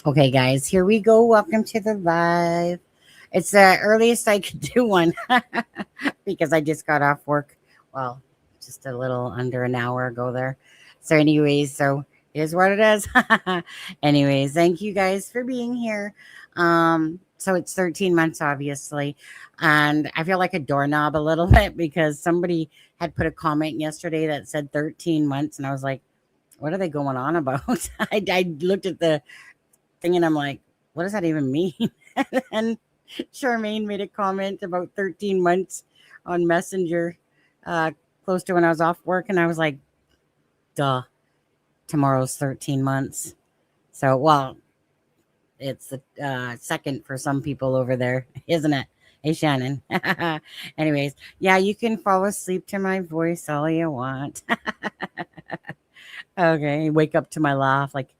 Okay, guys, here we go. Welcome to the live. It's the earliest I could do one because I just got off work. Well, just a little under an hour ago there. So it is what it is. Anyways, thank you guys for being here. So it's 13 months, obviously. And I feel like a doorknob a little bit because somebody had put a comment yesterday that said 13 months. And I was like, what are they going on about? I looked at the thing and I'm like, what does that even mean? And Charmaine made a comment about 13 months on Messenger, uh, close to when I was off work. And I was like, duh, tomorrow's 13 months. So, well, it's the second for some people over there, isn't it? Hey, Shannon. Anyways, yeah, you can fall asleep to my voice all you want. Okay, wake up to my laugh. Like,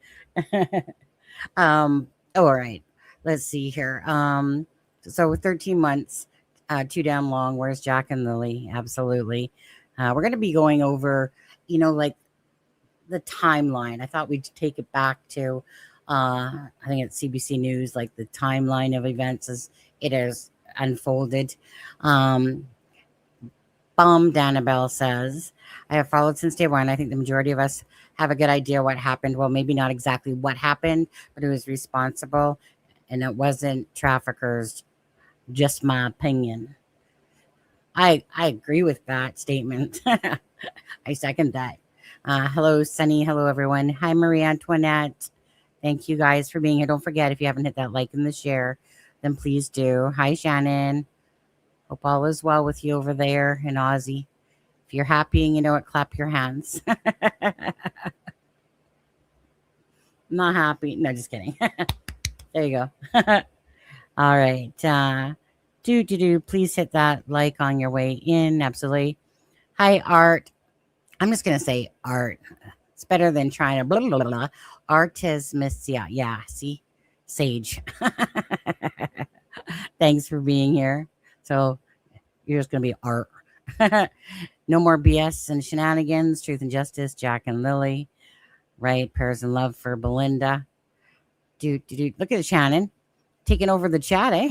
Um, all right. Let's see here. So 13 months, too damn long. Where's Jack and Lily? Absolutely. We're going to be going over, like the timeline. I thought we'd take it back to, I think it's CBC News, like the timeline of events as it has unfolded. Um, Annabelle says, I have followed since day one. I think the majority of us have a good idea what happened. Well, maybe not exactly what happened, but it was responsible and it wasn't traffickers. Just my opinion. I agree with that statement. I second that. Hello, Sunny. Hello, everyone. Hi, Marie Antoinette. Thank you guys for being here. Don't forget, if you haven't hit that like and the share, then please do. Hi, Shannon. Hope all is well with you over there in Aussie. If you're happy and you know it, clap your hands. Not happy. No, just kidding. There you go. All right. Please hit that like on your way in. Absolutely. Hi, Art. I'm just gonna say Art. It's better than trying to blah blah blah. Blah. Artismus. Yeah. See, Sage. Thanks for being here. So you're just gonna be Art. No more BS and shenanigans. Truth and justice. Jack and Lily. Right. Prayers and love for Belinda. Look at Shannon taking over the chat, eh?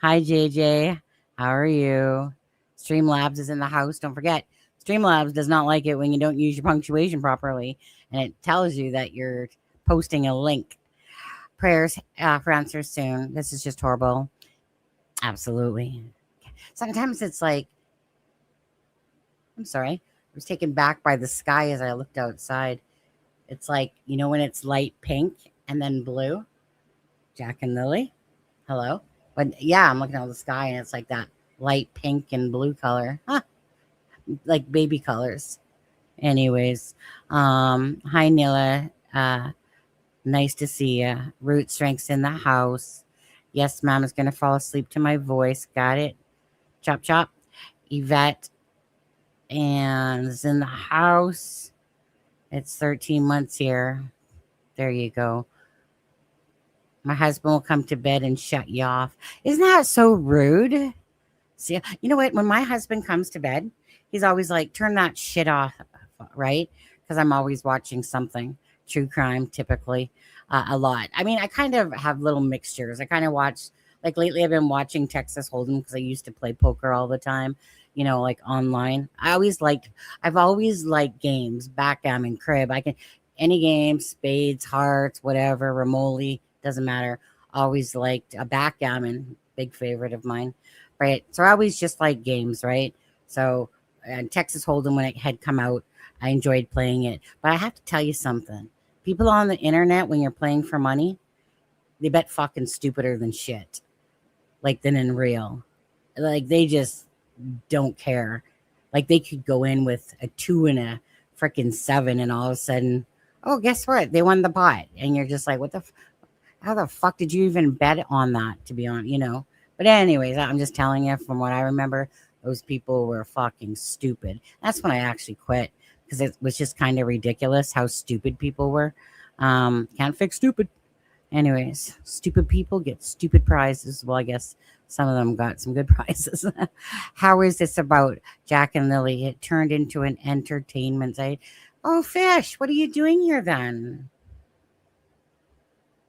Hi, JJ. How are you? Streamlabs is in the house. Don't forget, Streamlabs does not like it when you don't use your punctuation properly, and it tells you that you're posting a link. Prayers for answers soon. This is just horrible. Absolutely. Sometimes it's like, I'm sorry, I was taken back by the sky as I looked outside. It's like, when it's light pink and then blue. Jack and Lily, hello. But yeah, I'm looking at the sky and it's like that light pink and blue color, like baby colors. Anyways, hi Nila, nice to see you. Root strengths in the house. Yes, ma'am is gonna fall asleep to my voice. Got it. Chop chop. Yvette and is in the house. It's 13 months here. There you go. My husband will come to bed and shut you off. Isn't that so rude? See, you know what? When my husband comes to bed, he's always like, turn that shit off, right? Because I'm always watching something, true crime, typically, a lot. I mean, I kind of have little mixtures. I kind of watch, like lately, I've been watching Texas Hold'em because I used to play poker all the time, like online. I've always liked games, backgammon, crib. Any game, spades, hearts, whatever, Remoli, doesn't matter. Always liked a backgammon, big favorite of mine, right? So I always just like games, right? So, and Texas Hold'em, when it had come out, I enjoyed playing it. But I have to tell you something. People on the internet, when you're playing for money, they bet fucking stupider than shit, like than in real. Like they just don't care. Like they could go in with a 2 and a freaking 7, and all of a sudden, oh, guess what? They won the pot, and you're just like, what the? How the fuck did you even bet on that? To be honest. But anyways, I'm just telling you from what I remember, those people were fucking stupid. That's when I actually quit because it was just kind of ridiculous how stupid people were. Can't fix stupid. Anyways, stupid people get stupid prizes. Well, I guess some of them got some good prizes. How is this about Jack and Lily? It turned into an entertainment site. Oh, Fish, what are you doing here then?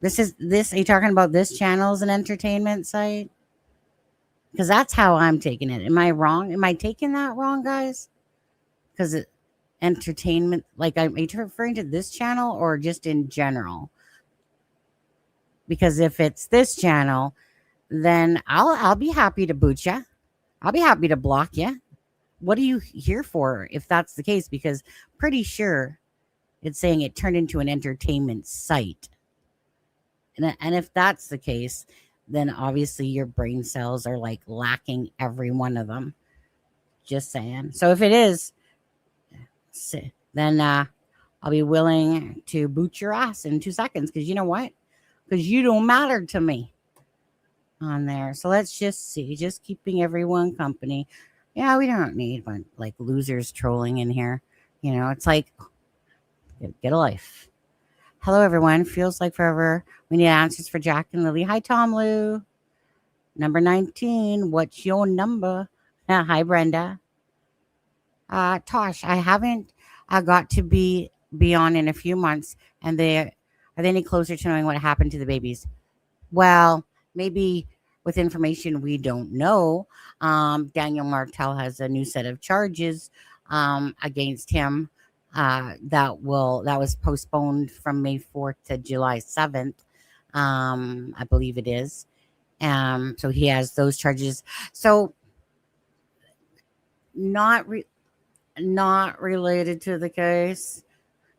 Are you talking about this channel as an entertainment site? Because that's how I'm taking it. Am I wrong? Am I taking that wrong, guys? Because entertainment, like, are you referring to this channel or just in general? Because if it's this channel, then I'll be happy to boot you. I'll be happy to block you. What are you here for if that's the case? Because pretty sure it's saying it turned into an entertainment site. And if that's the case, then obviously your brain cells are like lacking every one of them. Just saying. So if it is, then I'll be willing to boot your ass in 2 seconds. Because you know what? Because you don't matter to me on there. So let's just see. Just keeping everyone company. Yeah, we don't need like losers trolling in here. It's like, get a life. Hello, everyone. Feels like forever. We need answers for Jack and Lily. Hi, Tom Lou. Number 19. What's your number? Hi, Brenda. Tosh, I haven't got to be on in a few months. And are they any closer to knowing what happened to the babies? Well, maybe with information we don't know. Daniel Martell has a new set of charges against him. That was postponed from May 4th to July 7th. I believe it is. So he has those charges. So not related to the case.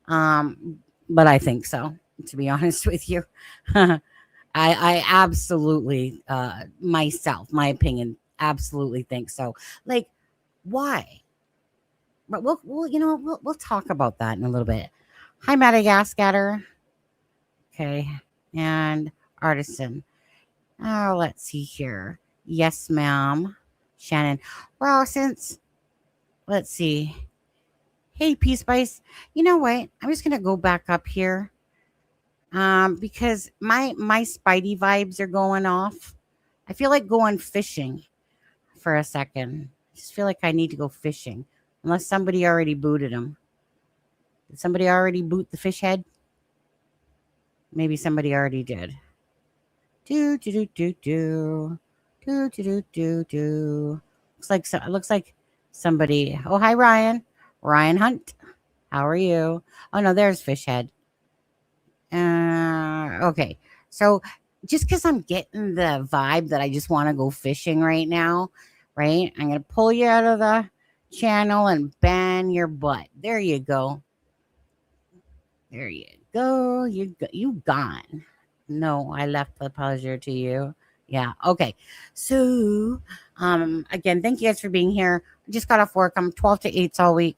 But I think so, to be honest with you. I absolutely, my opinion, absolutely think so. Like, why? But we'll talk about that in a little bit. Hi, Madagascar. Okay, and Artisan. Oh, let's see here. Yes, ma'am. Shannon. Well, let's see. Hey, Peace Spice. You know what? I'm just gonna go back up here. Because my spidey vibes are going off. I feel like going fishing for a second. I just feel like I need to go fishing. Unless somebody already booted him. Did somebody already boot the fish head? Maybe somebody already did. Do do do do do do do do do. Looks like somebody. Oh, hi, Ryan. Ryan Hunt. How are you? Oh no, there's fish head. Okay. So just because I'm getting the vibe that I just want to go fishing right now, right? I'm gonna pull you out of the channel and ban your butt. There you go. There you go. You gone. No, I left the pleasure to you. Yeah. Okay. So, again, thank you guys for being here. I just got off work. I'm 12 to 8 all week.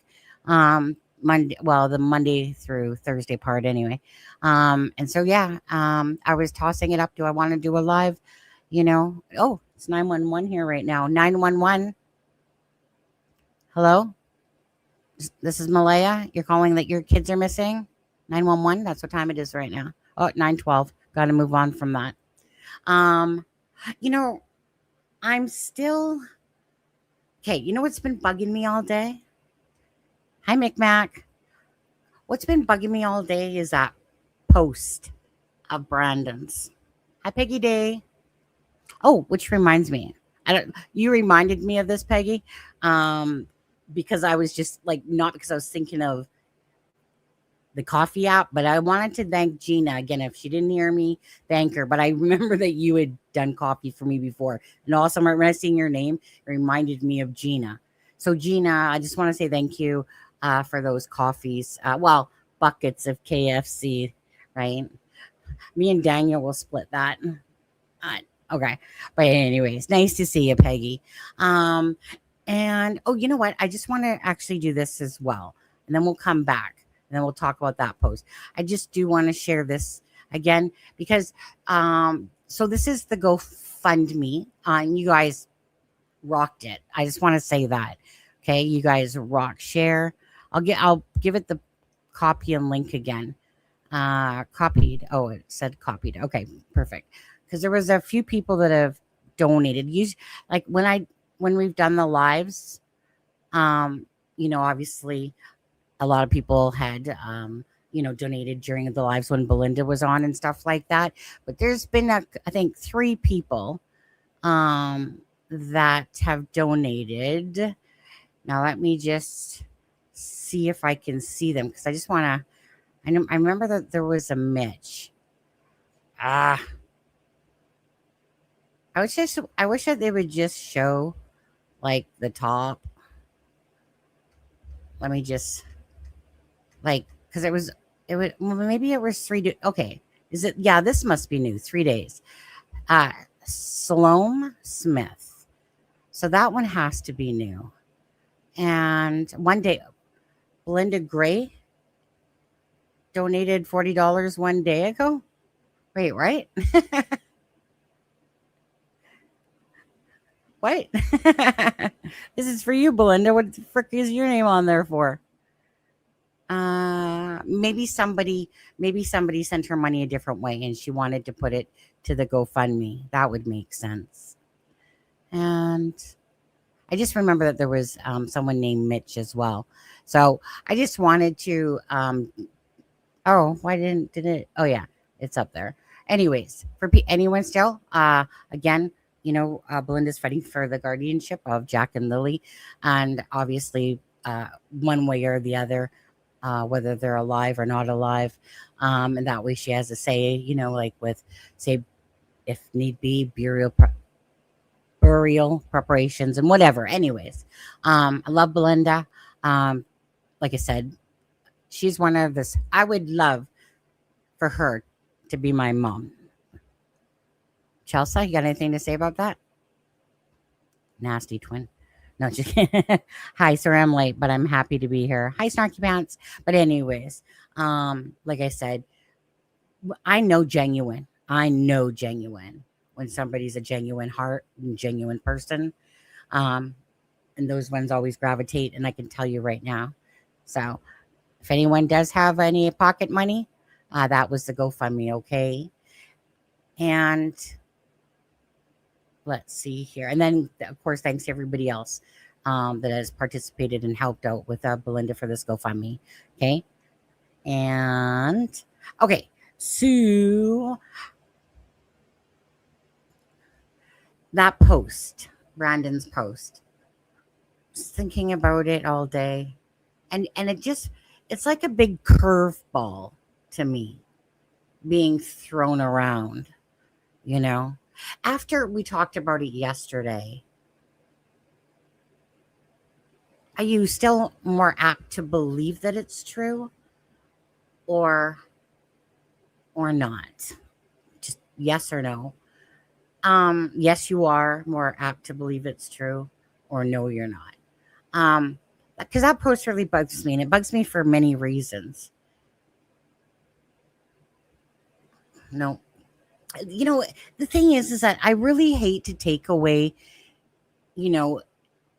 Monday, well, the Monday through Thursday part anyway. And so, yeah, I was tossing it up. Do I want to do a live? Oh, it's 911 here right now. 911. Hello? This is Malaya. You're calling that your kids are missing? 911. That's what time it is right now. Oh, 9:12. Got to move on from that. Um, I'm still okay. You know what's been bugging me all day? Hi, Micmac. What's been bugging me all day is that post of Brandon's. Hi, Peggy Day. Oh, which reminds me, you reminded me of this, Peggy, because I was just like, not because I was thinking of the coffee app, but I wanted to thank Gina again. If she didn't hear me, thank her. But I remember that you had done coffee for me before, and also when I seen your name, it reminded me of Gina. So Gina, I just want to say thank you for those coffees. Buckets of KFC, right? Me and Daniel will split that. Okay, but anyways, nice to see you, Peggy. And oh, you know what? I just want to actually do this as well, and then we'll come back. And then we'll talk about that post. I just do want to share this again because so this is the GoFundMe. And you guys rocked it. I just want to say that. Okay, you guys rock. Share. I'll give it the copy and link again. Copied. Oh, it said copied. Okay, perfect. Because there was a few people that have donated. Like when we've done the lives, obviously a lot of people had donated during the lives when Belinda was on and stuff like that. But there's been, I think, 3 people that have donated. Now, let me just see if I can see them because I just want to. I remember that there was a Mitch. Ah, I wish that they would just show like the top. Let me just like because maybe it was 3 okay. Is it? Yeah, this must be new. 3 days. Salome Smith. So that one has to be new. And one day, Belinda Gray donated $40 one day ago. Wait, right? What? This is for you, Belinda. What the frick is your name on there for? Maybe somebody sent her money a different way and she wanted to put it to the GoFundMe. That would make sense. And I just remember that there was someone named Mitch as well. So I just wanted to oh, why didn't it? Oh yeah, it's up there. Anyways, for anyone still, again, Belinda's fighting for the guardianship of Jack and Lily, and obviously, one way or the other, whether they're alive or not alive, and that way she has a say. Like with, say, if need be, burial preparations and whatever. Anyways, I love Belinda. Like I said, she's one of this. I would love for her to be my mom. Chelsea, you got anything to say about that? Nasty twin. No, just kidding. Hi, sir. I'm late, but I'm happy to be here. Hi, Snarky Pants. But anyways, like I said, I know genuine when somebody's a genuine heart and genuine person. And those ones always gravitate, and I can tell you right now. So if anyone does have any pocket money, that was the GoFundMe, okay? And let's see here. And then, of course, thanks to everybody else that has participated and helped out with Belinda for this GoFundMe, okay? And, okay, so that post, Brandon's post, just thinking about it all day. And it's like a big curveball to me being thrown around, After we talked about it yesterday, are you still more apt to believe that it's true or not? Just yes or no. Yes, you are more apt to believe it's true, or no, you're not. Because that post really bugs me, and it bugs me for many reasons. No, the thing is that I really hate to take away,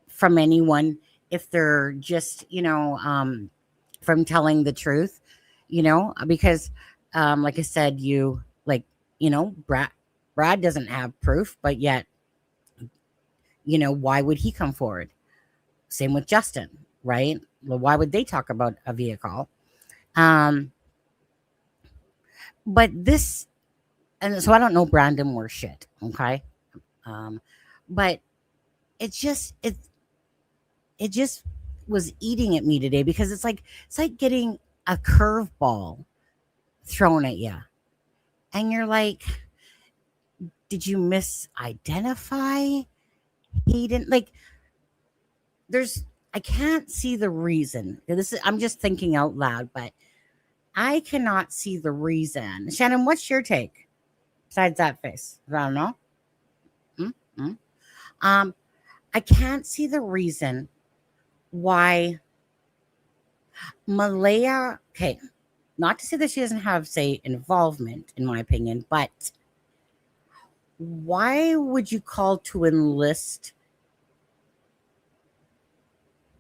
from anyone if they're just, from telling the truth, because, like I said, Brad doesn't have proof, but yet, why would he come forward? Same with Justin, right? Well, why would they talk about a vehicle? But this, and so I don't know Brandon or shit, okay? But it just was eating at me today because it's like getting a curveball thrown at you, and you're like, did you misidentify? He didn't like. I can't see the reason. I'm just thinking out loud, but I cannot see the reason. Shannon, what's your take? Besides that face, I don't know. I can't see the reason why Malaya. Okay, not to say that she doesn't have, say, involvement, in my opinion, but why would you call to enlist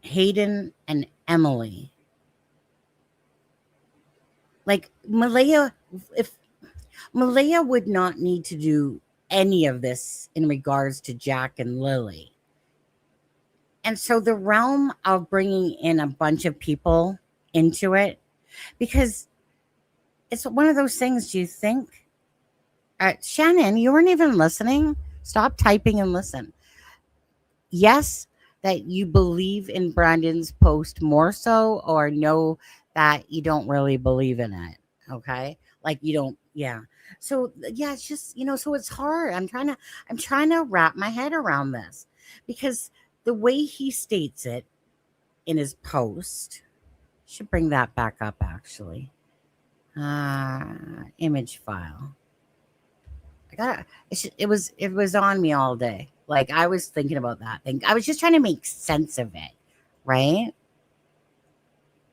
Hayden and Emily? Like Malaya, if Malaya would not need to do any of this in regards to Jack and Lily. And so the realm of bringing in a bunch of people into it, because it's one of those things you think. Shannon, you weren't even listening. Stop typing and listen. Yes, that you believe in Brandon's post more so, or no, that you don't really believe in it. Okay. Like you don't, yeah. So yeah, it's just, so it's hard. I'm trying to wrap my head around this because the way he states it in his post, should bring that back up actually. Image file. I got it was on me all day. Like I was thinking about that thing. I was just trying to make sense of it, right?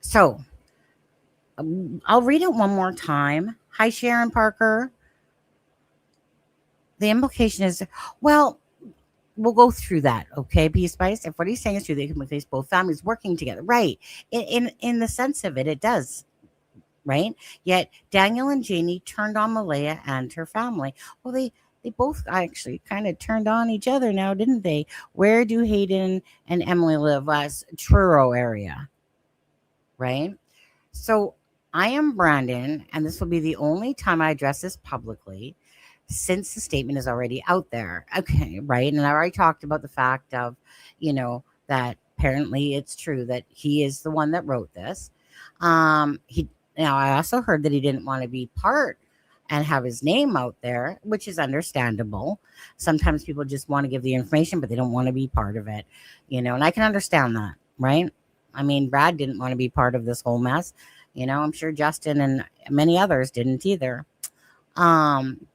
So I'll read it one more time. Hi, Sharon Parker. The implication is, well, we'll go through that, okay? Piece by piece. If what he's saying is true, they can replace both families working together, right? In the sense of it, it does, right? Yet Daniel and Janie turned on Malaya and her family. Well, they both actually kind of turned on each other now, didn't they? Where do Hayden and Emily live? Truro area, right? So I am Brandon, and this will be the only time I address this publicly since the statement is already out there. Okay, right? And I already talked about the fact of, that apparently it's true that he is the one that wrote this. He Now I also heard that he didn't want to be part and have his name out there, which is understandable. Sometimes people just want to give the information, but they don't want to be part of it, and I can understand that, right? I mean, Brad didn't want to be part of this whole mess. I'm sure Justin and many others didn't either. Um,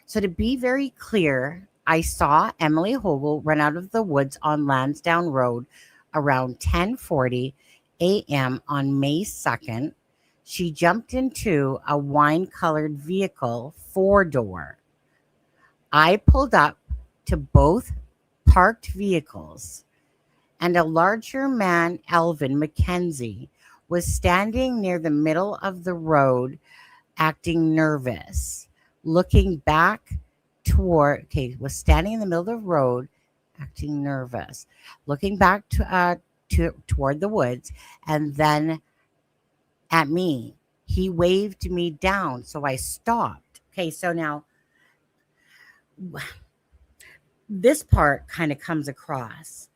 so to be very clear, I saw Emily Hogle run out of the woods on Lansdowne Road around 10:40 a.m. on May 2nd. She jumped into a wine-colored vehicle, four-door. I pulled up to both parked vehicles, and a larger man, Alvin McKenzie, was standing near the middle of the road, acting nervous, looking back was standing in the middle of the road, acting nervous, looking back toward the woods, and then at me. He waved me down, so I stopped. Okay, so now this part kind of comes across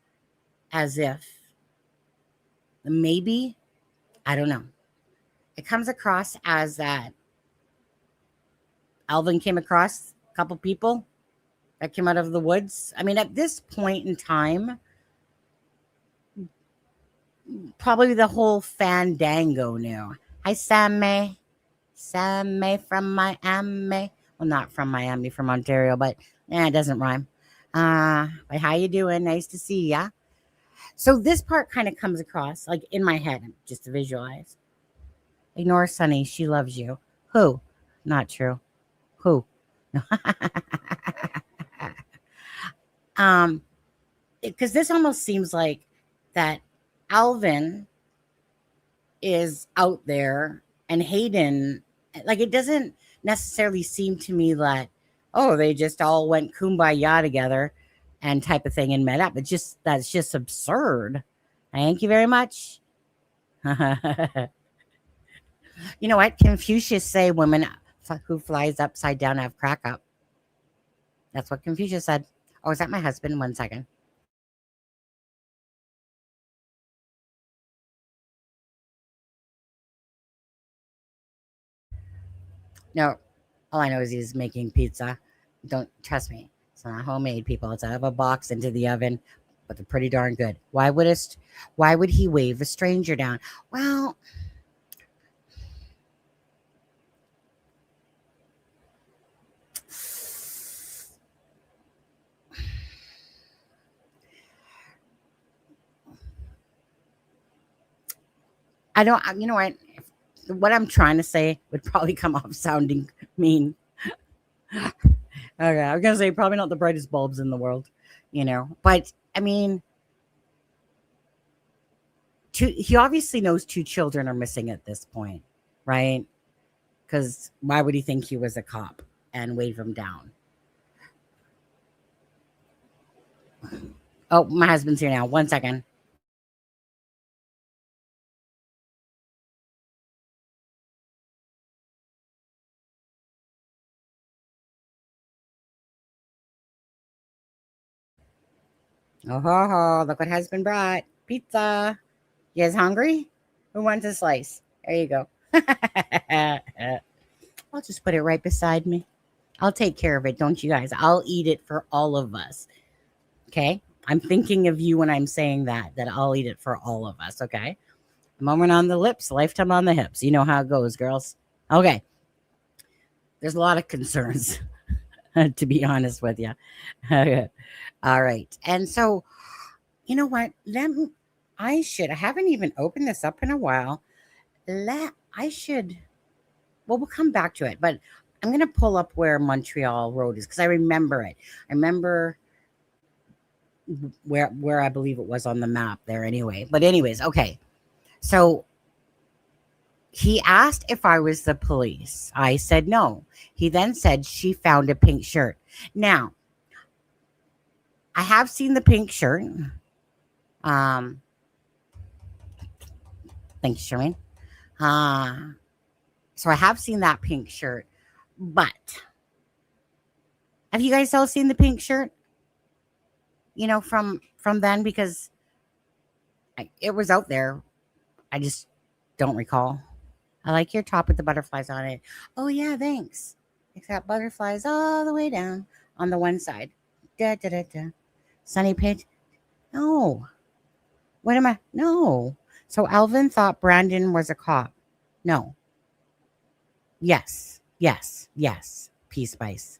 as if maybe, I don't know. It comes across as that Alvin came across a couple people that came out of the woods. I mean, at this point in time, probably the whole Fandango knew. Hi, Sammy. Sammy from Miami. Well, not from Miami, from Ontario, but it doesn't rhyme. But how you doing? Nice to see ya. So this part kind of comes across like in my head, just to visualize. Ignore Sunny. She loves you. Who? Not true. Who? um, because this almost seems like that Alvin is out there and Hayden, like it doesn't necessarily seem to me that, oh, they just all went kumbaya together and type of thing and met up. That's just absurd. Thank you very much. You know what? Confucius say women who flies upside down have crack up. That's what Confucius said. Oh, is that my husband? 1 second. No, all I know is he's making pizza. Don't trust me. It's not homemade, people. It's out of a box into the oven, but they're pretty darn good. Why would he wave a stranger down? Well, I don't. You know what I'm trying to say would probably come off sounding mean. Okay, I was gonna say probably not the brightest bulbs in the world, but I mean, he obviously knows two children are missing at this point, right? Because why would he think he was a cop and wave him down? Oh, my husband's here now. 1 second. Oh, ho, ho, look what has been brought. Pizza. You guys hungry? Who wants a slice? There you go. I'll just put it right beside me. I'll take care of it, don't you guys? I'll eat it for all of us. Okay? I'm thinking of you when I'm saying that I'll eat it for all of us. Okay? A moment on the lips, lifetime on the hips. You know how it goes, girls. Okay. There's a lot of concerns, to be honest with you. All right. And so, you know what? I haven't even opened this up in a while. I should, well, we'll come back to it, but I'm going to pull up where Montreal Road is because I remember it. I remember where I believe it was on the map there anyway. But anyways, okay. So he asked if I was the police. I said no. He then said she found a pink shirt. Now, I have seen the pink shirt. Thanks, Sherman. So I have seen that pink shirt, but have you guys all seen the pink shirt? You know, from then, because it was out there. I just don't recall. I like your top with the butterflies on it. Oh yeah, thanks. It's got butterflies all the way down on the one side. Da da da da. Sunny pitch. No. What am I? No. So Alvin thought Brandon was a cop. No. Yes. Yes. Yes. Pea Spice.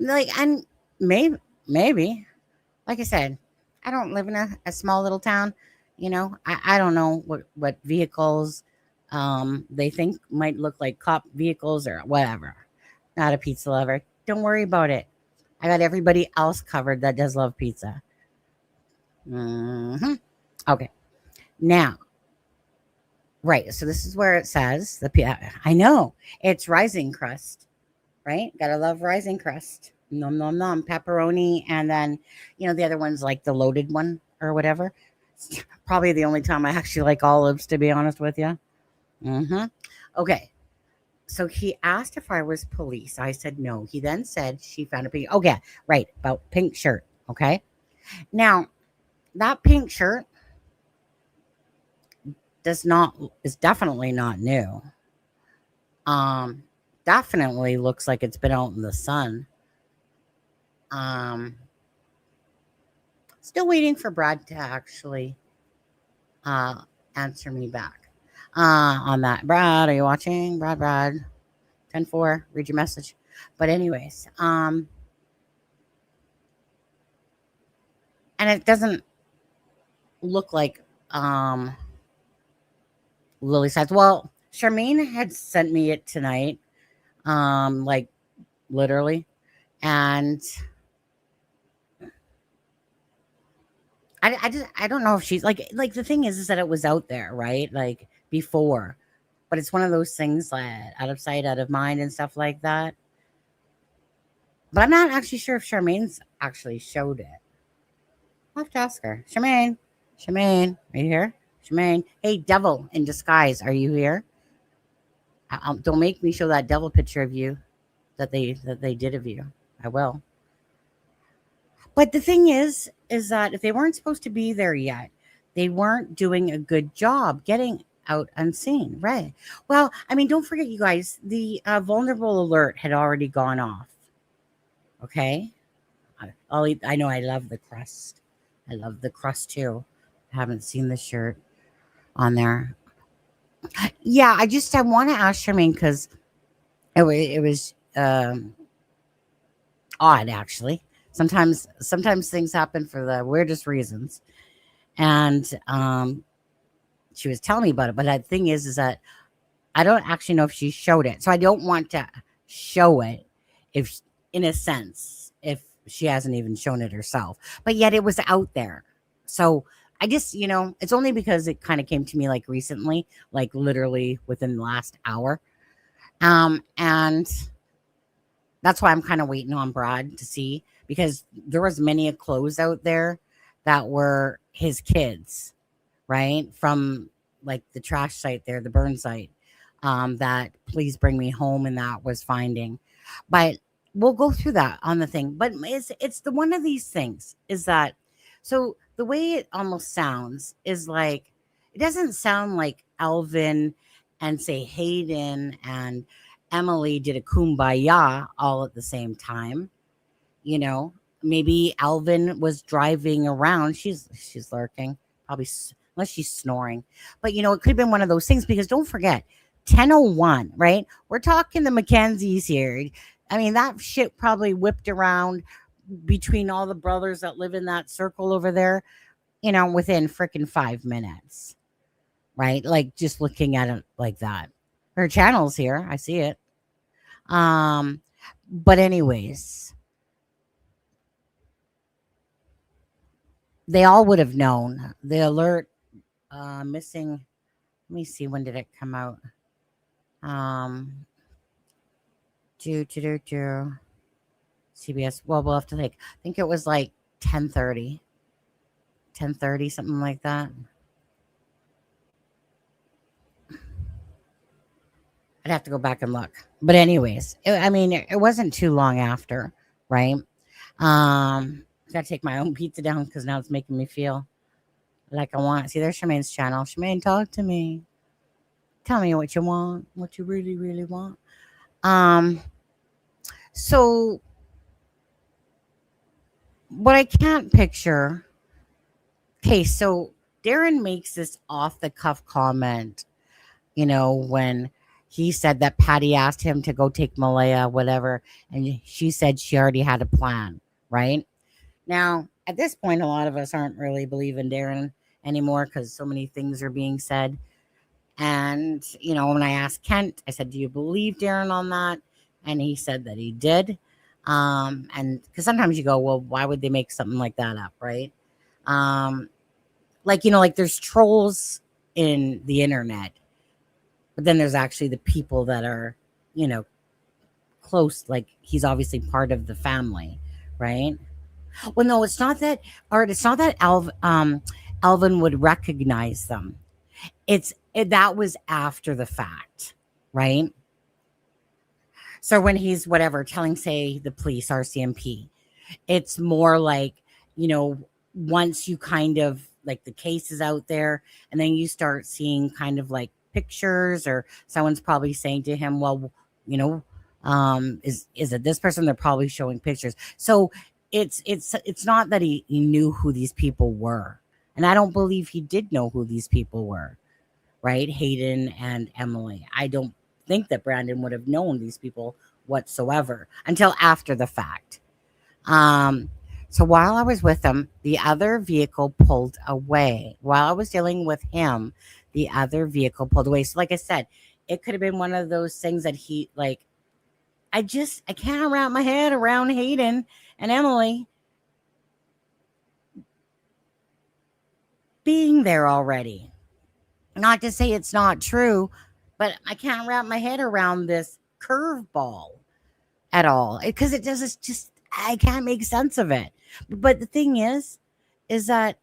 Like, and maybe. Like I said, I don't live in a small little town. You know, I don't know what vehicles they think might look like cop vehicles or whatever. Not a pizza lover. Don't worry about it. I got everybody else covered that does love pizza. Okay. Now, right. So this is where it says I know it's rising crust, right? Gotta love rising crust. Nom nom nom. Pepperoni, and then the other one's like the loaded one or whatever. It's probably the only time I actually like olives, to be honest with you. Okay. So he asked if I was police. I said no. He then said she found a pink. Okay, right, about pink shirt. Okay. Now, that pink shirt is definitely not new. Um, Definitely looks like it's been out in the sun. Still waiting for Brad to actually answer me back on that. Brad, are you watching? Brad, 10-4, read your message. But anyways, and it doesn't look like Lily says. Well, Charmaine had sent me it tonight, like literally, and I don't know if she's like the thing is that it was out there, right? Like before, but it's one of those things that out of sight, out of mind, and stuff like that. But I'm not actually sure if Charmaine's actually showed it. I'll have to ask her. Charmaine, are you here? Charmaine, hey, devil in disguise, are you here? Don't make me show that devil picture of you that they did of you. I will. But the thing is that if they weren't supposed to be there yet, they weren't doing a good job getting out unseen, right? Well, I mean, don't forget, you guys, the vulnerable alert had already gone off. Okay, I know I love the crust. I love the crust too. I haven't seen the shirt on there. Yeah, I want to ask Charmaine because it was odd actually. Sometimes things happen for the weirdest reasons, and she was telling me about it. But the thing is that I don't actually know if she showed it, so I don't want to show it if, in a sense, if she hasn't even shown it herself. But yet it was out there, so I just, it's only because it kind of came to me like recently, like literally within the last hour. And that's why I'm kind of waiting on Brad to see, because there was many clothes out there that were his kids, right? From like the trash site there, the burn site, that please bring me home, and that was finding. But we'll go through that on the thing, but it's the one of these things is that, so the way it almost sounds is like, it doesn't sound like Alvin and say Hayden and Emily did a kumbaya all at the same time. You know, maybe Alvin was driving around. She's lurking, probably unless she's snoring. But it could have been one of those things, because don't forget, 10:01, right? We're talking the Mackenzies here. I mean, that shit probably whipped around between all the brothers that live in that circle over there, within freaking 5 minutes, right? Like, just looking at it like that. Her channel's here. I see it. But anyways, they all would have known. The alert, missing. Let me see, when did it come out? Do CBS. Well, we'll have to think. I think it was like 10:30, something like that. I'd have to go back and look. But anyways, I mean, it wasn't too long after, right? Gotta take my own pizza down because now it's making me feel like I want. See, there's Charmaine's channel. Charmaine, talk to me. Tell me what you want, what you really, really want. So what I can't picture. Okay, so Darren makes this off the cuff comment, when he said that Patty asked him to go take Malaya, whatever, and she said she already had a plan, right? Now, at this point, a lot of us aren't really believing Darren anymore because so many things are being said. And, when I asked Kent, I said, do you believe Darren on that? And he said that he did. And because sometimes you go, well, why would they make something like that up, right? Like there's trolls in the internet, but then there's actually the people that are, close. Like, he's obviously part of the family, right? Well, no, it's not that, Art. It's not that Alvin would recognize them. That was after the fact, right? So when he's whatever telling, say, the police, RCMP, it's more like, once you kind of like the case is out there, and then you start seeing kind of like pictures, or someone's probably saying to him, well, is it this person? They're probably showing pictures. So it's not that he knew who these people were. And I don't believe he did know who these people were, right? Hayden and Emily. I don't think that Brandon would have known these people whatsoever until after the fact. So while I was with him, the other vehicle pulled away. While I was dealing with him, the other vehicle pulled away. So like I said, it could have been one of those things that he like, I can't wrap my head around Hayden and Emily being there already. Not to say it's not true, but I can't wrap my head around this curveball at all, because it doesn't just, I can't make sense of it. But the thing is that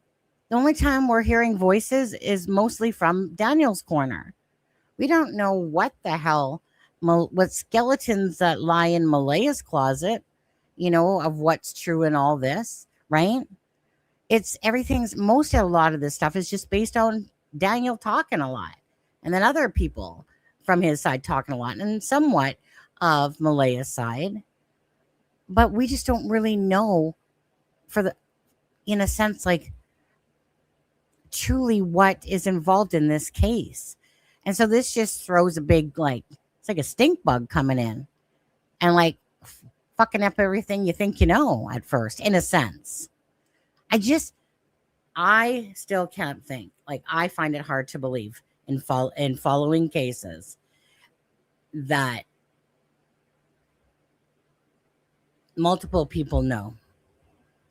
the only time we're hearing voices is mostly from Daniel's corner. We don't know what the hell, what skeletons that lie in Malaya's closet, of what's true in all this, right? It's a lot of this stuff is just based on Daniel talking a lot, and then other people from his side talking a lot, and somewhat of Malaya's side. But we just don't really know in a sense, like, truly what is involved in this case. And so this just throws a big, like, it's like a stink bug coming in and like fucking up everything you think at first, in a sense. I still can't think. Like, I find it hard to believe in following cases that multiple people know,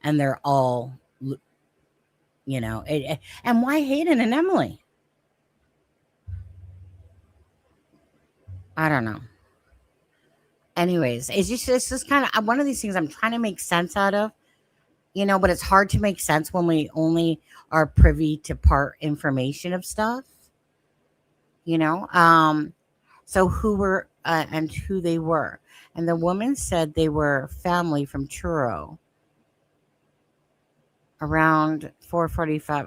and they're all, and why Hayden and Emily? I don't know. Anyways, it's just kind of one of these things I'm trying to make sense out of, but it's hard to make sense when we only are privy to part information of stuff, so who were and who they were. and the woman said they were family from Truro around 4:45.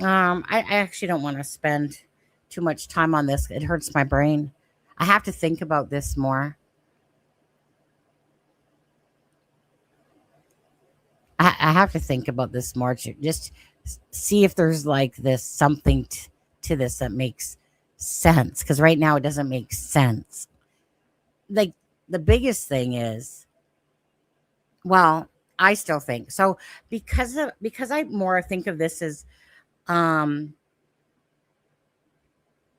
I actually don't want to spend too much time on this. It hurts my brain. I have to think about this more. I have to think about this more. Just see if there's like this something to this that makes sense. Because right now it doesn't make sense. Like the biggest thing is, well, I still think so because I more think of this as um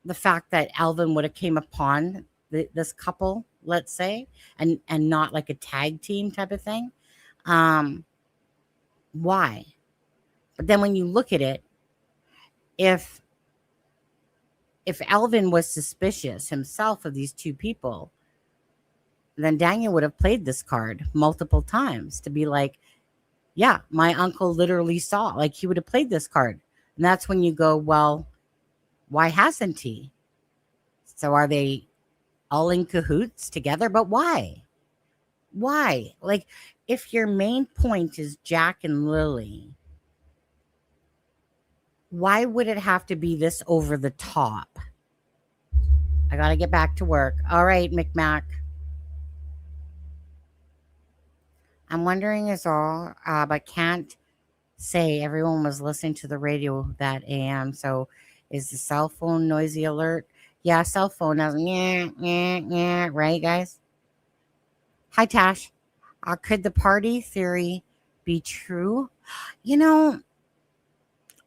the fact that Alvin would have came upon this couple, let's say, and not like a tag team type of thing. Um, why? But then when you look at it, if if Alvin was suspicious himself of these two people, then Daniel would have played this card multiple times to be like, yeah, my uncle literally saw, like he would have played this card. And that's when you go, well, why hasn't he? So are they all in cahoots together? But why? Why? Like, if your main point is Jack and Lily, why would it have to be this over the top? I got to get back to work. All right, McMac. I'm wondering is all, but can't say everyone was listening to the radio that AM. So is the cell phone noisy alert? Yeah, cell phone has yeah, yeah, yeah, right, guys? Hi, Tash. Could the party theory be true? You know,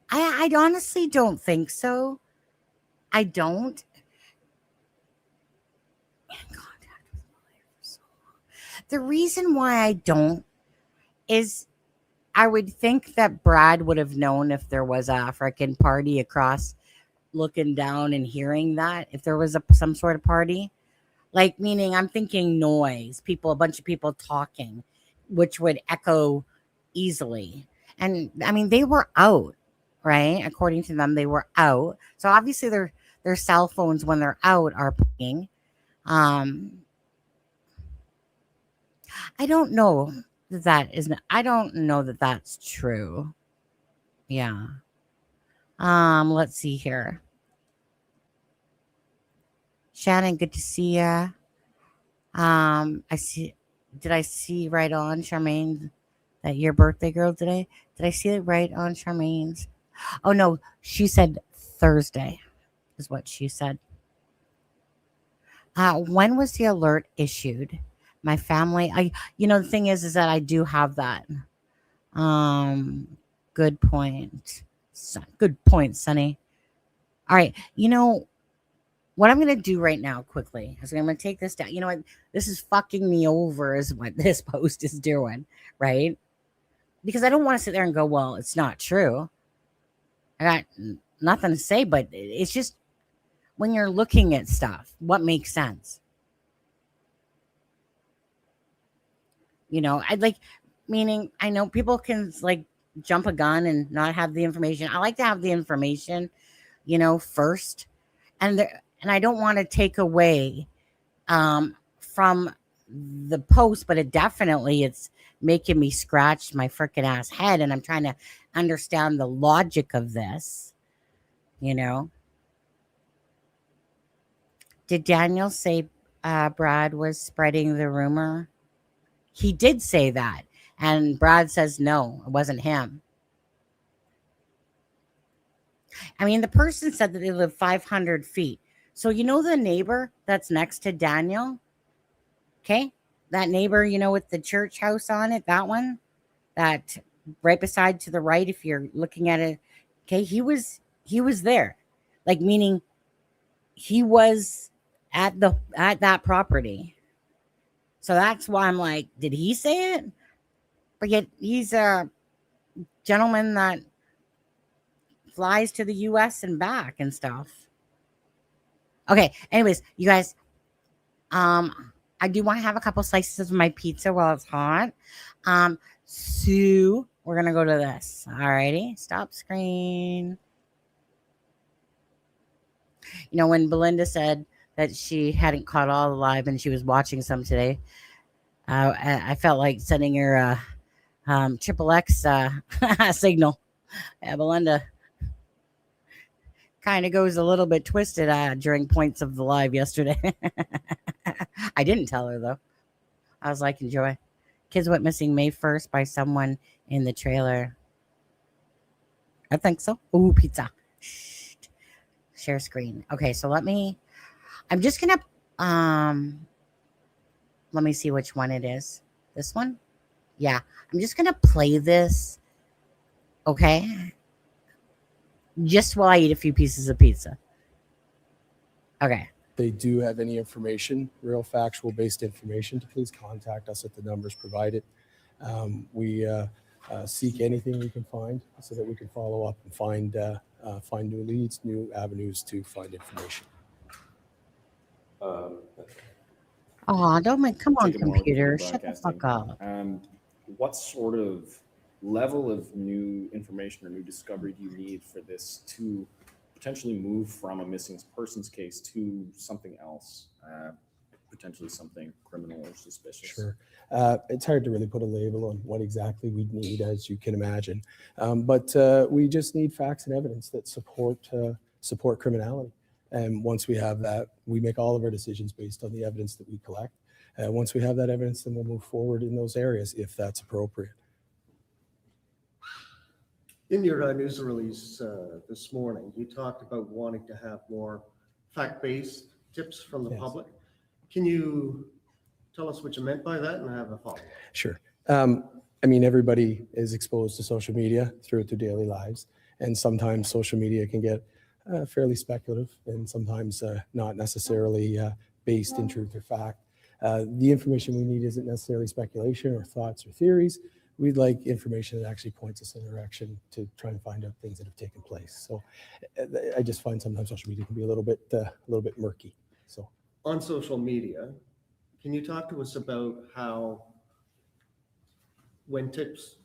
I honestly don't think so. I don't. The reason why I don't is I would think that Brad would have known if there was a freaking party across looking down and hearing that, if there was some sort of party. Like, meaning I'm thinking noise, people, a bunch of people talking, which would echo easily. And I mean, they were out, right? According to them, they were out. So obviously their cell phones when they're out are pinging. Um, I don't know I don't know that that's true. Yeah. Let's see here. Shannon, good to see ya. I see. Did I see right on Charmaine that your birthday girl today? Did I see it right on Charmaine's? Oh no, she said Thursday is what she said. When was the alert issued? My family, the thing is that I do have that. Um, good point. Good point, Sonny. All right, what I'm going to do right now quickly is I'm going to take this down. You know what? This is fucking me over is what this post is doing, right? Because I don't want to sit there and go, well, it's not true. I got nothing to say, but it's just when you're looking at stuff, what makes sense? I'd like, meaning I know people can like jump a gun and not have the information. I like to have the information, first. And I don't want to take away from the post, but it's making me scratch my freaking ass head, and I'm trying to understand the logic of this. Did Daniel say Brad was spreading the rumor? He did say that, and Brad says no, it wasn't him. I mean, the person said that they live 500 feet. So the neighbor that's next to Daniel. Okay. That neighbor, with the church house on it, that one, that right beside to the right, if you're looking at it. Okay. He was there. Like, meaning he was at that property. So that's why I'm like, did he say it? But yet he's a gentleman that flies to the US and back and stuff. Okay. Anyways, you guys, I do want to have a couple slices of my pizza while it's hot. So we're gonna go to this. Alrighty, stop screen. When Belinda said that she hadn't caught all the live and she was watching some today. I felt like sending her a triple X signal. Belinda kind of goes a little bit twisted during points of the live yesterday. I didn't tell her though. I was like, enjoy. Kids went missing May 1st by someone in the trailer. I think so. Ooh, pizza. Shh. Share screen. Okay, so I'm just gonna let me see which one it is. This one? Yeah. I'm just gonna play this. Okay. Just while I eat a few pieces of pizza. Okay. They do have any information, real factual based information, to please contact us at the numbers provided. We seek anything we can find so that we can follow up and find new leads, new avenues to find information. Don't make, come on, computer, shut the fuck up. What sort of level of new information or new discovery do you need for this to potentially move from a missing persons case to something else, potentially something criminal or suspicious? Sure. It's hard to really put a label on what exactly we need, as you can imagine. But we just need facts and evidence that support criminality. And once we have that, we make all of our decisions based on the evidence that we collect. Once we have that evidence, then we'll move forward in those areas if that's appropriate. In your news release this morning, you talked about wanting to have more fact-based tips from the public. Can you tell us what you meant by that and have a follow-up? Sure. I mean, everybody is exposed to social media throughout their daily lives, and sometimes social media can get fairly speculative and sometimes not necessarily based in truth or fact. The information we need isn't necessarily speculation or thoughts or theories. We'd like information that actually points us in a direction to try and find out things that have taken place. So I just find sometimes social media can be a little bit murky. So on social media, can you talk to us about how, when tips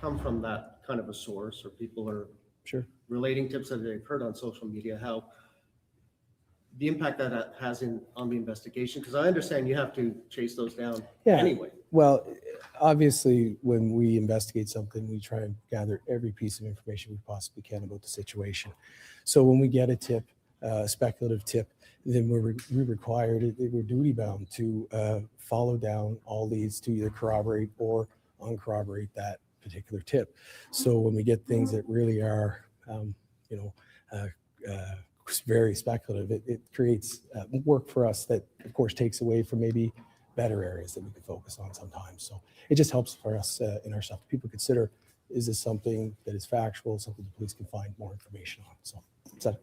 come from that kind of a source, or people are relating tips that they've heard on social media, how the impact that has on the investigation? Because I understand you have to chase those down anyway. Well, obviously, when we investigate something, we try and gather every piece of information we possibly can about the situation. So when we get a tip, a speculative tip, then we're required, we're duty bound to follow down all leads to either corroborate or uncorroborate that particular tip. So when we get things that really are, very speculative, it creates work for us that, of course, takes away from maybe better areas that we can focus on sometimes. So it just helps for us in our stuff. People consider, is this something that is factual, something the police can find more information on? So does that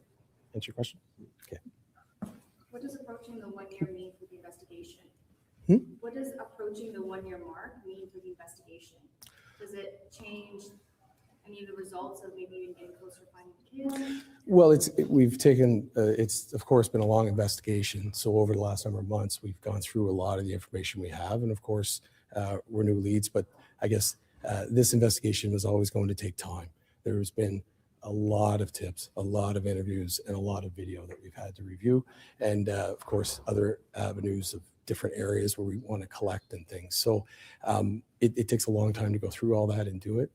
answer your question? Okay. What does approaching the 1 year mean for the investigation? What does approaching the 1 year mark mean for the investigation? Does it change any of the results of maybe even getting closer to finding the kids? Well, we've taken, it's of course been a long investigation. So over the last number of months, we've gone through a lot of the information we have. And of course, we're new leads, but I guess this investigation was always going to take time. There's been a lot of tips, a lot of interviews, and a lot of video that we've had to review. And of course, other avenues of different areas where we want to collect and things. So it takes a long time to go through all that and do it.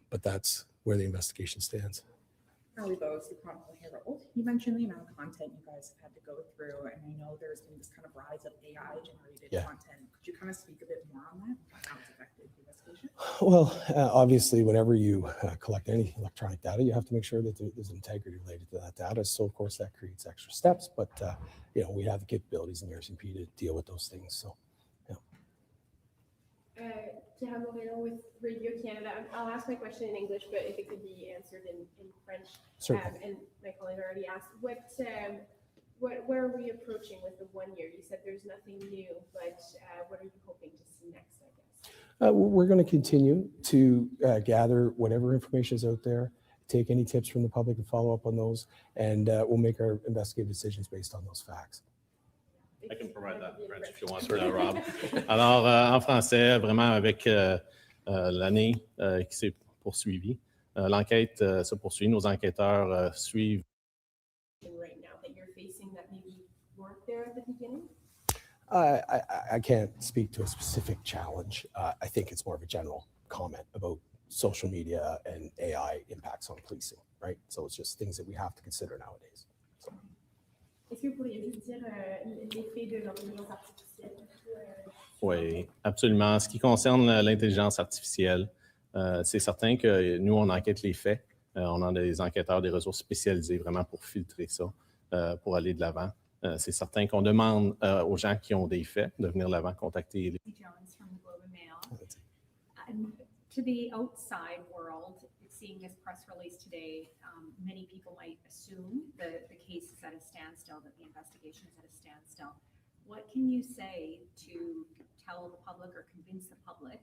But that's where the investigation stands. Charlie Bowes, the Chronicle Herald. You mentioned the amount of content you guys have had to go through, and I know there's been this kind of rise of AI-generated content. Could you kind of speak a bit more on that, how it's affected the investigation? Well, obviously, whenever you collect any electronic data, you have to make sure that there's integrity related to that data. So, of course, that creates extra steps. But, we have the capabilities in the RCMP to deal with those things. So, Pierre Moreno with Radio Canada. I'll ask my question in English, but if it could be answered in French. And my colleague already asked, where are we approaching with the 1 year? You said there's nothing new, but what are you hoping to see next, I guess? We're going to continue to gather whatever information is out there, take any tips from the public and follow up on those, and we'll make our investigative decisions based on those facts. I can provide that in French if you want, Rob. Alors, en français, vraiment avec l'année qui s'est poursuivie, l'enquête se poursuit. Nos enquêteurs suivent. Right now that you're facing that maybe there at the beginning? I can't speak to a specific challenge. I think it's more of a general comment about social media and AI impacts on policing, right? So it's just things that we have to consider nowadays. So. Est-ce que vous pourriez nous dire l'effet de l'intelligence artificielle? Oui, absolument. En ce qui concerne l'intelligence artificielle, c'est certain que nous, on enquête les faits. On a des enquêteurs, des ressources spécialisées vraiment pour filtrer ça, pour aller de l'avant. C'est certain qu'on demande aux gens qui ont des faits de venir de l'avant, contacter les... Jones from the Globe and Mail. To the outside world, seeing this press release today, many people might assume the case is at a standstill, that the investigation is at a standstill. What can you say to tell the public or convince the public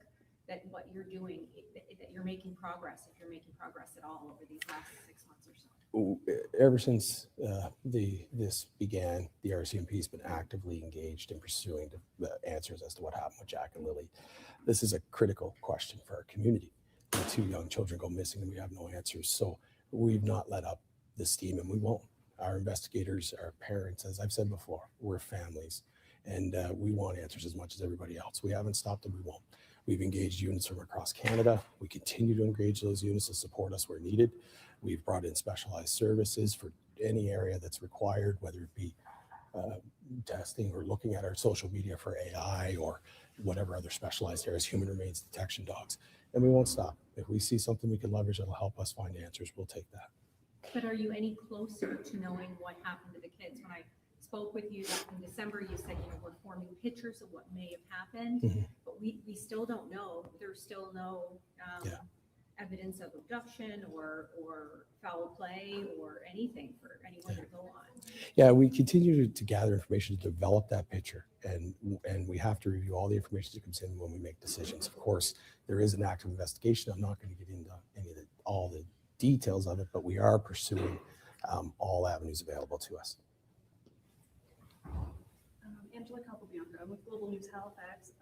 that what you're doing, that you're making progress, if you're making progress at all over these last 6 months or so? Ever since this began, the RCMP has been actively engaged in pursuing the answers as to what happened with Jack and Lily. This is a critical question for our community. When 2 young children go missing and we have no answers. So we've not let up the steam, and we won't. Our investigators, our parents, as I've said before, we're families, and we want answers as much as everybody else. We haven't stopped and we won't. We've engaged units from across Canada. We continue to engage those units to support us where needed. We've brought in specialized services for any area that's required, whether it be testing or looking at our social media for AI or whatever other specialized areas, human remains detection dogs. And we won't stop. If we see something we can leverage that'll help us find answers, we'll take that. But are you any closer to knowing what happened to the kids? When I spoke with you back in December, you said, we're forming pictures of what may have happened, but we still don't know. There's still no evidence of abduction or foul play or anything for anyone to go on. Yeah, we continue to gather information to develop that picture, and we have to review all the information that comes in when we make decisions. Of course, there is an active investigation. I'm not going to get into all the details of it, but we are pursuing all avenues available to us. Angela Capobianco, I'm with Global News Halifax.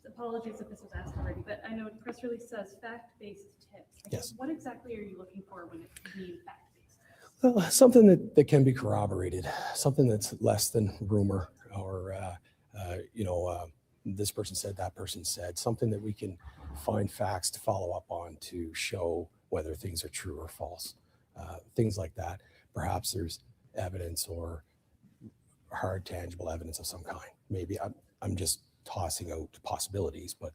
Apologies if this was asked already, but I know the press release says fact-based tips. Yes. What exactly are you looking for when it means fact-based? Well, something that can be corroborated, something that's less than rumor or, this person said, that person said, something that we can find facts to follow up on to show whether things are true or false, things like that. Perhaps there's evidence or hard, tangible evidence of some kind. Maybe I'm just tossing out possibilities, but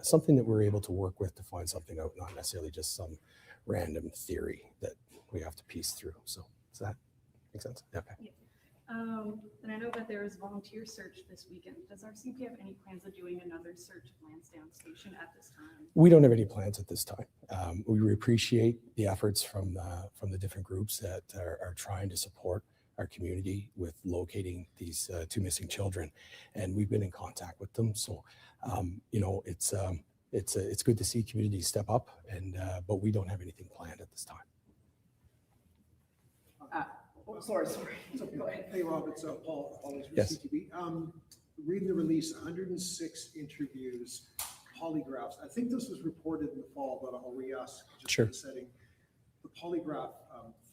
something that we're able to work with to find something out, not necessarily just some random theory that we have to piece through. So does that make sense? Okay. Yeah. And I know that there is volunteer search this weekend. Does RCMP have any plans of doing another search of Lansdowne Station at this time? We don't have any plans at this time. We appreciate the efforts from the different groups that are trying to support our community with locating these 2 missing children, and we've been in contact with them. So, it's good to see communities step up, and but we don't have anything planned at this time. Sorry. It's okay. Go ahead. Hey, Rob, it's Paul. Always with Yes. CTV. Reading the release, 106 interviews, polygraphs. I think this was reported in the fall, but I'll re-ask just Sure. for the setting. The polygraph,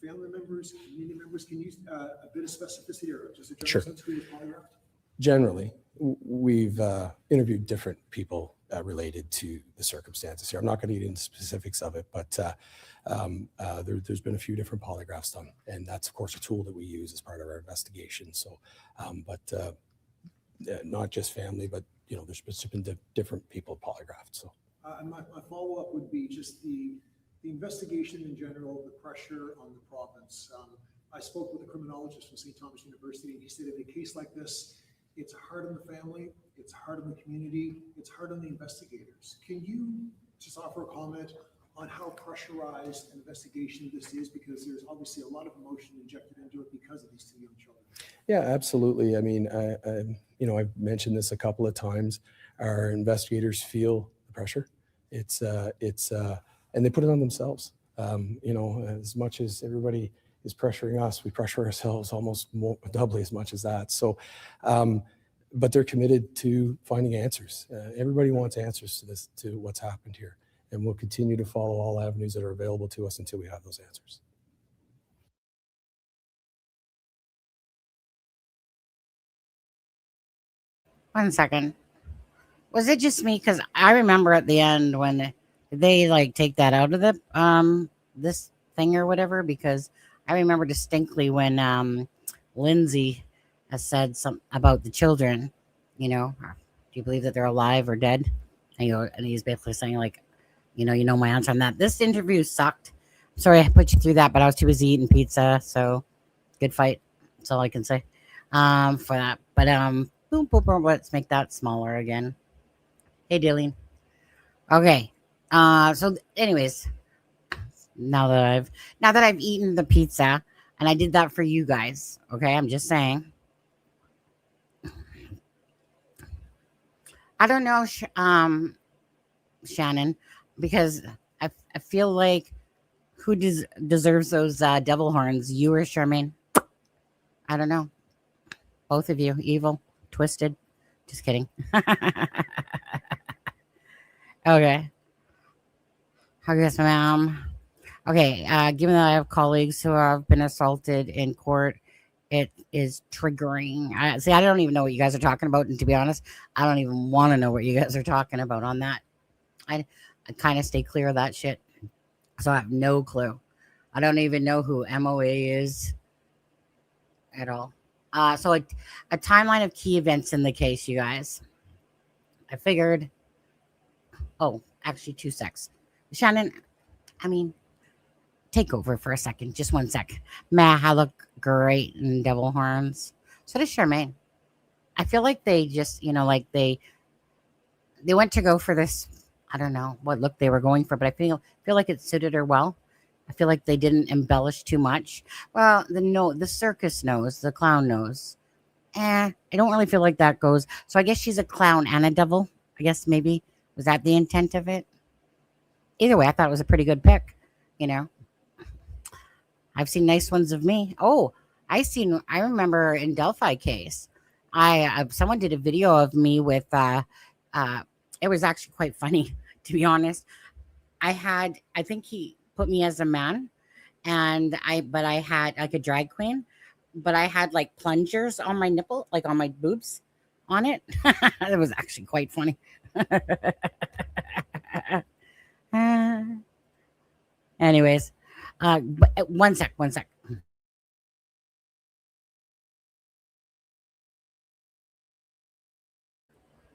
family members, community members, can you use a bit of specificity or just a general Sure. sense who was polygraphed? Generally, we've interviewed different people related to the circumstances here. I'm not going to get into specifics of it, but there's been a few different polygraphs done, and that's of course a tool that we use as part of our investigation. So, not just family, but there's been different people polygraphed. So, And my follow-up would be just the investigation in general, the pressure on the province. I spoke with a criminologist from St. Thomas University, and he said in a case like this, it's hard on the family, it's hard on the community, it's hard on the investigators. Can you just offer a comment on how pressurized an investigation this is? Because there's obviously a lot of emotion injected into it because of these 2 young children. yeah, absolutely. I mean, I've mentioned this a couple of times. Our investigators feel the pressure. It's and they put it on themselves. As much as everybody is pressuring us, we pressure ourselves almost doubly as much as that. So, but they're committed to finding answers. Everybody wants answers to what's happened here, and we'll continue to follow all avenues that are available to us until we have those answers. 1 second. Was it just me? Because I remember at the end when they like take that out of the this thing or whatever. Because I remember distinctly when Lindsay has said something about the children. You know, do you believe that they're alive or dead? And he's basically saying like, you know my answer on that. This interview sucked. Sorry I put you through that, but I was too busy eating pizza. So good fight. That's all I can say for that. But boom, boom, boom. Let's make that smaller again. Hey, Dylan. Okay. So, anyways, now that I've eaten the pizza, and I did that for you guys. Okay, I'm just saying. I don't know, Shannon, because I feel like who deserves those devil horns? You or Charmaine? I don't know. Both of you, evil, twisted. Just kidding. Okay. Yes, ma'am. Okay. Given that I have colleagues who have been assaulted in court, it is triggering. I don't even know what you guys are talking about. And to be honest, I don't even want to know what you guys are talking about on that. I kind of stay clear of that shit. So I have no clue. I don't even know who MOA is at all. So a timeline of key events in the case, you guys. I figured. Oh, actually, 2 secs. Shannon, take over for a second. Just 1 sec. I look great in devil horns. So does Charmaine. I feel like they just, they went to go for this. I don't know what look they were going for, but I feel like it suited her well. I feel like they didn't embellish too much. Well, the circus nose, the clown nose. I don't really feel like that goes. So I guess she's a clown and a devil. I guess maybe. Was that the intent of it? Either way, I thought it was a pretty good pick. I've seen nice ones of me. Oh, I remember in Delphi case, someone did a video of me with, it was actually quite funny, to be honest. I think he put me as a man but I had like a drag queen, but I had like plungers on my nipple, like on my boobs on it. It was actually quite funny. Anyways, but 1 sec.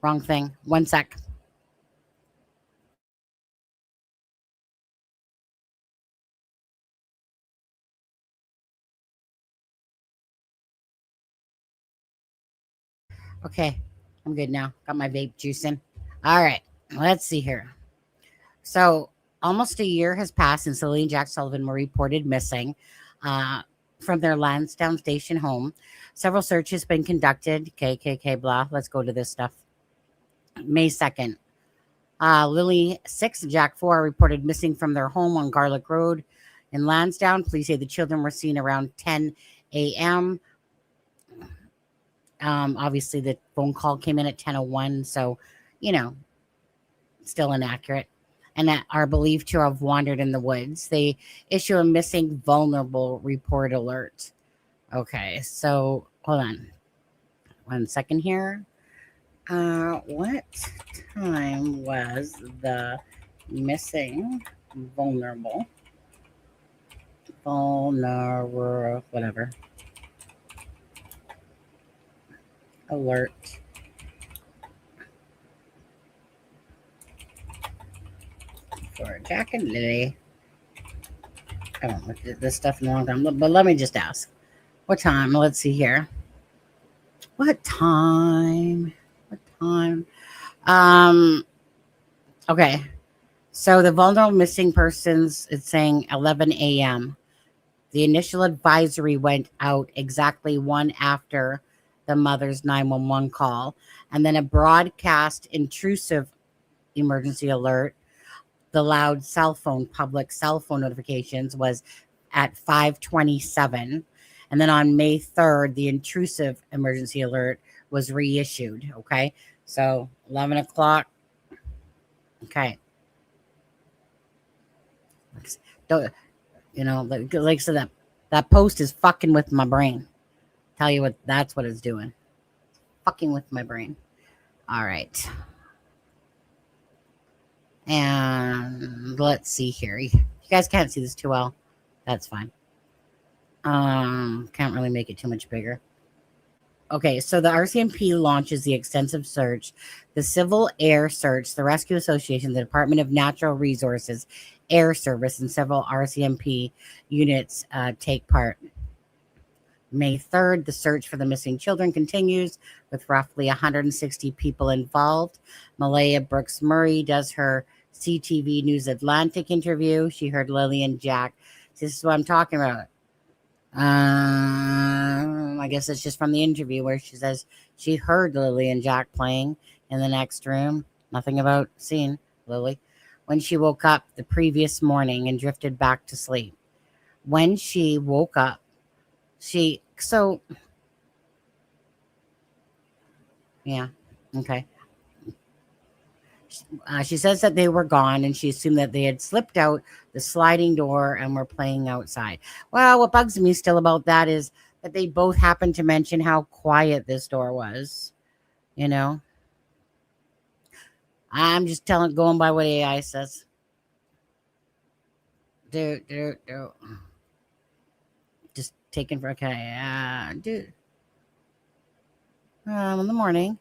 Wrong thing. 1 sec. Okay, I'm good now. Got my vape juicing. All right, let's see here. So almost a year has passed since Lily and Jack Sullivan were reported missing from their Lansdowne Station home. Several searches been conducted. KKK, blah. Let's go to this stuff. May 2nd. Lily 6 and Jack 4 are reported missing from their home on Gairloch Road in Lansdowne. Police say the children were seen around 10 a.m. Obviously, the phone call came in at 10:01, so, still inaccurate, and that are believed to have wandered in the woods. They issue a missing vulnerable report alert. Okay, so hold on 1 second here. What time was the missing vulnerable whatever alert for Jack and Lily? I haven't looked at this stuff in a long time, but let me just ask. What time? Let's see here. What time? Okay. So the vulnerable missing persons, it's saying 11 a.m. The initial advisory went out exactly 1 after the mother's 911 call, and then a broadcast intrusive emergency alert. The loud public cell phone notifications was at 5:27. And then on May 3rd, the intrusive emergency alert was reissued. Okay. So 11 o'clock. Okay. Like I said, that post is fucking with my brain. Tell you what, that's what it's doing. Fucking with my brain. All right. And let's see here. You guys can't see this too well. That's fine. Can't really make it too much bigger. Okay, so the RCMP launches the extensive search, the Civil Air Search, the Rescue Association, the Department of Natural Resources, Air Service, and several RCMP units take part. May 3rd, the search for the missing children continues with roughly 160 people involved. Malaya Brooks Murray does her CTV News Atlantic interview. She heard Lily and Jack. This is what I'm talking about. I guess it's just from the interview where she says she heard Lily and Jack playing in the next room. Nothing about seeing Lily. When she woke up the previous morning and drifted back to sleep. When she woke up, she says that they were gone and she assumed that they had slipped out the sliding door and were playing outside. Well, what bugs me still about that is that they both happened to mention how quiet this door was. You know, I'm just going by what AI says. Just taken for okay. In the morning.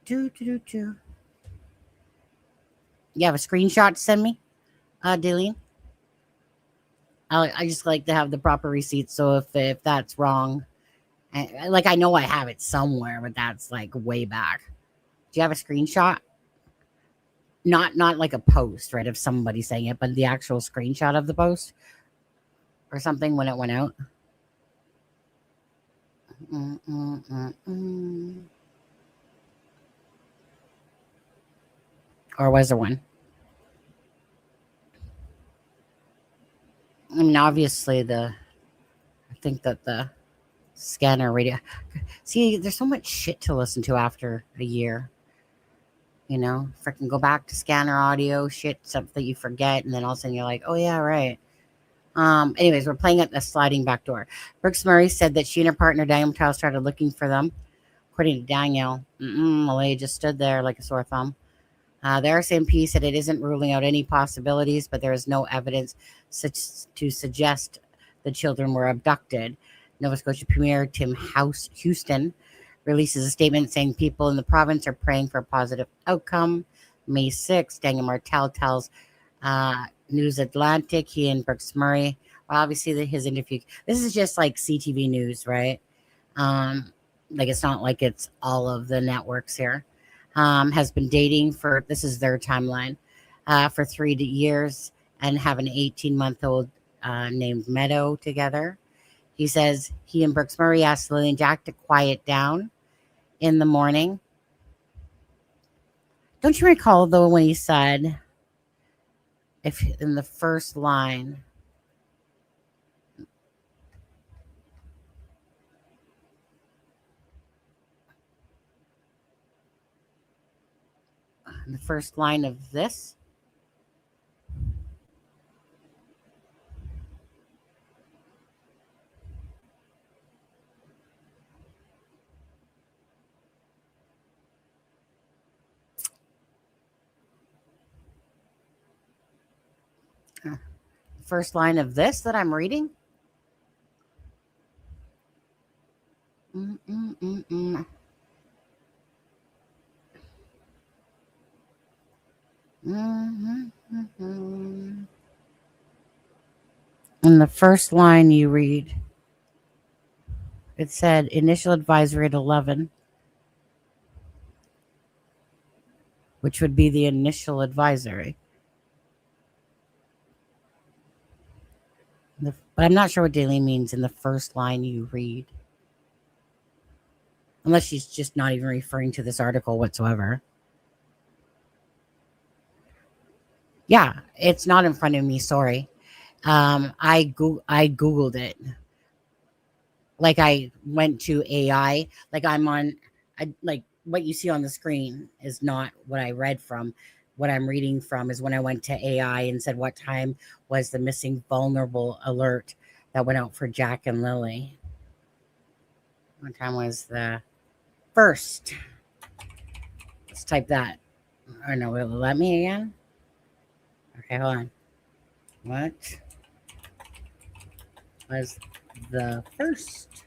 You have a screenshot to send me, Daleen? I just like to have the proper receipts. So if that's wrong, I know I have it somewhere, but that's like way back. Do you have a screenshot? Not like a post, right, of somebody saying it, but the actual screenshot of the post or something when it went out. Or was there one? I mean, obviously I think that the scanner radio. See, there's so much shit to listen to after a year. You know, freaking go back to scanner audio shit, stuff that you forget, and then all of a sudden you're like, oh yeah, right. Anyways, we're playing at the sliding back door. Brooks Murray said that she and her partner Daniel Martell started looking for them. According to Daniel, Malay just stood there like a sore thumb. The RCMP said it isn't ruling out any possibilities, but there is no evidence to suggest the children were abducted. Nova Scotia Premier Tim Houston releases a statement saying people in the province are praying for a positive outcome. May 6th, Daniel Martell tells News Atlantic, he and Brooks Murray, obviously his interview. This is just like CTV News, right? Like it's not like it's all of the networks here. Has been dating for, this is their timeline, for 3 years and have an 18-month-old named Meadow together. He says he and Brooks Murray asked Lily and Jack to quiet down in the morning. Don't you recall, though, when he said, if in the first line, of this, first line of this that I'm reading. In the first line you read, it said initial advisory at 11, which would be the initial advisory. But I'm not sure what Daily means in the first line you read. Unless she's just not even referring to this article whatsoever. Yeah, it's not in front of me. Sorry. I Googled it. Like I went to AI. Like like what you see on the screen is not what I read from. What I'm reading from is when I went to AI and said, what time was the missing vulnerable alert that went out for Jack and Lily? What time was the first? Let's type that. Or no, will it let me again? Okay, hold on. What was the first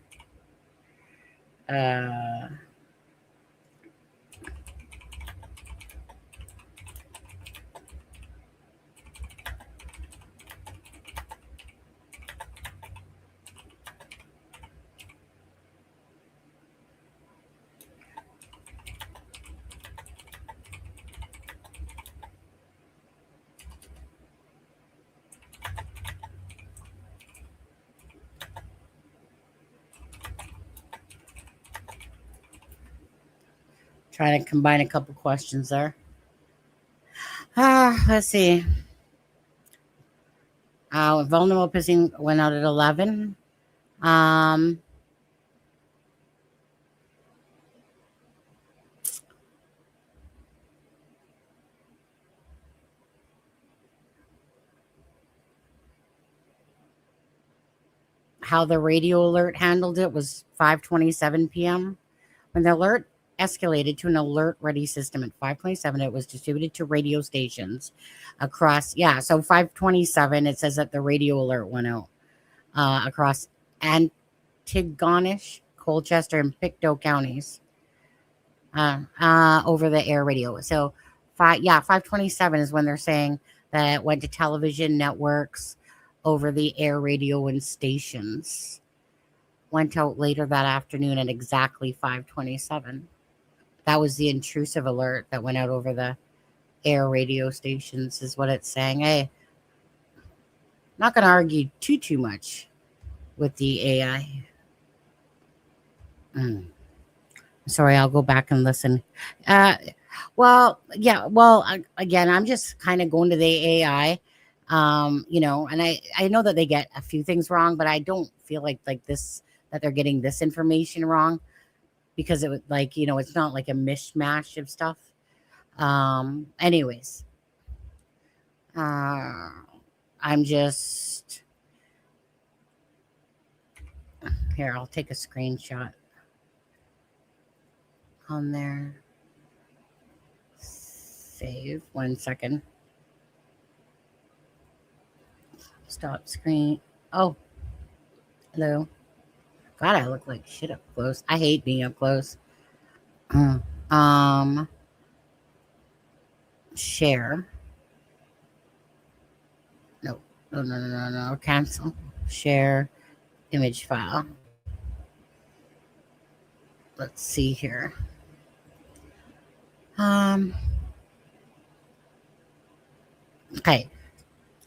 trying to combine a couple questions there. Let's see. Vulnerable pissing went out at 11. How the radio alert handled it was 5:27 p.m. When the alert escalated to an alert ready system at 5:27, it was distributed to radio stations across. Yeah, so 5:27, it says that the radio alert went out across Antigonish, Colchester, and Pictou counties over the air radio. So 5:27 is when they're saying that it went to television networks, over the air radio and stations. Went out later that afternoon at exactly 5:27. That was the intrusive alert that went out over the air radio stations, is what it's saying. Hey, not going to argue too much with the AI. Sorry, I'll go back and listen. Again, I'm just kind of going to the AI. And I know that they get a few things wrong, but I don't feel like this, that they're getting this information wrong, because it was it's not like a mishmash of stuff. Anyways, I'm just here. I'll take a screenshot on there. Save 1 second. Stop screen. Oh, hello. God, I look like shit up close. I hate being up close. Share. No. Cancel. Share image file. Let's see here. Okay.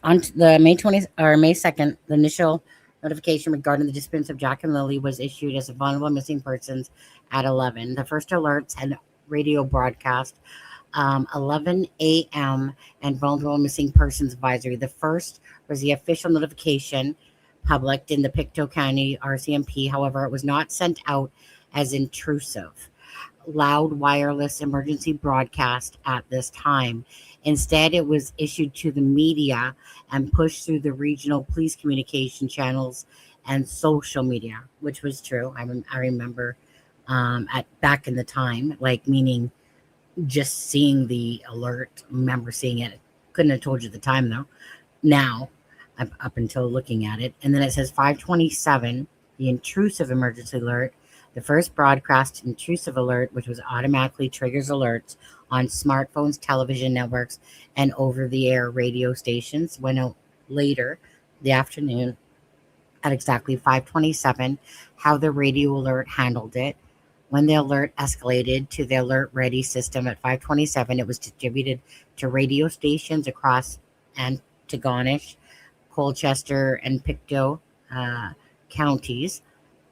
On the May 2nd, the initial notification regarding the disappearance of Jack and Lily was issued as a vulnerable missing persons at 11. The first alerts had radio broadcast 11 a.m. and vulnerable missing persons advisory. The first was the official notification published in the Pictou County RCMP. However, it was not sent out as intrusive, loud wireless emergency broadcast at this time. Instead, it was issued to the media and pushed through the regional police communication channels and social media, which was true. I remember back in the time, meaning just seeing the alert. Remember seeing it. Couldn't have told you the time though. Now, up until looking at it, and then it says 5:27, the intrusive emergency alert. The first broadcast intrusive alert, which was automatically triggers alerts on smartphones, television networks, and over-the-air radio stations, went out later the afternoon at exactly 5:27. How the radio alert handled it. When the alert escalated to the alert ready system at 5:27, it was distributed to radio stations across Antigonish, Colchester, and Pictou counties.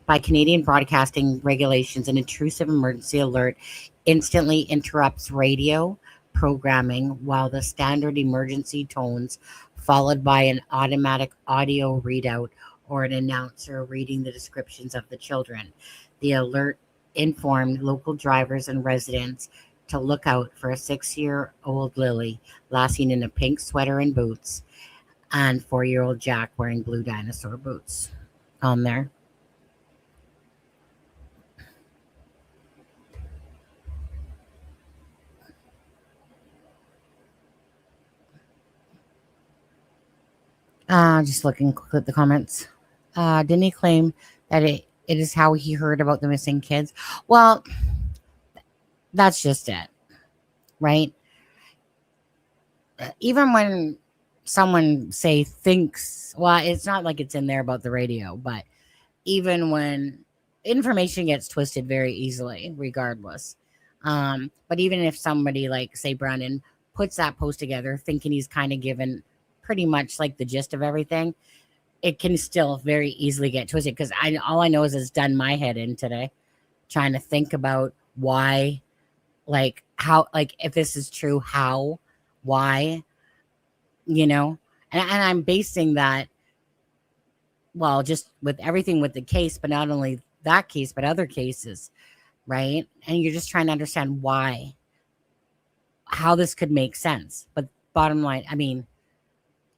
By Canadian broadcasting regulations, an intrusive emergency alert instantly interrupts radio programming while the standard emergency tones, followed by an automatic audio readout or an announcer reading the descriptions of the children. The alert informed local drivers and residents to look out for a 6-year-old Lily, last seen in a pink sweater and boots, and 4-year-old Jack wearing blue dinosaur boots on there. Just looking at the comments. Didn't he claim that it is how he heard about the missing kids? Well, that's just it, right? Even when someone thinks, well, it's not like it's in there about the radio, but even when information gets twisted very easily, regardless. But even if somebody like, say, Brandon puts that post together thinking he's kind of given pretty much like the gist of everything, it can still very easily get twisted, because all I know is it's done my head in today, trying to think about why, like how, like if this is true, how, why, and I'm basing that, well, just with everything with the case, but not only that case, but other cases, right? And you're just trying to understand why, how this could make sense. But bottom line, I mean,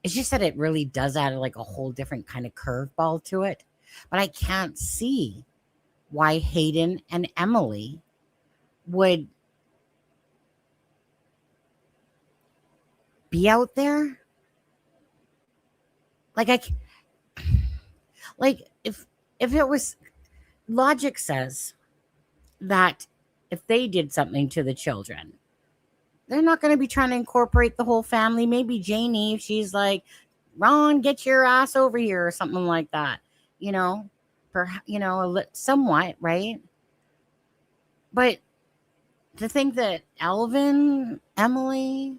it's just that it really does add like a whole different kind of curveball to it. But I can't see why Hayden and Emily would be out there. Like if it was, logic says that if they did something to the children, they're not going to be trying to incorporate the whole family. Maybe Janie, if she's like, Ron, get your ass over here or something like that, somewhat, right? But to think that Elvin, Emily,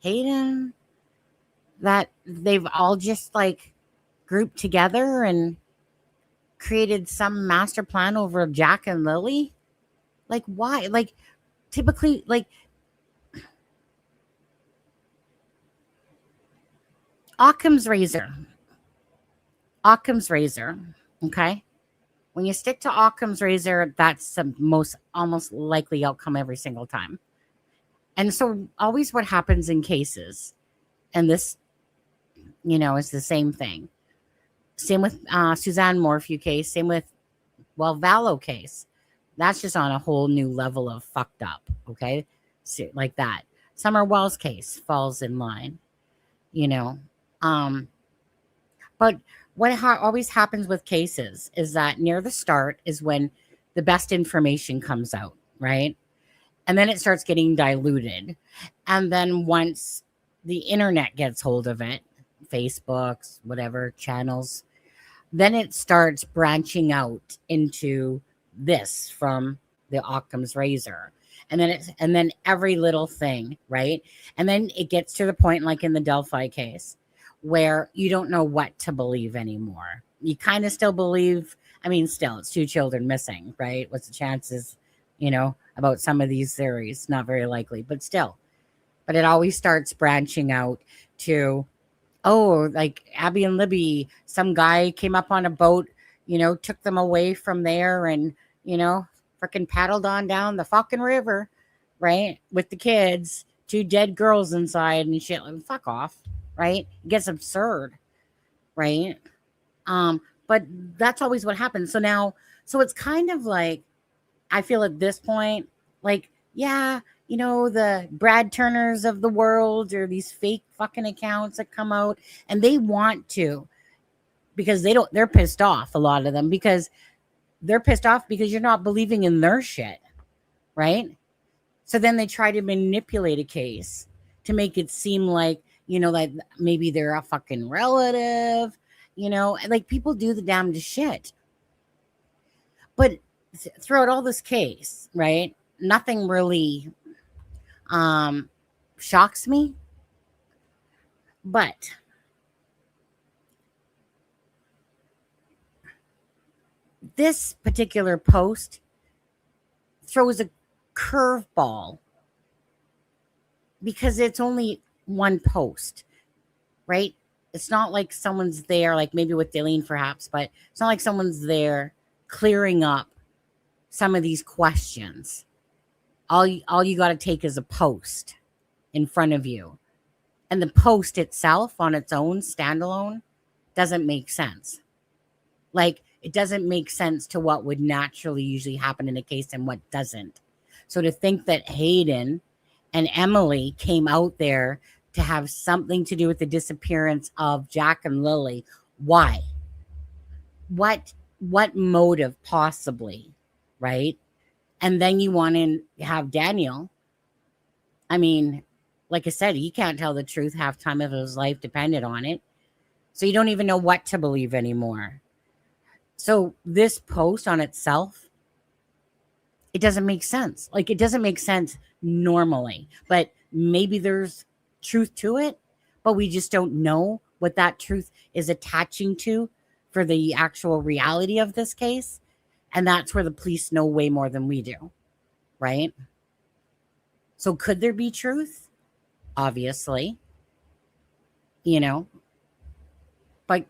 Hayden, that they've all just like grouped together and created some master plan over Jack and Lily, like why? Like typically, like Occam's razor. Okay. When you stick to Occam's razor, that's the most almost likely outcome every single time. And so always what happens in cases, and this, is the same thing. Same with Suzanne Morphew case. Same with, Vallow case. That's just on a whole new level of fucked up. Okay. So, like that. Summer Wells case falls in line, But what always happens with cases is that near the start is when the best information comes out, right? And then it starts getting diluted. And then once the internet gets hold of it, Facebook's, whatever channels, then it starts branching out into this from the Occam's razor. And then every little thing, right? And then it gets to the point, like in the Delphi case, where you don't know what to believe anymore. You kind of still believe, still, it's 2 children missing, right? What's the chances, about some of these theories? Not very likely, but still. But it always starts branching out to, like Abby and Libby, some guy came up on a boat, took them away from there and, freaking paddled on down the fucking river, right? With the kids, 2 dead girls inside and shit. Like, fuck off. Right? It gets absurd, right? But that's always what happens. So it's kind of like, I feel at this point, like, yeah, the Brad Turners of the world, or these fake fucking accounts that come out, and they want to, because they're pissed off, a lot of them, because they're pissed off because you're not believing in their shit, right? So then they try to manipulate a case to make it seem like, like maybe they're a fucking relative, like people do the damnedest shit. But throughout all this case, right, nothing really shocks me. But this particular post throws a curveball because it's only one post, right? It's not like someone's there, like maybe with Daleen perhaps, but it's not like someone's there clearing up some of these questions. All you got to take is a post in front of you, and the post itself on its own standalone doesn't make sense. Like, it doesn't make sense to what would naturally usually happen in a case and what doesn't. So to think that Hayden and Emily came out there to have something to do with the disappearance of Jack and Lily. Why? What motive possibly, right? And then you want to have Daniel. I mean, like I said, he can't tell the truth half time of his life depended on it. So you don't even know what to believe anymore. So this post on itself, it doesn't make sense. Like, it doesn't make sense normally, but maybe there's truth to it, but we just don't know what that truth is attaching to for the actual reality of this case. And that's where the police know way more than we do, right? So could there be truth? Obviously, you know, but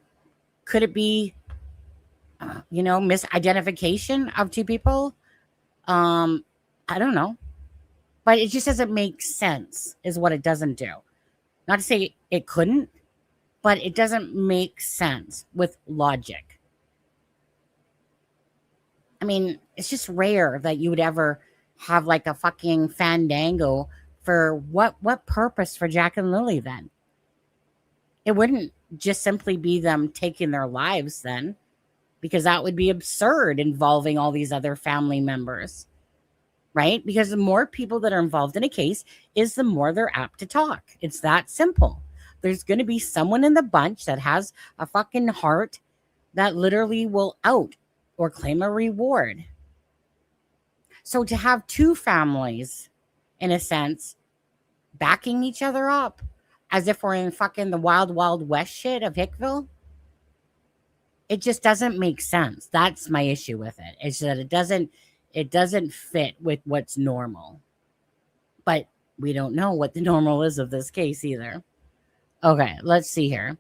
could it be, misidentification of two people? I don't know, but it just doesn't make sense is what it doesn't do. Not to say it couldn't, but it doesn't make sense with logic. I mean, it's just rare that you would ever have like a fucking fandango for what purpose for Jack and Lily then? It wouldn't just simply be them taking their lives then, because that would be absurd involving all these other family members, right? Because the more people that are involved in a case is the more they're apt to talk. It's that simple. There's going to be someone in the bunch that has a fucking heart that literally will out or claim a reward. So to have two families, in a sense, backing each other up as if we're in fucking the wild, wild west shit of Hickville, it just doesn't make sense. That's my issue with it. It's that it doesn't fit with what's normal. But we don't know what the normal is of this case either. Okay, let's see here.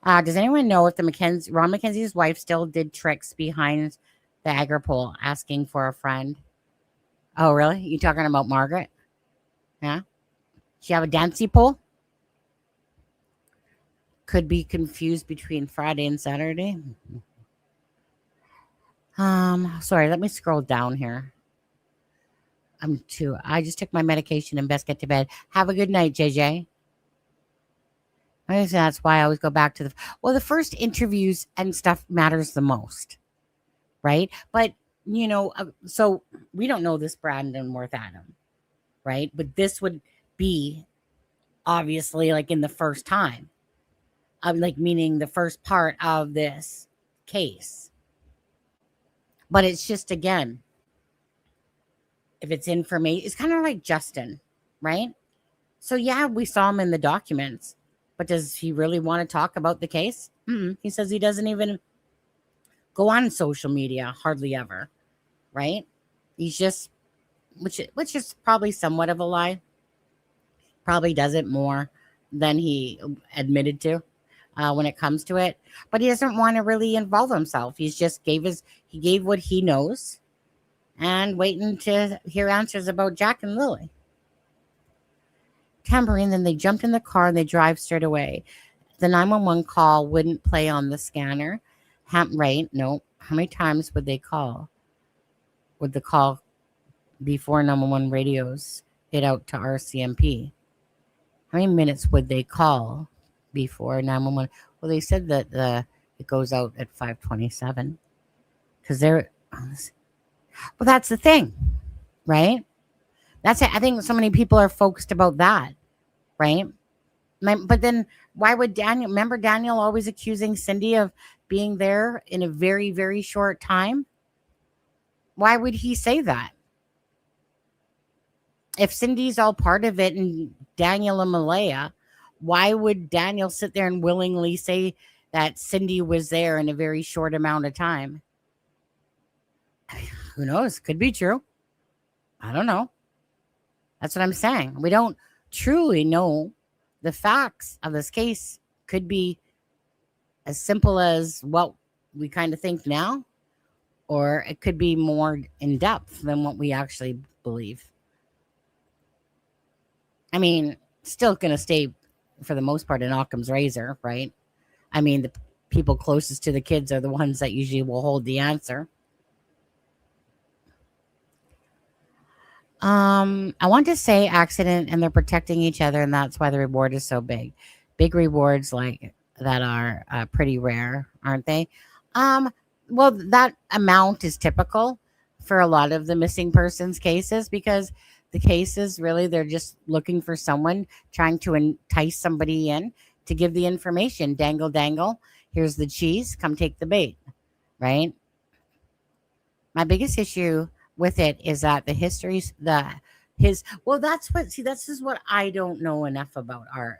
Does anyone know if Ron McKenzie's wife still did tricks behind the agri-pole asking for a friend? Oh, really? You talking about Margaret? Yeah? She have a dancey pole? Could be confused between Friday and Saturday. Sorry, let me scroll down here. I just took my medication and best get to bed. Have a good night, JJ. I guess that's why I always go back to the first interviews and stuff matters the most, right? But, so we don't know this Brandon Worth Adam, right? But this would be obviously like in the first time, meaning the first part of this case. But it's just, again, if it's information, it's kind of like Justin, right? So yeah, we saw him in the documents, but does he really want to talk about the case? He says he doesn't even go on social media, hardly ever, right? He's just, which is probably somewhat of a lie. Probably does it more than he admitted to when it comes to it. But he doesn't want to really involve himself. He's just he gave what he knows and waiting to hear answers about Jack and Lily. Tambourine, then they jumped in the car and they drive straight away. The 911 call wouldn't play on the scanner. Right? No. How many times would they call? Would the call before 911 radios hit out to RCMP? How many minutes would they call before 911? Well, they said that it goes out at 5:27 because they're. Well, that's the thing, right? That's it. I think so many people are focused about that, right? But then why would Daniel, remember Daniel always accusing Cindy of being there in a very, very short time? Why would he say that? If Cindy's all part of it and Daniel and Malaya, why would Daniel sit there and willingly say that Cindy was there in a very short amount of time? Who knows? Could be true. I don't know. That's what I'm saying. We don't truly know the facts of this case. Could be as simple as what we kind of think now, or it could be more in depth than what we actually believe. I mean, still going to stay for the most part in Occam's razor, right? I mean, the people closest to the kids are the ones that usually will hold the answer. I want to say accident, and they're protecting each other, and that's why the reward is so big. Big rewards like that are pretty rare, aren't they? Um, well, that amount is typical for a lot of the missing persons cases because the cases really they're just looking for someone trying to entice somebody in to give the information. Dangle, dangle. Here's the cheese. Come take the bait. Right. My biggest issue with it is that the histories this is what I don't know enough about art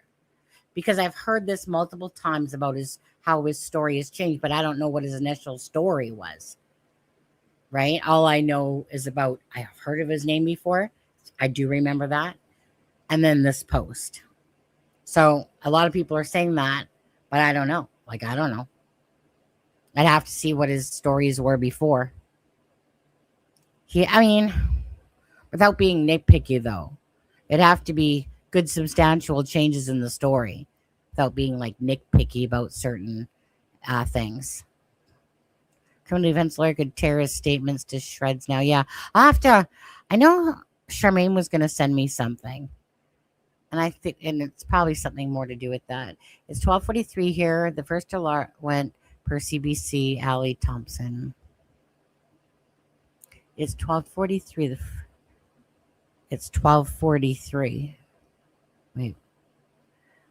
because I've heard this multiple times about how his story has changed, but I don't know what his initial story was. Right? All I know is I've heard of his name before. I do remember that. And then this post. So a lot of people are saying that, but I don't know. I don't know. I'd have to see what his stories were before. Without being nitpicky, though, it'd have to be good, substantial changes in the story without being nitpicky about certain things. Criminal defense lawyer could tear his statements to shreds now. Yeah, I know Charmaine was going to send me something. And it's probably something more to do with that. It's 12:43 here. The first alert went per CBC, Allie Thompson. It's 12:43. It's 12:43. Wait.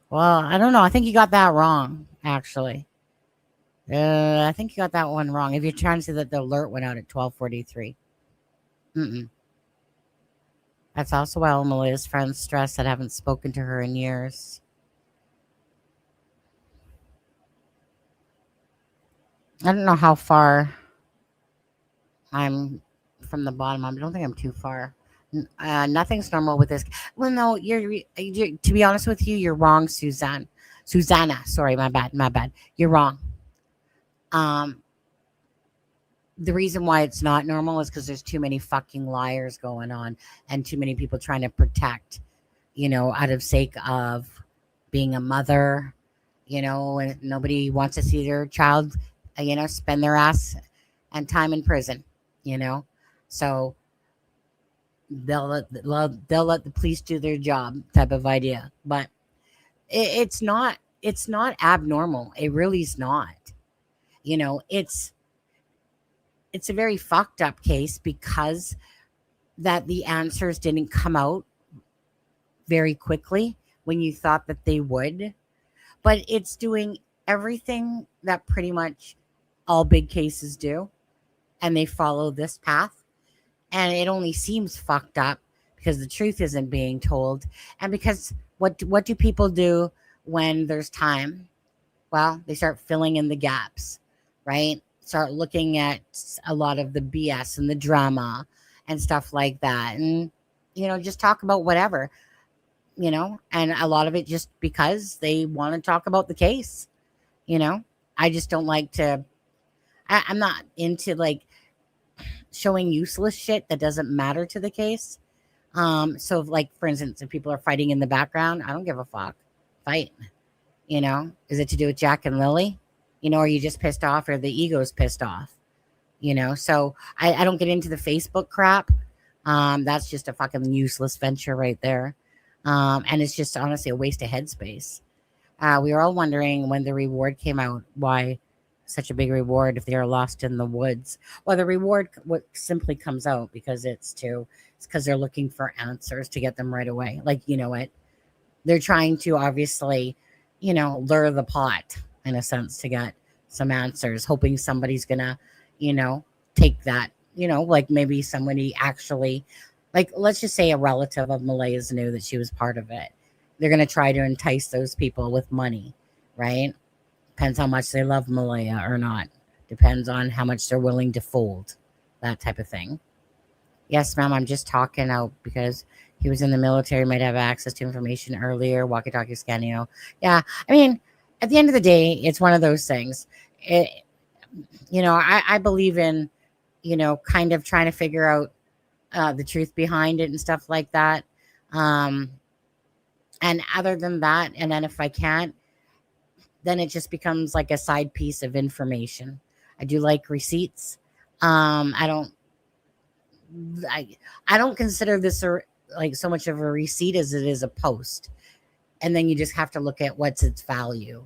Well, I don't know. I think you got that wrong, actually. I think you got that one wrong. If you're trying to say that the alert went out at 12:43. That's also why Malia's friends stress that I haven't spoken to her in years. I don't know how far I'm from the bottom. I don't think I'm too far. Nothing's normal with this. Well, no, you're to be honest with you, you're wrong, Susanna. Sorry, my bad. You're wrong. The reason why it's not normal is because there's too many fucking liars going on and too many people trying to protect, out of sake of being a mother, and nobody wants to see their child, spend their ass and time in prison, so they'll let the police do their job type of idea. But it's not abnormal. It really is not. It's a very fucked up case because that the answers didn't come out very quickly when you thought that they would. But it's doing everything that pretty much all big cases do. And they follow this path. And it only seems fucked up because the truth isn't being told. And because what do people do when there's time? Well, they start filling in the gaps, right? Start looking at a lot of the BS and the drama and stuff like that. And, just talk about whatever, and a lot of it just because they want to talk about the case, I just don't like to, I'm not into showing useless shit that doesn't matter to the case. So for instance, if people are fighting in the background, I don't give a fuck. Fight, is it to do with Jack and Lily? Are you just pissed off or the ego's pissed off? So I don't get into the Facebook crap. That's just a fucking useless venture right there. And it's just honestly a waste of headspace. We were all wondering when the reward came out, why such a big reward if they are lost in the woods. Well, the reward simply comes out because it's because they're looking for answers to get them right away. They're trying to obviously, lure the pot in a sense to get some answers, hoping somebody's gonna, take that, maybe somebody actually, let's just say a relative of Malaya's knew that she was part of it. They're gonna try to entice those people with money, right? Depends how much they love Malaya or not. Depends on how much they're willing to fold, that type of thing. Yes, ma'am, I'm just talking out because he was in the military, might have access to information earlier, walkie-talkie scanning. Yeah, at the end of the day, it's one of those things. I believe in, kind of trying to figure out the truth behind it and stuff like that. And other than that, and then if I can't, then it just becomes like a side piece of information. I do like receipts. I don't I don't consider this like so much of a receipt as it is a post. And then you just have to look at what's its value.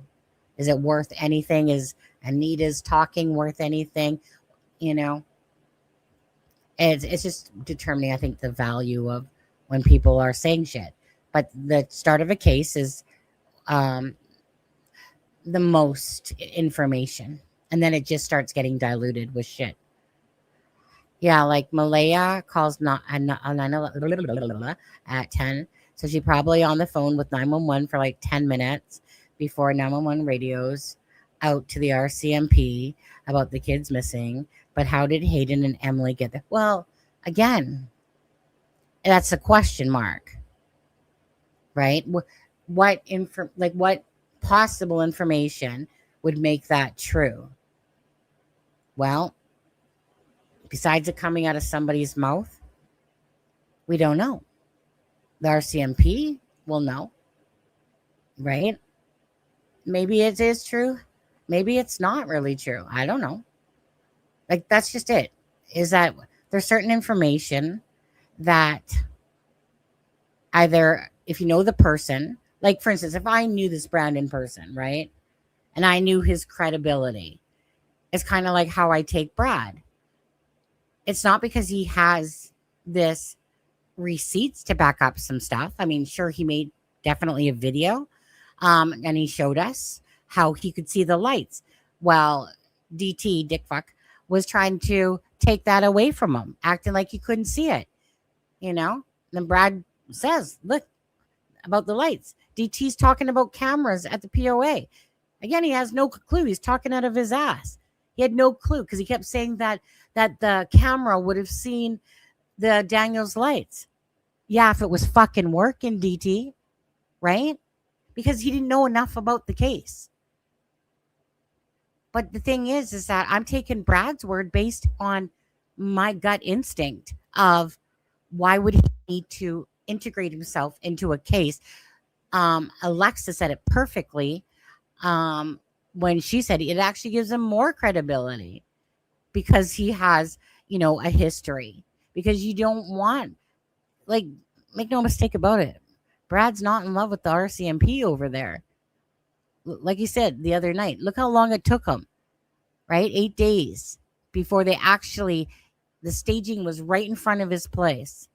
Is it worth anything? Is Anita's talking worth anything? You know, it's just determining, I think, the value of when people are saying shit. But the start of a case is the most information. And then it just starts getting diluted with shit. Yeah, like Malaya calls not at 10. So she's probably on the phone with 911 for like 10 minutes before 911 radios out to the RCMP about the kids missing. But how did Hayden and Emily get there? Well, again, that's a question mark, right? What possible information would make that true? Well, besides it coming out of somebody's mouth, we don't know. The RCMP will know, right? Maybe it is true. Maybe it's not really true. I don't know. Like, that's just it. Is that there's certain information that either, if you know the person, like, for instance, if I knew this Brandon person, right? And I knew his credibility, it's kind of like how I take Brad. It's not because he has this receipts to back up some stuff. I mean, sure, he made definitely a video, and he showed us how he could see the lights. Well, DT, Dickfuck, was trying to take that away from him, acting like he couldn't see it, you know? And then Brad says, look, about the lights. DT's talking about cameras at the POA. Again, he has no clue. He's talking out of his ass. He had no clue because he kept saying that the camera would have seen the Daniels lights. Yeah, if it was fucking working, DT, right? Because he didn't know enough about the case. But the thing is that I'm taking Brad's word based on my gut instinct of why would he need to integrate himself into a case. Alexa said it perfectly when she said it actually gives him more credibility because he has, a history. Because you don't want, like, make no mistake about it. Brad's not in love with the RCMP over there. Like you said the other night, look how long it took him, right? 8 days before the staging was right in front of his place.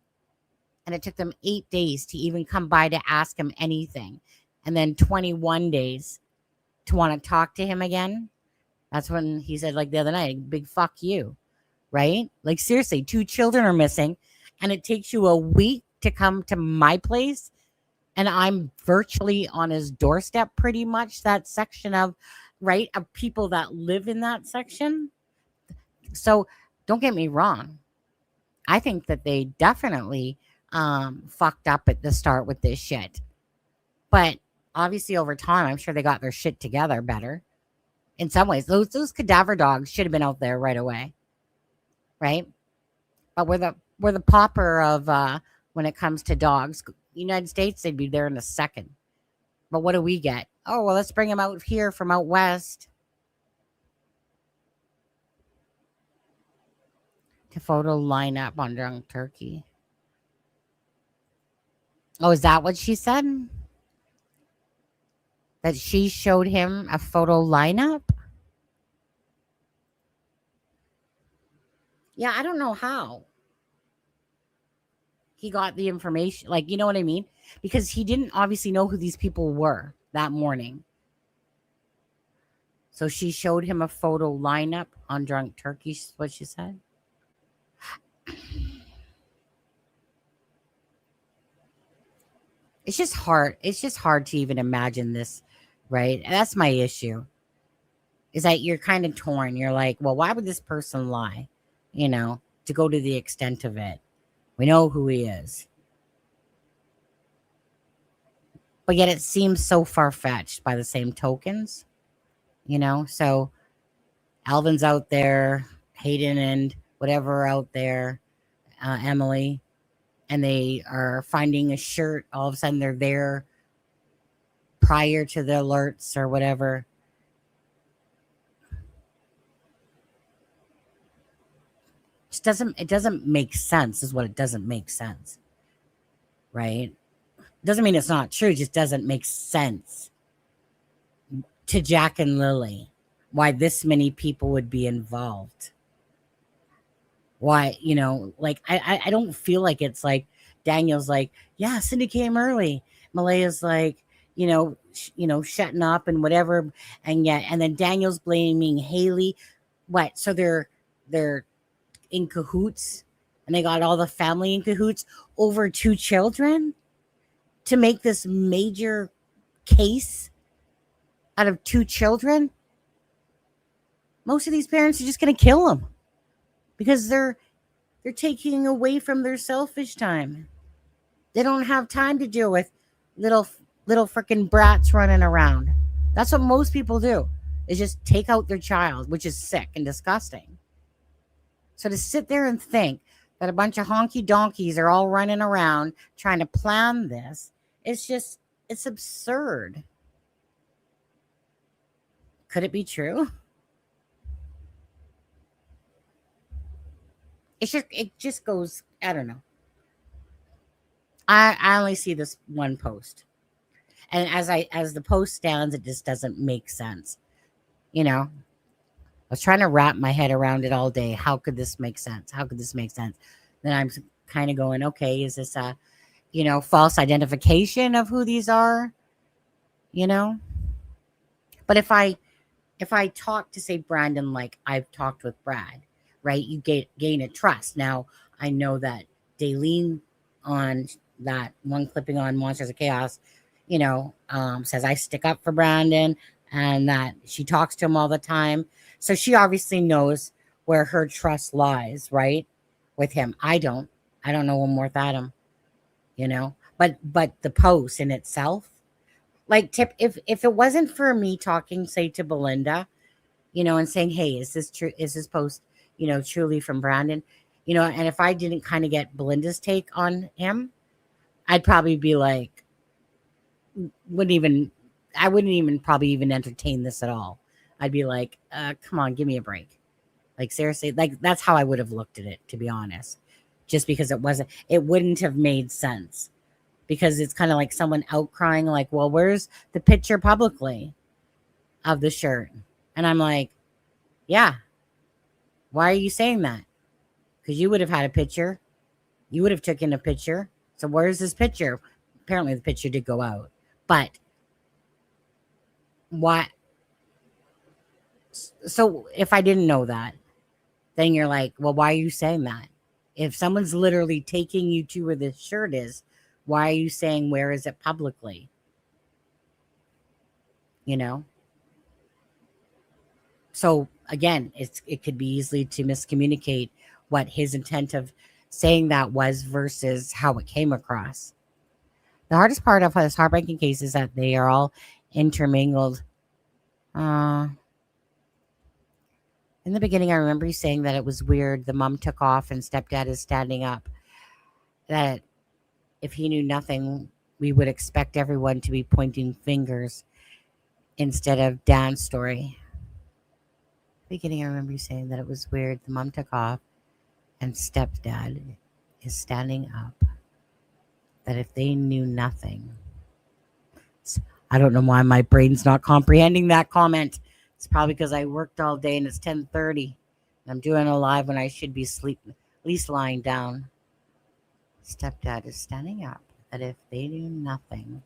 And it took them 8 days to even come by to ask him anything. And then 21 days to want to talk to him again. That's when he said, like the other night, big fuck you, right? Like, seriously, 2 children are missing. And it takes you a week to come to my place. And I'm virtually on his doorstep, pretty much, that section of people that live in that section. So don't get me wrong. I think that they definitely fucked up at the start with this shit. But obviously over time, I'm sure they got their shit together better. In some ways, those cadaver dogs should have been out there right away. Right? But we're the pauper of when it comes to dogs. United States, they'd be there in a second. But what do we get? Oh, well, let's bring them out here from out west. To photo lineup on Drunk Turkey. Oh, is that what she said? That she showed him a photo lineup? Yeah, I don't know how he got the information. Like, you know what I mean? Because he didn't obviously know who these people were that morning. So she showed him a photo lineup on Drunk Turkey, is what she said. It's just hard. It's just hard to even imagine this, right? And that's my issue. Is that you're kind of torn. You're like, well, why would this person lie? To go to the extent of it. We know who he is. But yet it seems so far-fetched by the same tokens. So Alvin's out there, Hayden and whatever out there, Emily, and they are finding a shirt. All of a sudden they're there prior to the alerts or whatever. doesn't make sense is what it doesn't make sense. Right? Doesn't mean it's not true, it just doesn't make sense to Jack and Lily why this many people would be involved. Why, like I don't feel like it's like Daniel's like, yeah, Cindy came early. Malaya's like, shutting up and whatever, and then Daniel's blaming Haley. What? So they're in cahoots, and they got all the family in cahoots over 2 children to make this major case out of 2 children. Most of these parents are just going to kill them because they're taking away from their selfish time. They don't have time to deal with little freaking brats running around. That's what most people do, is just take out their child, which is sick and disgusting. So to sit there and think that a bunch of honky donkeys are all running around trying to plan this, it's absurd. Could it be true? It just goes, I don't know. I only see this one post. And as the post stands, it just doesn't make sense. I was trying to wrap my head around it all day. How could this make sense? How could this make sense? Then I'm kind of going, okay, is this a, false identification of who these are? But if I talk to, say, Brandon, like I've talked with Brad, right? You gain a trust. Now, I know that Daleen on that one clipping on Monsters of Chaos, says I stick up for Brandon and that she talks to him all the time. So she obviously knows where her trust lies, right? With him. I don't know him worth Adam, but the post in itself, like if it wasn't for me talking, say, to Belinda, and saying, hey, is this true? Is this post, truly from Brandon? And if I didn't kind of get Belinda's take on him, I'd probably be like, I wouldn't even probably even entertain this at all. I'd be like, come on, give me a break. Like, seriously, like that's how I would have looked at it, to be honest, just because it wouldn't have made sense, because it's kind of like someone outcrying like, well, where's the picture publicly of the shirt? And I'm like, yeah, why are you saying that? Because you would have had a picture. You would have taken a picture. So where's this picture? Apparently the picture did go out. But what? So if I didn't know that, then you're like, well, why are you saying that? If someone's literally taking you to where this shirt is, why are you saying where is it publicly? So again, it could be easily to miscommunicate what his intent of saying that was versus how it came across. The hardest part of this heartbreaking case is that they are all intermingled. In the beginning, I remember you saying that it was weird. The mom took off and stepdad is standing up. That if he knew nothing, we would expect everyone to be pointing fingers instead of Dan's story. Beginning, I remember you saying that it was weird. The mom took off and stepdad is standing up. That if they knew nothing. I don't know why my brain's not comprehending that comment. It's probably because I worked all day and it's 10:30. I'm doing a live when I should be sleeping, at least lying down. Stepdad is standing up. That if they knew nothing,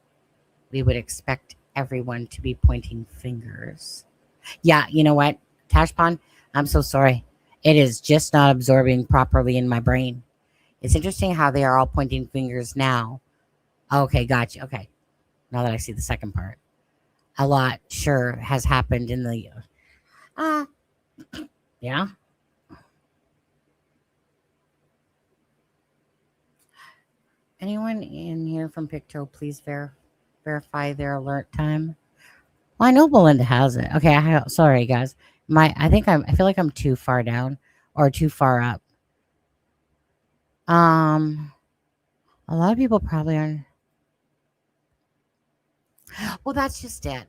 we would expect everyone to be pointing fingers. Yeah, you know what, Tashpon? I'm so sorry. It is just not absorbing properly in my brain. It's interesting how they are all pointing fingers now. Okay, gotcha. Okay. Now that I see the second part. A lot sure has happened in the yeah. Anyone in here from Pictou, please verify their alert time. Well, I know Belinda has it. Okay, sorry guys. I feel like I'm too far down or too far up. A lot of people probably aren't. Well, that's just it.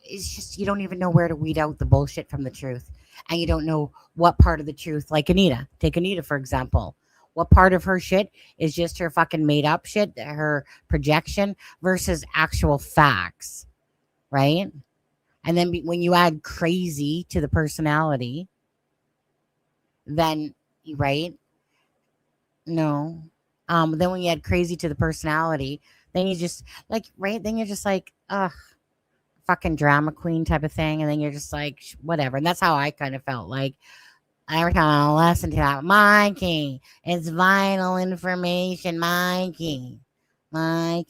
It's just you don't even know where to weed out the bullshit from the truth. and you don't know what part of the truth, like Anita. Take Anita, for example. What part of her shit is just her fucking made up shit, her projection versus actual facts, right? And then when you add crazy to the personality, then, right? No. Then when you add crazy to the personality, then you just like, right? Then you're just like, ugh, fucking drama queen type of thing. And then you're just like, whatever. And that's how I kind of felt like every time I listen to that, Mikey, it's vital information, Mikey. I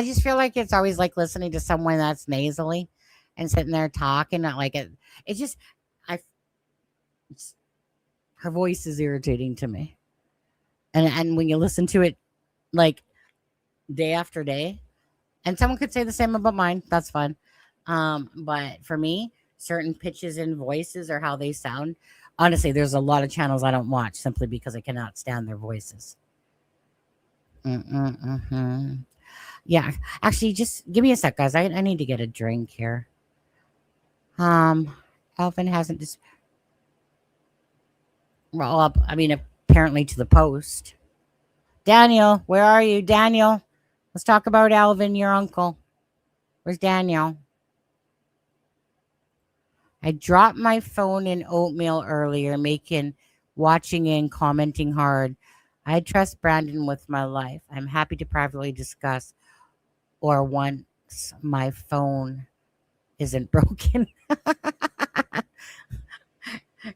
just feel like it's always like listening to someone that's nasally and sitting there talking, not like it. It's just, I, her voice is irritating to me. And when you listen to it like day after day, and someone could say the same about mine, that's fine. But for me, certain pitches and voices or how they sound, honestly, there's a lot of channels I don't watch simply because I cannot stand their voices. Yeah, actually, just give me a sec, guys. I need to get a drink here. Alvin hasn't just roll up. I mean, apparently to the post. Daniel, where are you, Daniel? Let's talk about Alvin, your uncle. Where's Daniel? I dropped my phone in oatmeal earlier, watching and commenting hard. I trust Brandon with my life. I'm happy to privately discuss, or once my phone isn't broken.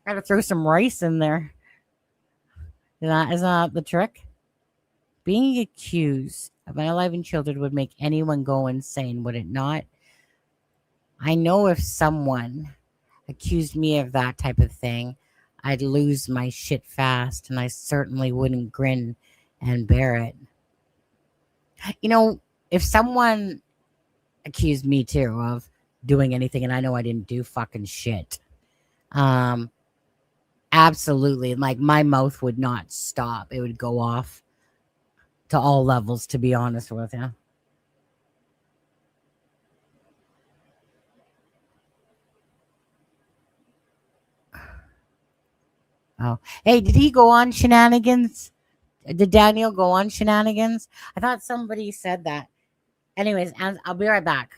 Gotta throw some rice in there. Isn't that the trick? Being accused of unaliving children would make anyone go insane, would it not? I know if someone accused me of that type of thing, I'd lose my shit fast, and I certainly wouldn't grin and bear it. You know, if someone accused me too of doing anything and I know I didn't do fucking shit, absolutely, like my mouth would not stop. It would go off to all levels, to be honest with you. Oh, hey, did he go on shenanigans? Did Daniel go on shenanigans? I thought somebody said that. Anyways, I'll be right back.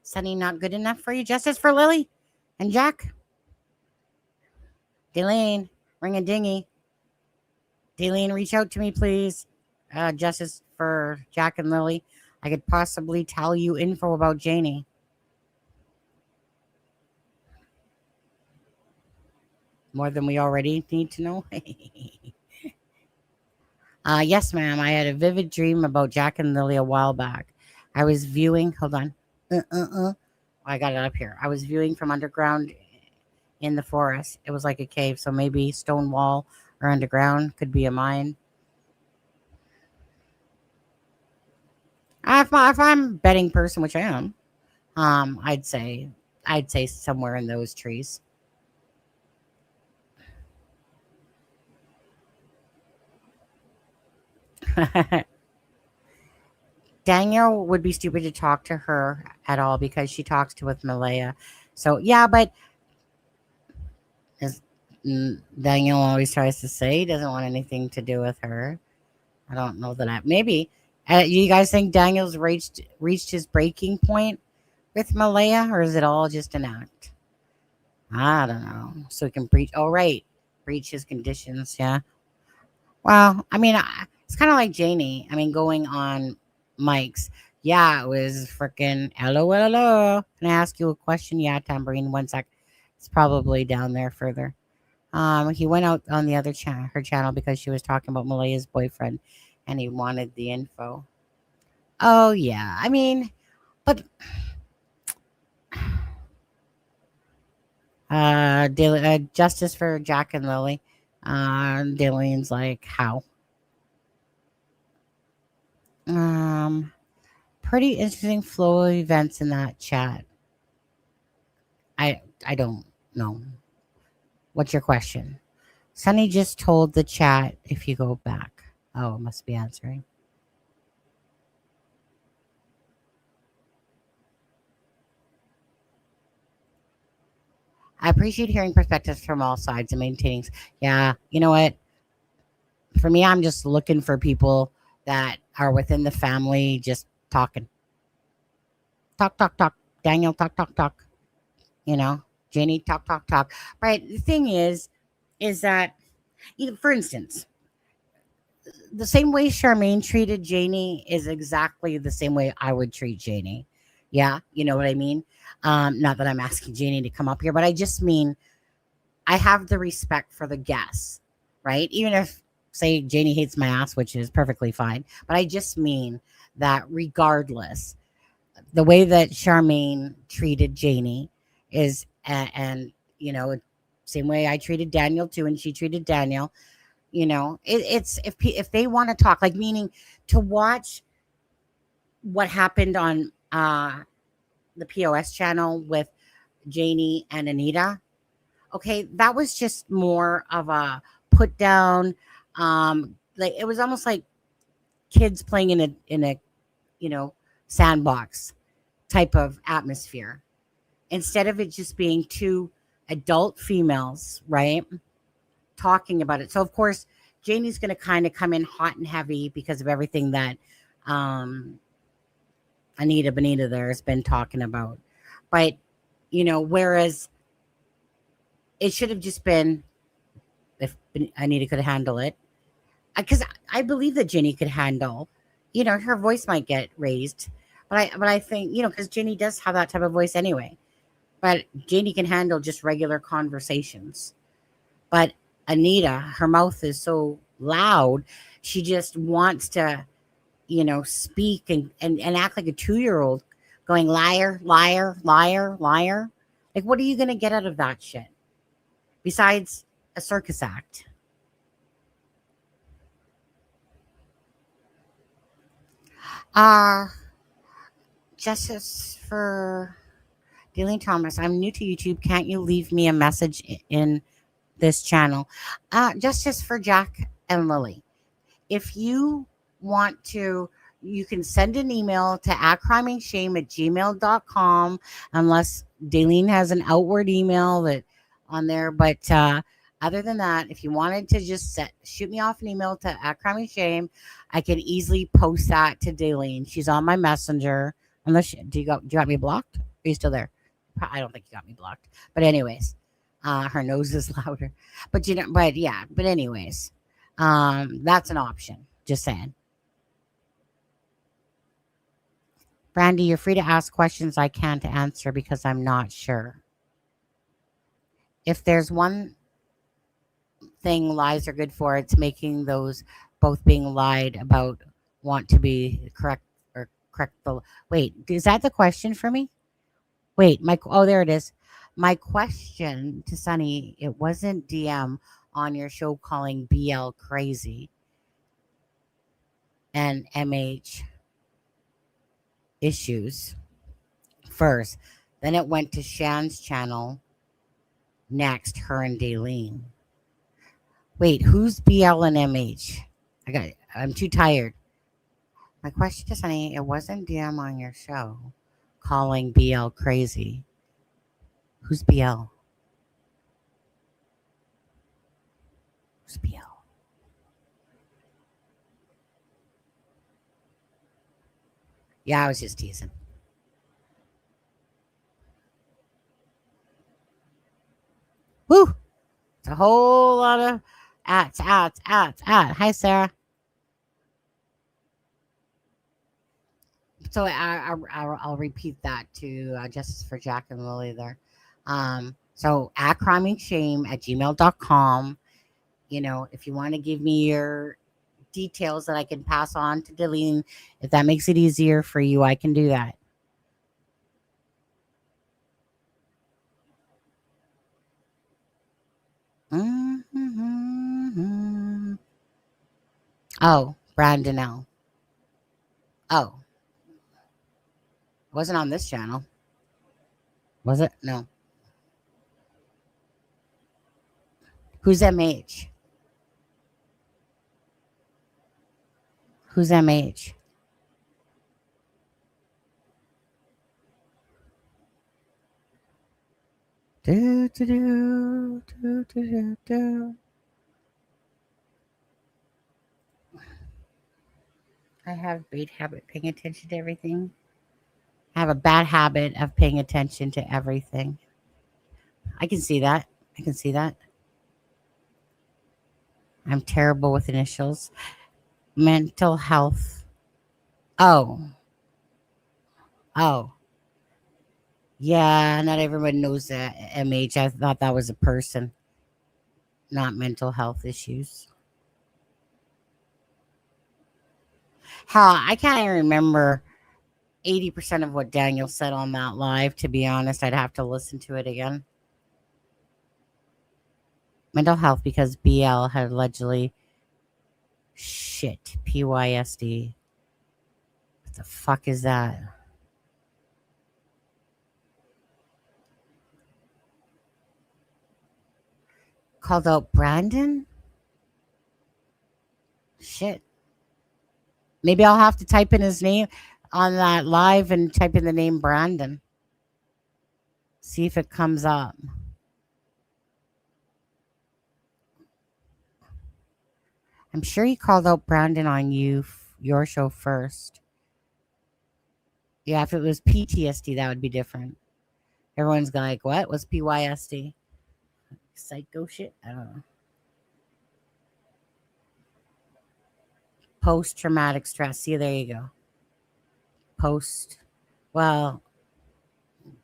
Sunny not good enough for you? Justice for Lily and Jack? Delane, ring a dingy. Delane, reach out to me, please. Justice for Jack and Lily. I could possibly tell you info about Janie. More than we already need to know. Yes, ma'am. I had a vivid dream about Jack and Lily a while back. I was viewing. Hold on. I got it up here. I was viewing from underground in the forest. It was like a cave, so maybe stone wall or underground, could be a mine. If I'm a betting person, which I am, I'd say somewhere in those trees. Daniel would be stupid to talk to her at all because she talks to with Malaya. So yeah, but as Daniel always tries to say, he doesn't want anything to do with her. I don't know that. Maybe. You guys think Daniel's reached his breaking point with Malaya, or is it all just an act? I don't know. So he can breach. Oh, right, breach his conditions. Yeah. Well, I mean, it's kind of like Janie. I mean, going on Mike's. Yeah, it was freaking hello, hello. Can I ask you a question? Yeah, tambourine. 1 sec. It's probably down there further. He went out on the other channel, her channel, because she was talking about Malaya's boyfriend, and he wanted the info. Oh yeah, I mean, but justice for Jack and Lily. Dalene's like, how? Pretty interesting flow of events in that chat. I don't know. What's your question? Sunny just told the chat if you go back. Oh, it must be answering. I appreciate hearing perspectives from all sides and maintaining. Yeah, you know what? For me, I'm just looking for people that are within the family just talking. Talk, talk, talk. Daniel, talk, talk, talk. You know, Janie, talk, talk, talk. Right. The thing is that, for instance, the same way Charmaine treated Janie is exactly the same way I would treat Janie. Yeah, you know what I mean? Not that I'm asking Janie to come up here, but I just mean I have the respect for the guests, right? Even if, say, Janie hates my ass, which is perfectly fine. But I just mean that regardless, the way that Charmaine treated Janie is, and same way I treated Daniel too, and she treated Daniel. It's if they want to talk, like, meaning to watch what happened on the POS channel with Janie and Anita. Okay, that was just more of a put down. Like, it was almost like kids playing in a sandbox type of atmosphere, instead of it just being two adult females, right, talking about it. So of course Janie's going to kind of come in hot and heavy because of everything that Anita Bonita there has been talking about. But whereas it should have just been, if Anita could handle it, because I believe that Jenny could handle, her voice might get raised, but I think, because Jenny does have that type of voice anyway. But Jenny can handle just regular conversations. But Anita, her mouth is so loud, she just wants to, speak and act like a 2-year-old, going liar, liar, liar, liar. Like, what are you going to get out of that shit? Besides a circus act. Justice for Dealing Thomas. I'm new to YouTube. Can't you leave me a message in this channel? Justice for Jack and Lily. If you want to, you can send an email to atcrimeandshame@gmail.com, unless Daleen has an outward email that on there. But other than that, if you wanted to just shoot me off an email to @crimeandshame, I can easily post that to Daleen. She's on my messenger. Unless do you got me blocked? Are you still there? I don't think you got me blocked. But anyways, her nose is louder. But anyways, that's an option. Just saying. Brandy, you're free to ask questions I can't answer because I'm not sure. If there's one thing lies are good for, it's making those both being lied about want to be correct or correct the. Wait, is that the question for me? Wait, there it is. My question to Sunny, it wasn't DM on your show calling BL crazy and MH issues first. Then it went to Shan's channel. Next, her and Daleen. Wait, who's BL and MH? I'm too tired. My question to Sunny, it wasn't DM on your show calling BL crazy. Who's BL? Who's BL? Yeah, I was just teasing. Woo! It's a whole lot of ads. Hi, Sarah. So I'll repeat that to Justice for Jack and Lily there. So at crimingshame@gmail.com. You know, if you want to give me your details that I can pass on to Delene, if that makes it easier for you, I can do that. Mm-hmm. Oh, Brandon L. Oh, wasn't on this channel. Was it? No. Who's MH? Who's MH? Do, do, do, do, do, do. I have a bad habit paying attention to everything. I have a bad habit of paying attention to everything. I can see that. I can see that. I'm terrible with initials. Mental health. Oh. Oh. Yeah, not everyone knows that MH. I thought that was a person, not mental health issues. Hell, I can't even remember 80% of what Daniel said on that live, to be honest. I'd have to listen to it again. Mental health because BL had allegedly shit. PYSD. What the fuck is that? Called out Brandon? Shit. Maybe I'll have to type in his name on that live and type in the name Brandon. See if it comes up. I'm sure he called out Brandon on your show first. Yeah, if it was PTSD, that would be different. Everyone's like, what? What's PYSD? Psycho shit? I don't know. Post-traumatic stress. See, there you go. Well,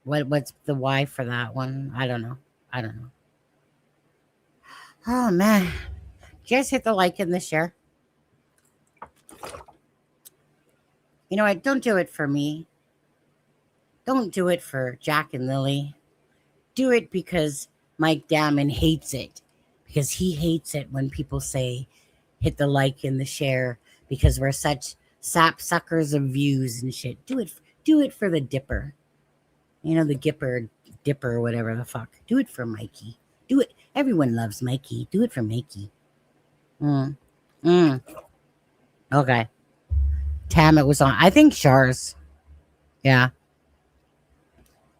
what's the Y for that one? I don't know. Oh, man. Did you guys hit the like and the share? You know what? Don't do it for me. Don't do it for Jack and Lily. Do it because Mike Damon hates it. Because he hates it when people say hit the like and the share because we're such sap suckers of views and shit. Do it for the dipper. You know, the dipper, whatever the fuck. Do it for Mikey. Do it. Everyone loves Mikey. Do it for Mikey. Okay. Tam, it was on. I think Shars. Yeah.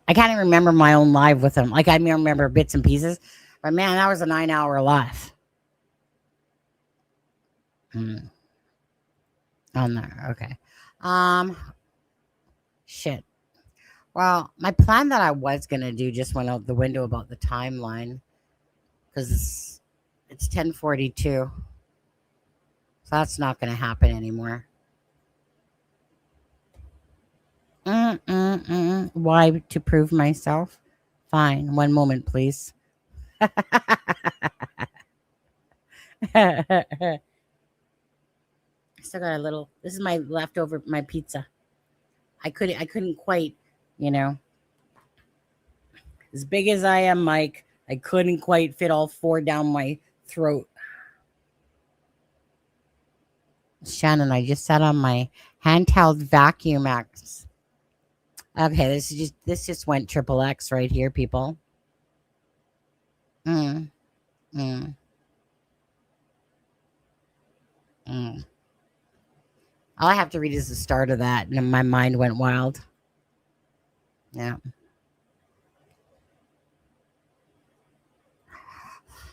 I can't even remember my own live with him. Like, I remember bits and pieces. But, man, that was a 9-hour live. On there. Okay. Shit. Well, my plan that I was going to do just went out the window about the timeline. Because it's 10:42. So that's not going to happen anymore. Why? To prove myself? Fine. One moment, please. I still got a little. This is my leftover, my pizza. I couldn't quite, as big as I am, Mike, I couldn't quite fit all 4 down my throat. Shannon, I just sat on my handheld vacuum axe. Okay, this just went XXX right here, people. All I have to read is the start of that, and my mind went wild. Yeah.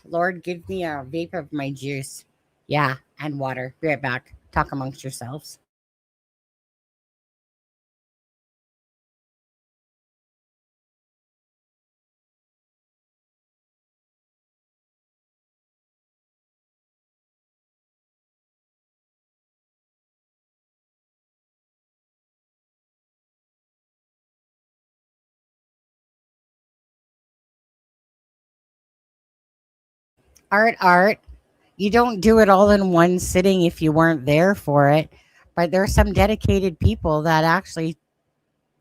Lord, give me a vape of my juice. Yeah, and water. Be right back. Talk amongst yourselves. Art. You don't do it all in one sitting if you weren't there for it. But there are some dedicated people that actually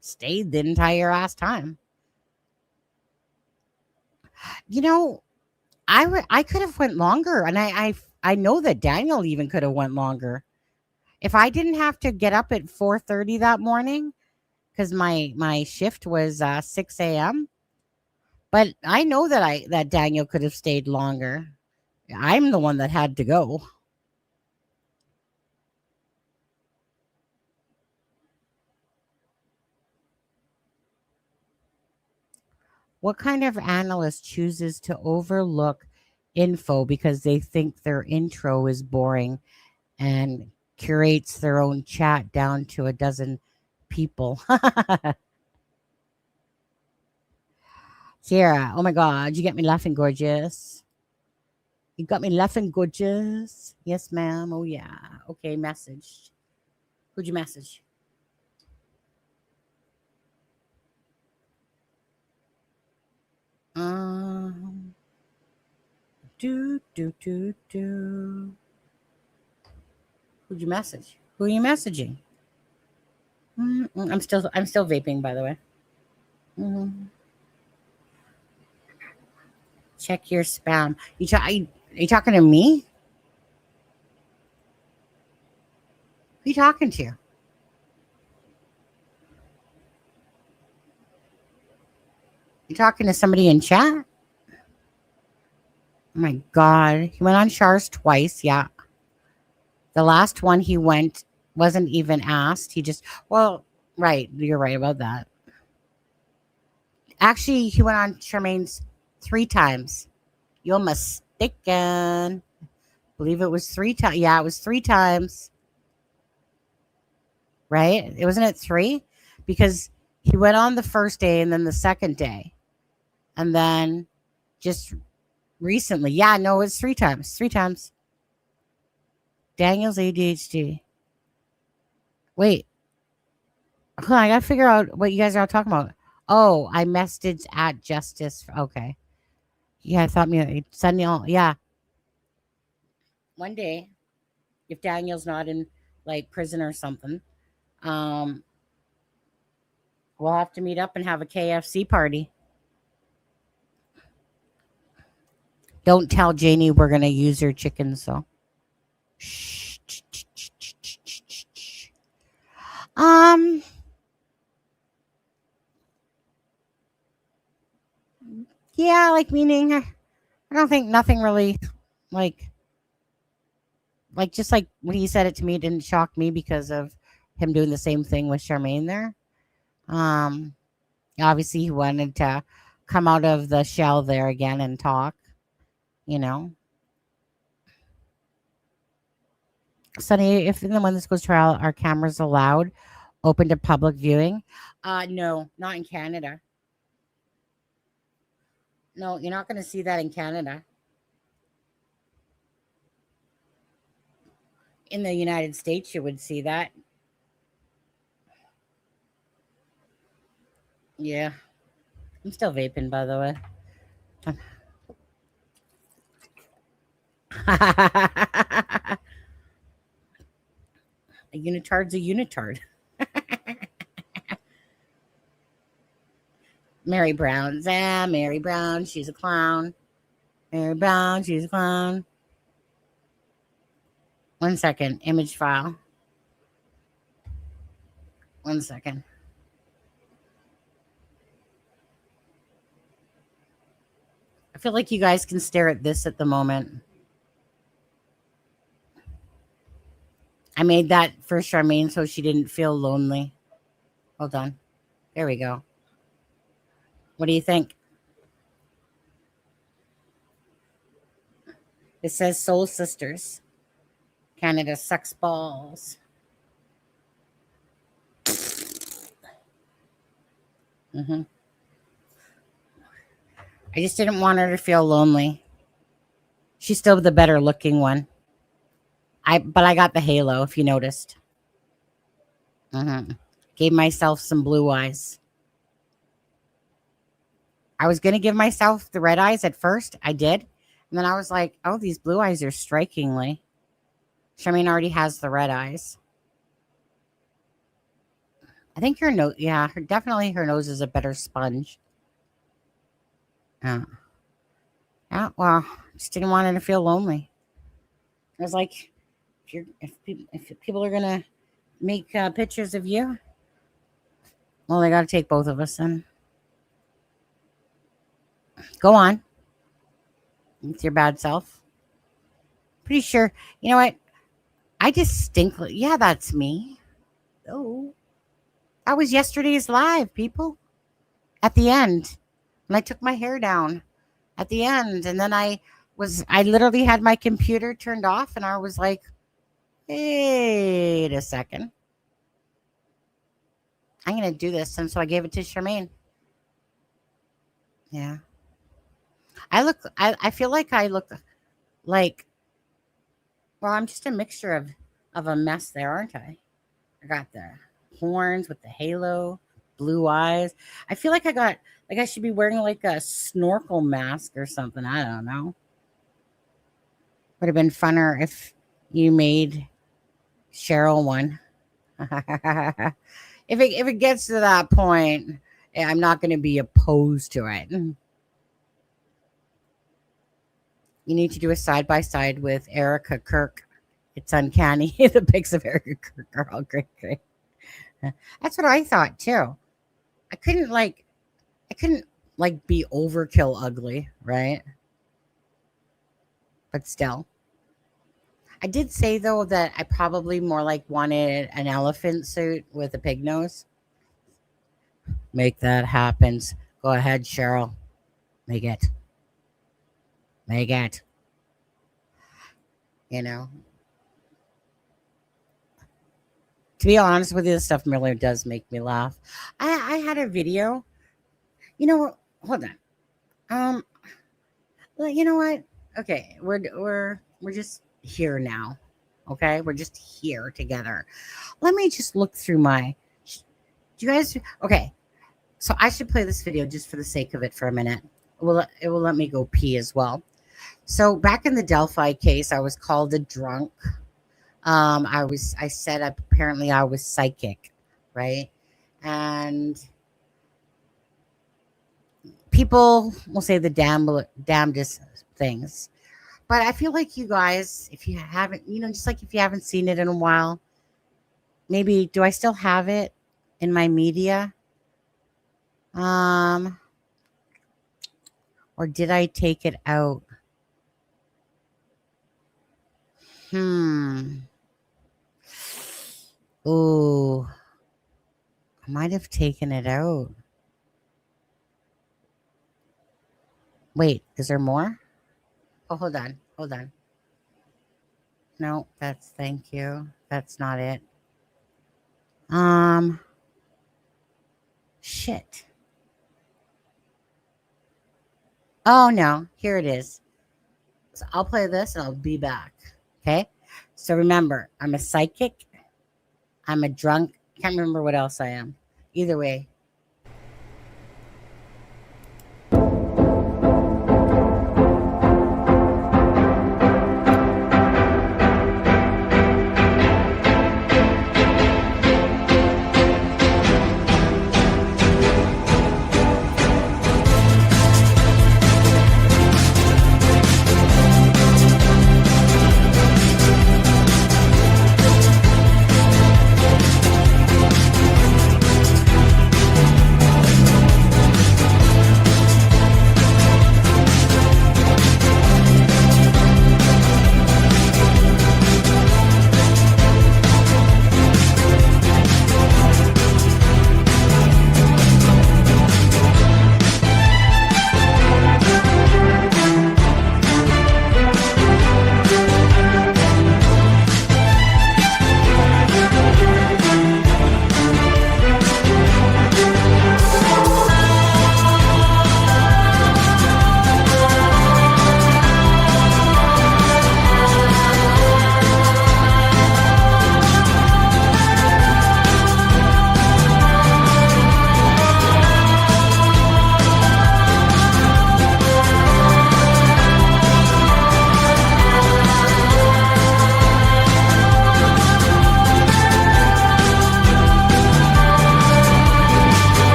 stayed the entire ass time. You know, I could have went longer, and I know that Daniel even could have went longer. If I didn't have to get up at 4:30 that morning, because my shift was 6 a.m. But I know that Daniel could have stayed longer. I'm the one that had to go. What kind of analyst chooses to overlook info because they think their intro is boring and curates their own chat down to a dozen people? Sierra, oh my God, you get me laughing, gorgeous. You got me laughing, gorgeous. Yes, ma'am. Oh, yeah. Okay, message. Who'd you message? Do. Who'd you message? Who are you messaging? I'm still vaping, by the way. Check your spam. Are you talking to me? Who are you talking to? You talking to somebody in chat? Oh my God. He went on Shars twice. Yeah. The last one he went wasn't even asked. He just, well, right. You're right about that. Actually, he went on Charmaine's 3 times. You're mistaken. Believe it was 3 times. Yeah, it was 3 times. Right? It wasn't it 3? Because he went on the first day and then the second day. And then just recently. Yeah, no, it's 3 times. 3 times. Daniel's ADHD. Wait. Hold on, I gotta figure out what you guys are all talking about. Oh, I messaged at Justice. Okay. Yeah, I thought me Sunday. Yeah. One day, if Daniel's not in like prison or something, we'll have to meet up and have a KFC party. Don't tell Janie we're gonna use her chicken, so. Shh. Yeah, like meaning I don't think nothing really like just like when he said it to me, it didn't shock me because of him doing the same thing with Charmaine there. Obviously he wanted to come out of the shell there again and talk, you know. Sonny, if and when this goes to trial, are cameras allowed open to public viewing? No, not in Canada. No, you're not going to see that in Canada. In the United States, you would see that. Yeah. I'm still vaping, by the way. A unitard's a unitard. Mary Brown. Mary Brown, she's a clown. Mary Brown, she's a clown. 1 second. Image file. 1 second. I feel like you guys can stare at this at the moment. I made that for Charmaine so she didn't feel lonely. Hold on. There we go. What do you think? It says Soul Sisters. Canada sucks balls. I just didn't want her to feel lonely. She's still the better looking one. But I got the halo, if you noticed. Gave myself some blue eyes. I was going to give myself the red eyes at first. I did. And then I was like, oh, these blue eyes are strikingly. Charmaine already has the red eyes. I think her nose, yeah, definitely her nose is a better sponge. Yeah, well, just didn't want her to feel lonely. I was like, if people are gonna make pictures of you, well, they got to take both of us in. Go on with your bad self. Pretty sure, you know what? I distinctly, yeah, that's me. Oh, that was yesterday's live, people. At the end, when I took my hair down at the end, and then I literally had my computer turned off, and I was like, wait a second. I'm going to do this. And so I gave it to Charmaine. Yeah. I feel like I look like, well, I'm just a mixture of a mess there, aren't I? I got the horns with the halo, blue eyes. I feel like I should be wearing like a snorkel mask or something. I don't know. Would have been funner if you made Cheryl one. If it gets to that point, I'm not going to be opposed to it. You need to do a side-by-side with Erica Kirk. It's uncanny. The pics of Erica Kirk are all great. That's what I thought too. I couldn't be overkill ugly, right? But still. I did say though that I probably more like wanted an elephant suit with a pig nose. Make that happen. Go ahead, Cheryl. Make it. You know. To be honest with you, this stuff really does make me laugh. I had a video. You know, hold on. Well, you know what? Okay, we're just here now. Okay, we're just here together. Let me just look through my. Do you guys? Okay, so I should play this video just for the sake of it for a minute. It will let me go pee as well. So back in the Delphi case, I was called a drunk. I said apparently I was psychic, right? And people will say the damnedest things. But I feel like you guys, if you haven't, just like if you haven't seen it in a while, maybe, do I still have it in my media? Or did I take it out? Oh, I might have taken it out. Wait, is there more? Oh, hold on. No, thank you. That's not it. Shit. Oh no, here it is. So I'll play this and I'll be back. Okay. So remember, I'm a psychic. I'm a drunk. Can't remember what else I am. Either way.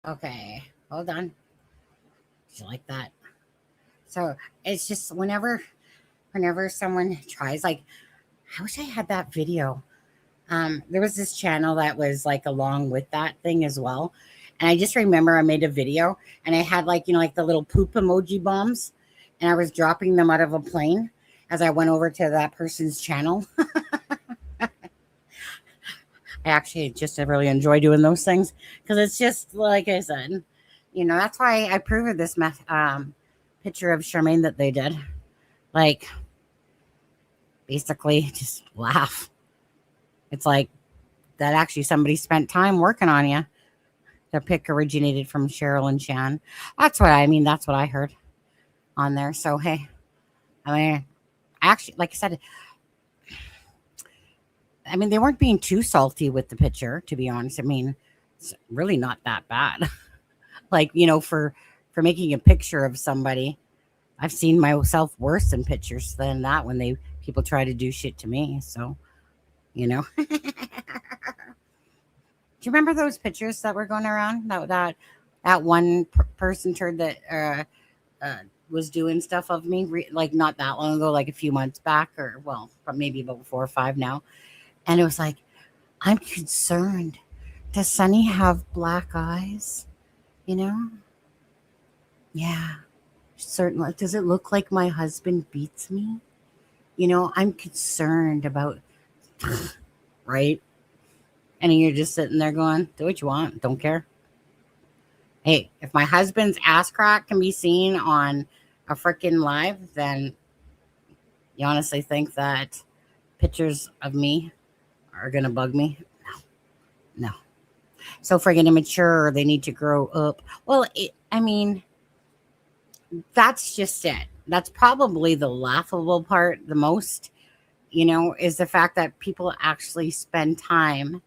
Okay, hold on. Did you like that? So it's just whenever someone tries, like, I wish I had that video. There was this channel that was like along with that thing as well. And I just remember I made a video and I had like, like the little poop emoji bombs, and I was dropping them out of a plane as I went over to that person's channel. I actually just really enjoy doing those things because it's just like I said, that's why I approved this picture of Charmaine that they did. Like, basically, just laugh. It's like that actually somebody spent time working on you. The pic originated from Cheryl and Shan. That's what I mean. That's what I heard on there. So, hey, actually, like I said, they weren't being too salty with the picture, to be honest. It's really not that bad. Like, for making a picture of somebody, I've seen myself worse in pictures than that when people try to do shit to me. So, Do you remember those pictures that were going around? That one person turned that was doing stuff of me, like not that long ago, like a few months back, or maybe about 4 or 5 now. And it was like, I'm concerned. Does Sunny have black eyes? Yeah, certainly. Does it look like my husband beats me? I'm concerned about, right? And you're just sitting there going, do what you want. Don't care. Hey, if my husband's ass crack can be seen on a freaking live, then you honestly think that pictures of me are going to bug me? No. So friggin' immature, they need to grow up. Well, that's just it. That's probably the laughable part the most, is the fact that people actually spend time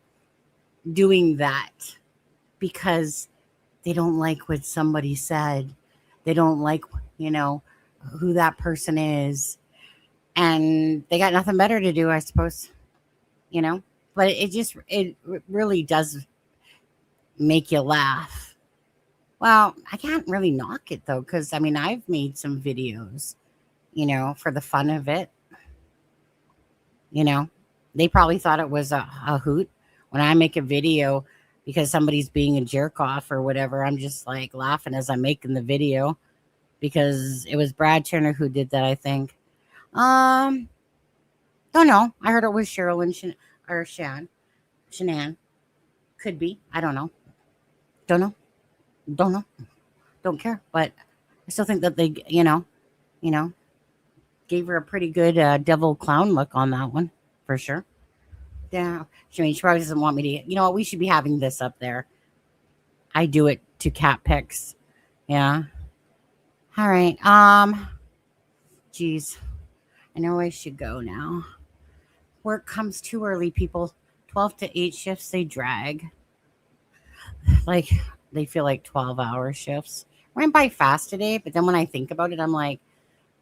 doing that because they don't like what somebody said. They don't like, who that person is. And they got nothing better to do, I suppose, But it really does make you laugh. Well, I can't really knock it, though, because, I've made some videos, for the fun of it. They probably thought it was a hoot. When I make a video because somebody's being a jerk off or whatever, I'm just like laughing as I'm making the video because it was Brad Turner who did that, I think. Don't know. I heard it was Cheryl and Shanann. Could be. I don't know. Don't know. Don't care. But I still think that they, gave her a pretty good devil clown look on that one for sure. Yeah. She probably doesn't want me to, what? We should be having this up there. I do it to cat pics. Yeah. All right. Geez. I know I should go now. Work comes too early, people. 12 to 8 shifts, they drag. Like, they feel like 12-hour shifts. Went by fast today, but then when I think about it, I'm like,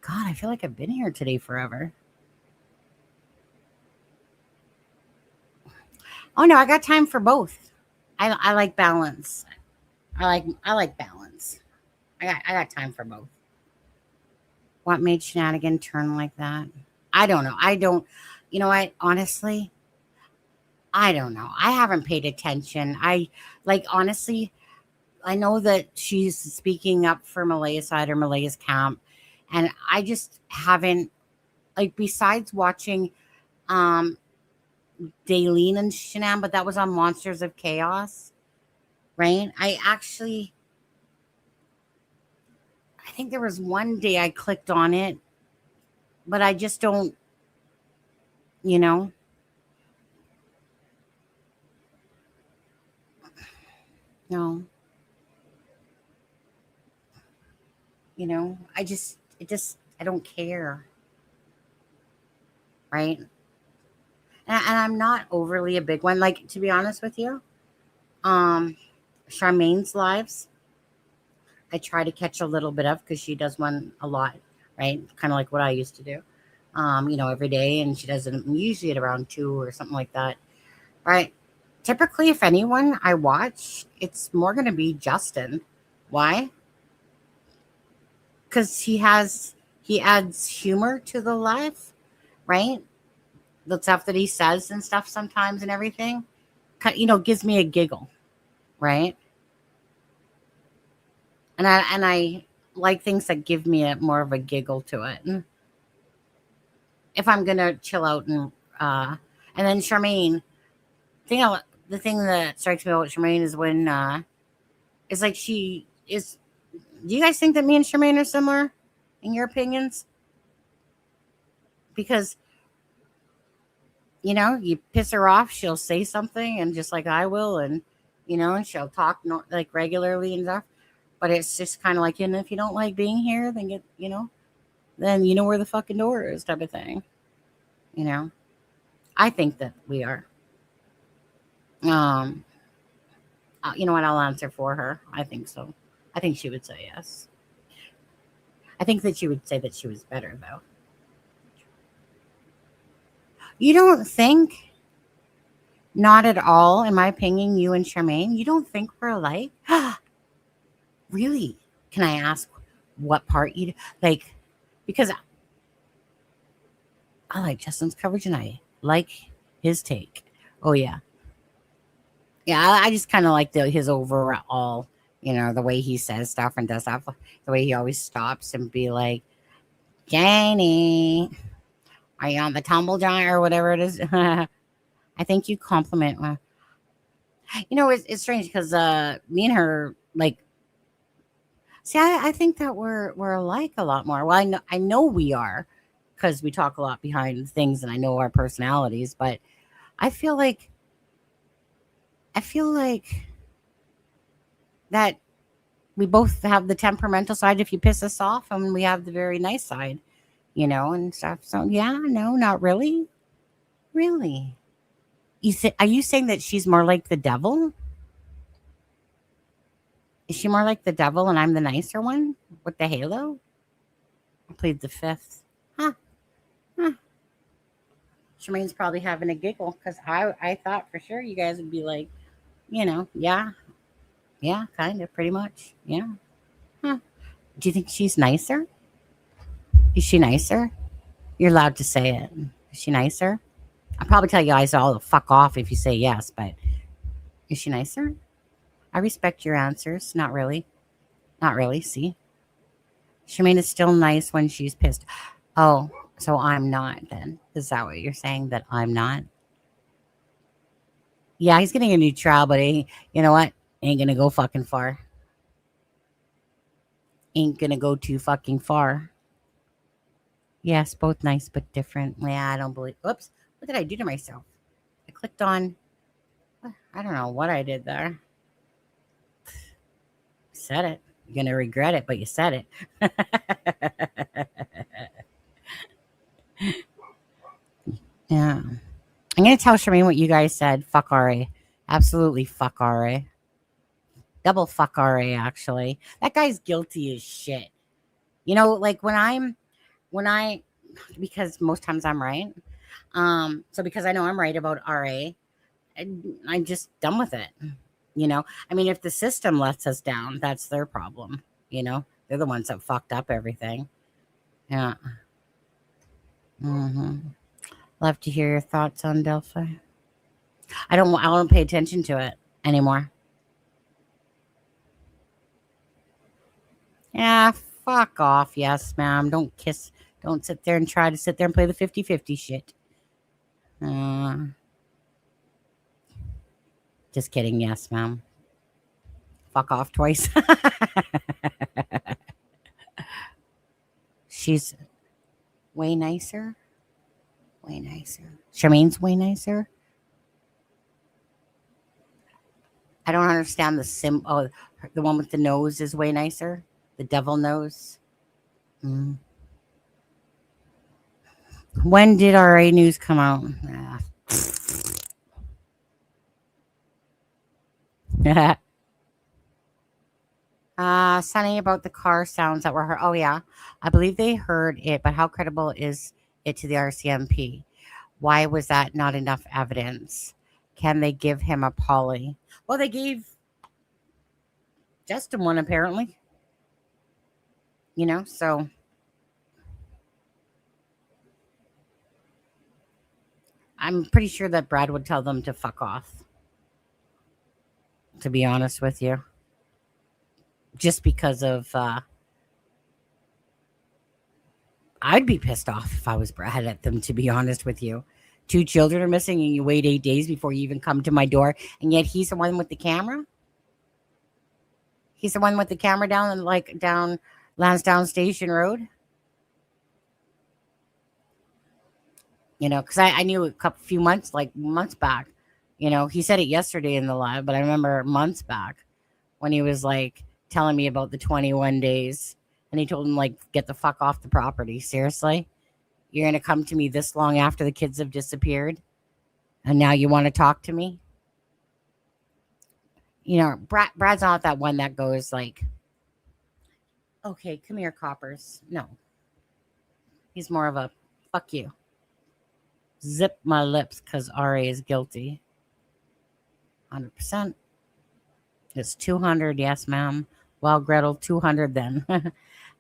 God, I feel like I've been here today forever. Oh no, I got time for both. I like balance. I like balance. I got time for both. What made Shenanigan turn like that? I don't know. Honestly, I don't know. I haven't paid attention. Honestly, I know that she's speaking up for Malaya's side or Malaya's camp. And I just haven't, besides watching Daleen and Shanann, but that was on Monsters of Chaos, right? I think there was one day I clicked on it, but I just don't, no. I don't care. Right. And I'm not overly a big one. Like, to be honest with you, Charmaine's lives, I try to catch a little bit of because she does one a lot, right? Kind of like what I used to do, every day. And she does it usually at around 2 or something like that. Right. typically, if anyone I watch, it's more going to be Justin. Why? Because he adds humor to the life, right? The stuff that he says and stuff sometimes and everything, gives me a giggle, right? And I like things that give me more of a giggle to it. And if I'm gonna chill out and then Charmaine, the thing that strikes me about Charmaine is when it's like she is. Do you guys think that me and Charmaine are similar in your opinions? Because you piss her off, she'll say something, and just like I will, and and she'll talk like regularly and stuff. But it's just kind of like, if you don't like being here, then then you know where the fucking door is, type of thing. I think that we are. You know what? I'll answer for her. I think so. I think she would say yes. I think that she would say that she was better, though. You don't think? Not at all, in my opinion, you and Charmaine, you don't think we're alike? Really? Can I ask what part you like? Because I like Justin's coverage and I like his take. Oh, yeah. Yeah, I just kind of like his overall, the way he says stuff and does stuff. The way he always stops and be like, Janie, are you on the tumble giant or whatever it is? I think you compliment. It's strange because me and her, like, see, I think that we're alike a lot more. Well, I know we are because we talk a lot behind things and I know our personalities, but I feel like that we both have the temperamental side if you piss us off, and we have the very nice side, and stuff. So yeah, no, not really. Really. Are you saying that she's more like the devil? Is she more like the devil and I'm the nicer one with the halo? I played the fifth. Huh. Charmaine's probably having a giggle because I thought for sure you guys would be like, yeah, kind of, pretty much, yeah. Huh. Do you think she's nicer? Is she nicer? You're allowed to say it. Is she nicer? I'll probably tell you guys all to fuck off if you say yes, but is she nicer? I respect your answers. Not really. Not really. See? Charmaine is still nice when she's pissed. Oh, so I'm not then. Is that what you're saying? That I'm not? Yeah, he's getting a new trial, but you know what? Ain't gonna go fucking far. Ain't gonna go too fucking far. Yes, both nice but different. Yeah, I don't believe. Oops. What did I do to myself? I clicked on. I don't know what I did there. Said it. You're going to regret it, but you said it. Yeah. I'm going to tell Charmaine what you guys said. Fuck RA. Absolutely fuck RA. Double fuck RA, actually. That guy's guilty as shit. Like because most times I'm right. So because I know I'm right about RA, I'm just done with it. I mean, if the system lets us down, that's their problem. They're the ones that fucked up everything. Yeah. Love to hear your thoughts on Delphi. I don't pay attention to it anymore. Yeah, fuck off. Yes, ma'am. Don't sit there and try to sit there and play the 50-50 shit. Just kidding. Yes, ma'am. Fuck off twice. She's way nicer. Way nicer. Charmaine's way nicer. I don't understand the Oh, the one with the nose is way nicer. The devil nose. When did RA news come out? Sunny, about the car sounds that were heard. Oh, yeah. I believe they heard it, but how credible is it to the RCMP? Why was that not enough evidence? Can they give him a poly? Well, they gave Justin one, apparently. You know, so I'm pretty sure that Brad would tell them to fuck off, to be honest with you. Just because of, I'd be pissed off if I was Brad at them, to be honest with you. 2 children are missing and you wait 8 days before you even come to my door. And yet he's the one with the camera. He's the one with the camera down Lansdowne Station Road. You know, because I knew few months back. You know, he said it yesterday in the live, but I remember months back when he was like telling me about the 21 days. And he told him, like, get the fuck off the property. Seriously? You're going to come to me this long after the kids have disappeared? And now you want to talk to me? You know, Brad's not that one that goes like, okay, come here, coppers. No. He's more of a, fuck you. Zip my lips because RA is guilty. 100%. It's 200, yes, ma'am. Well, Gretel, 200 then.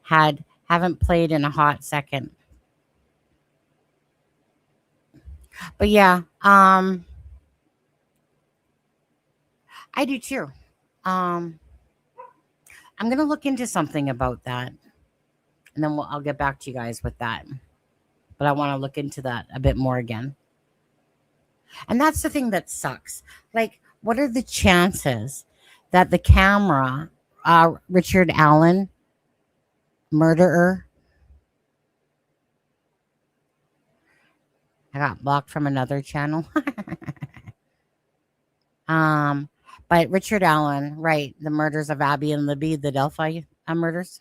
Haven't played in a hot second. But yeah, I do too. I'm gonna look into something about that, and then I'll get back to you guys with that. But I want to look into that a bit more again. And that's the thing that sucks. Like, what are the chances that the camera, Richard Allen, murderer, I got blocked from another channel. But Richard Allen, right, the murders of Abby and Libby, the Delphi murders,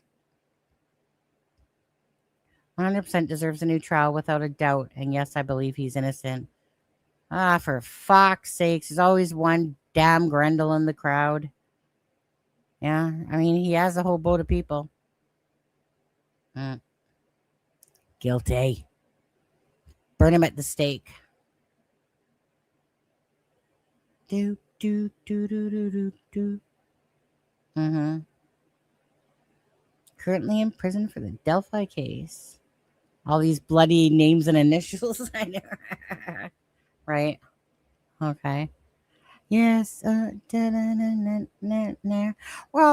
100% deserves a new trial without a doubt. And yes, I believe he's innocent. For fuck's sakes, there's always one damn Grendel in the crowd. Yeah, I mean, he has a whole boat of people. Guilty. Burn him at the stake. Do. Currently in prison for the Delphi case. All these bloody names and initials. I know. Right? Okay. Yes. Well,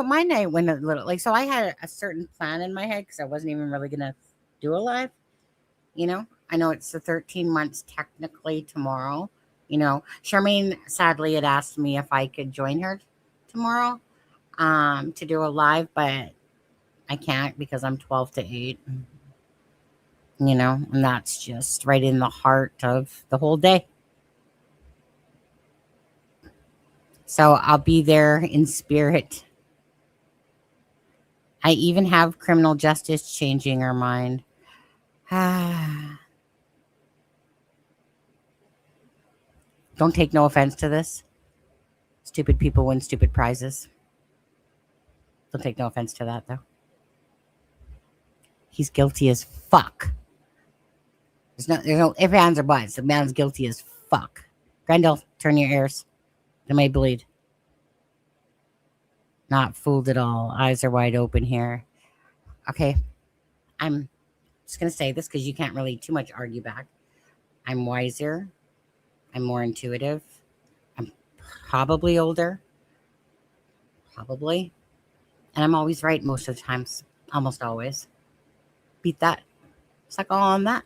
my night went a little like, so I had a certain plan in my head because I wasn't even really gonna do a live. You know, I know it's the 13 months technically tomorrow. You know, Charmaine sadly had asked me if I could join her tomorrow to do a live, but I can't because I'm 12 to 8. You know, and that's just right in the heart of the whole day. So I'll be there in spirit. I even have criminal justice changing her mind. Don't take no offense to this. Stupid people win stupid prizes. Don't take no offense to that, though. He's guilty as fuck. There's no ifs, ands, or buts. The man's guilty as fuck. Grendel, turn your ears. They may bleed. Not fooled at all. Eyes are wide open here. Okay. I'm just going to say this because you can't really too much argue back. I'm wiser. I'm more intuitive. I'm probably older. Probably. And I'm always right most of the times. Almost always. Beat that. Suck on that.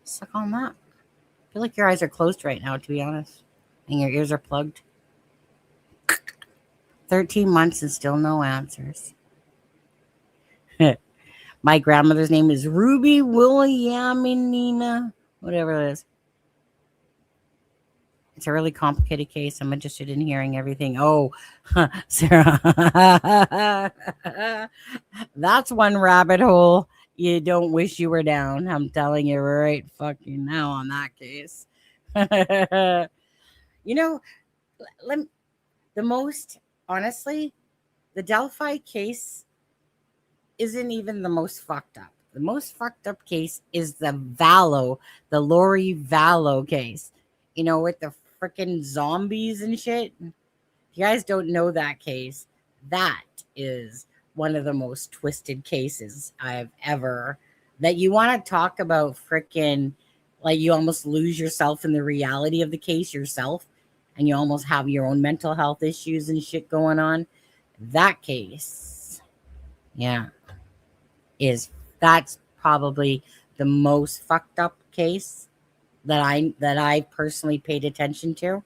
Suck on that. I feel like your eyes are closed right now, to be honest. And your ears are plugged. 13 months and still no answers. My grandmother's name is Ruby Williaminina. Whatever it is. It's a really complicated case. I'm interested in hearing everything. Oh, Sarah. That's one rabbit hole you don't wish you were down. I'm telling you right fucking now on that case. You know, honestly, the Delphi case isn't even the most fucked up. The most fucked up case is the Lori Vallow case. You know, with the freaking zombies and shit. If you guys don't know that case, that is one of the most twisted cases I've ever, that you want to talk about freaking, like you almost lose yourself in the reality of the case yourself, and you almost have your own mental health issues and shit going on. That case, yeah, that's probably the most fucked up case that I personally paid attention to.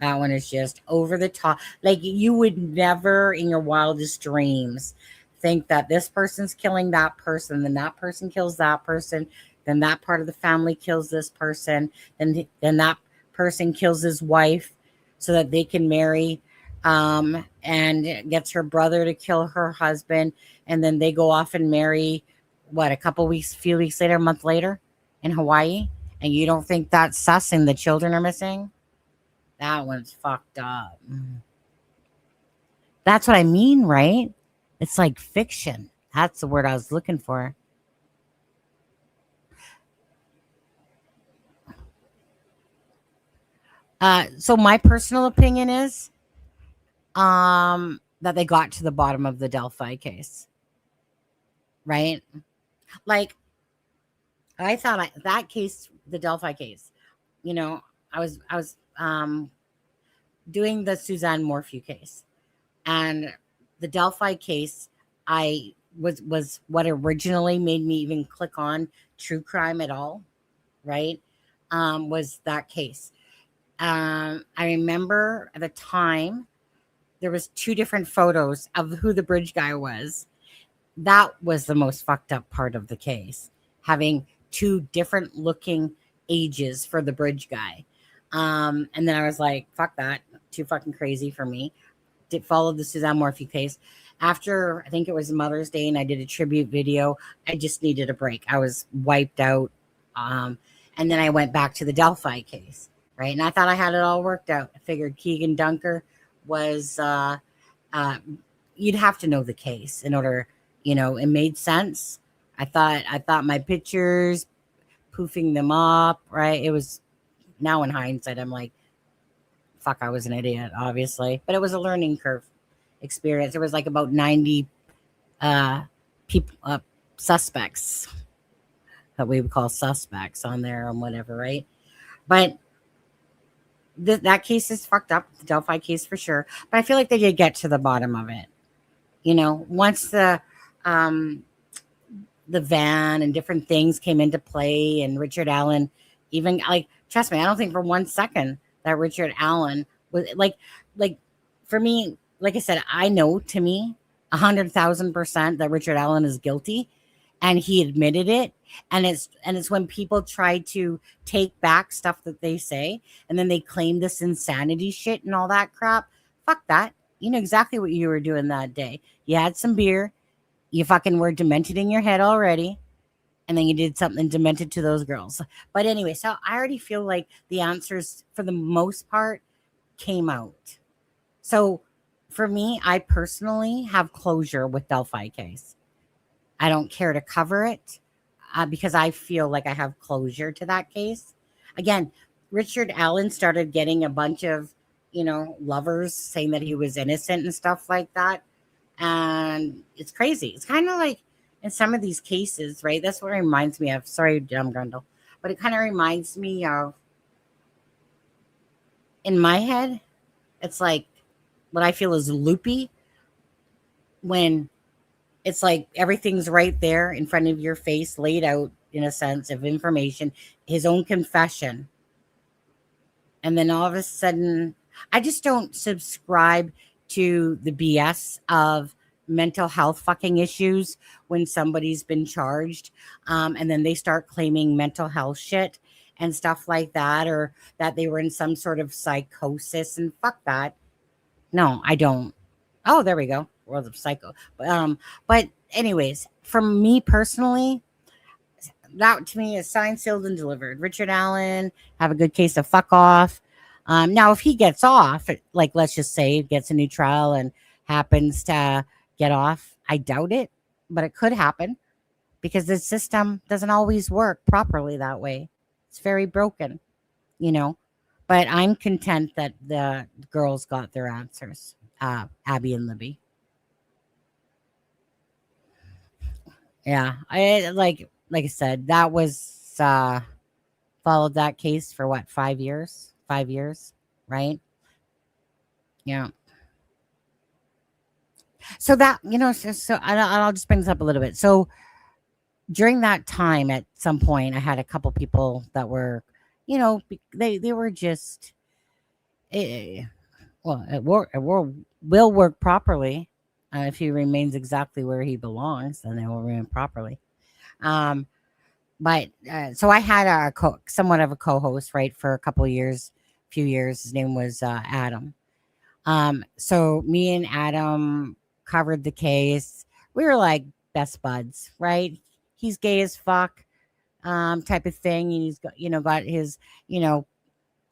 That one is just over the top. Like, you would never in your wildest dreams think that this person's killing that person, then that person kills that person, then that part of the family kills this person, then that person kills his wife so that they can marry, and gets her brother to kill her husband, and then they go off and marry, what, few weeks later, a month later in Hawaii, and you don't think that's sus and the children are missing? That one's fucked up. That's what I mean, right? It's like fiction. That's the word I was looking for. So my personal opinion is that they got to the bottom of the Delphi case. Right? Like, I thought that case, the Delphi case, I was doing the Suzanne Morphew case, and the Delphi case, I was what originally made me even click on true crime at all, right? Was that case. I remember at the time there was 2 different photos of who the bridge guy was. That was the most fucked up part of the case, having 2 different looking ages for the bridge guy. And then I was like, fuck that. Too fucking crazy for me. Followed the Suzanne Morphew case. After, I think it was Mother's Day, and I did a tribute video, I just needed a break. I was wiped out. And then I went back to the Delphi case, right? And I thought I had it all worked out. I figured Keegan Dunker was, you'd have to know the case in order, it made sense. I thought my pictures, poofing them up, right? It was, now in hindsight, I'm like, fuck, I was an idiot, obviously. But it was a learning curve experience. There was like about 90 people, suspects that we would call suspects on there and whatever, right? But that case is fucked up, the Delphi case for sure. But I feel like they did get to the bottom of it. Once the van and different things came into play, and Richard Allen, even, like, trust me, I don't think for 1 second that Richard Allen was like for me, like I said, I know, to me, 100,000% that Richard Allen is guilty, and he admitted it. And it's when people try to take back stuff that they say, and then they claim this insanity shit and all that crap. Fuck that. You know exactly what you were doing that day. You had some beer, you fucking were demented in your head already, and then you did something demented to those girls. But anyway, so I already feel like the answers, for the most part, came out. So for me, I personally have closure with Delphi case. I don't care to cover it because I feel like I have closure to that case. Again, Richard Allen started getting a bunch of, lovers saying that he was innocent and stuff like that. And it's crazy. It's kind of like, in some of these cases, right? That's what it reminds me of. Sorry, Grundle. But it kind of reminds me of, in my head, it's like what I feel is loopy, when it's like everything's right there in front of your face, laid out in a sense of information, his own confession. And then all of a sudden, I just don't subscribe to the BS of mental health fucking issues when somebody's been charged, and then they start claiming mental health shit and stuff like that, or that they were in some sort of psychosis, and fuck that. No, I don't. Oh, there we go. World of Psycho. But anyways, for me personally, that to me is signed, sealed, and delivered. Richard Allen, have a good case of fuck off. Now, if he gets off, like, let's just say gets a new trial and happens to get off, I doubt it, but it could happen, because the system doesn't always work properly that way. It's very broken, But I'm content that the girls got their answers, Abby and Libby. Yeah, I like I said, that was followed that case for what, 5 years? 5 years, right? Yeah. So that, so I'll just bring this up a little bit. So during that time, at some point, I had a couple people that were, they were just, well, will work properly. If he remains exactly where he belongs, then it will remain properly. But so I had somewhat of a co-host, right, for a couple of years, few years. His name was Adam. So me and Adam covered the case. We were like best buds, right? He's gay as fuck, type of thing, and he's got, got his, the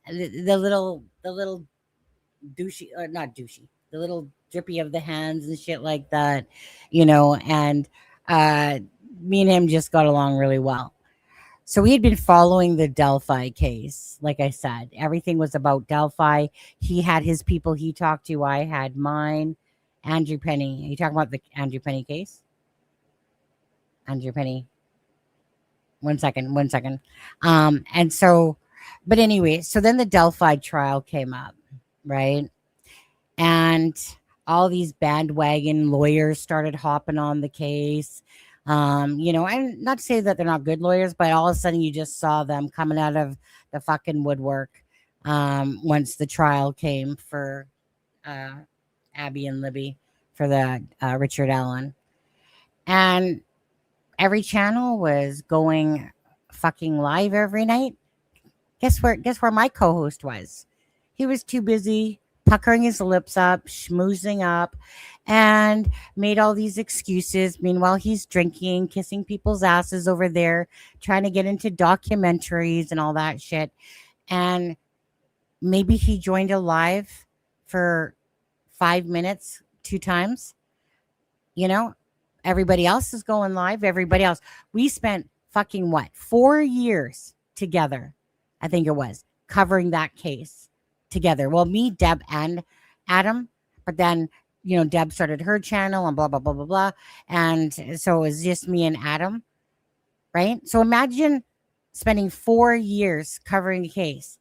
little douchey, or not douchey, the little drippy of the hands and shit like that, and me and him just got along really well. So we had been following the Delphi case. Like I said, everything was about Delphi. He had his people he talked to. I had mine. Andrew Penny. Are you talking about the Andrew Penny case? Andrew Penny. One second. And so, but anyway, so then the Delphi trial came up, right? And all these bandwagon lawyers started hopping on the case. And not to say that they're not good lawyers, but all of a sudden you just saw them coming out of the fucking woodwork once the trial came for Abby and Libby for the Richard Allen. And every channel was going fucking live every night. Guess where my co-host was? He was too busy puckering his lips up, schmoozing up, and made all these excuses. Meanwhile, he's drinking, kissing people's asses over there, trying to get into documentaries and all that shit. And maybe he joined a live for 5 minutes, 2 times. Everybody else is going live. Everybody else. We spent fucking 4 years together, I think it was, covering that case together. Well, me, Deb, and Adam. But then, Deb started her channel and blah, blah, blah, blah, blah. And so it was just me and Adam, right? So imagine spending 4 years covering the case.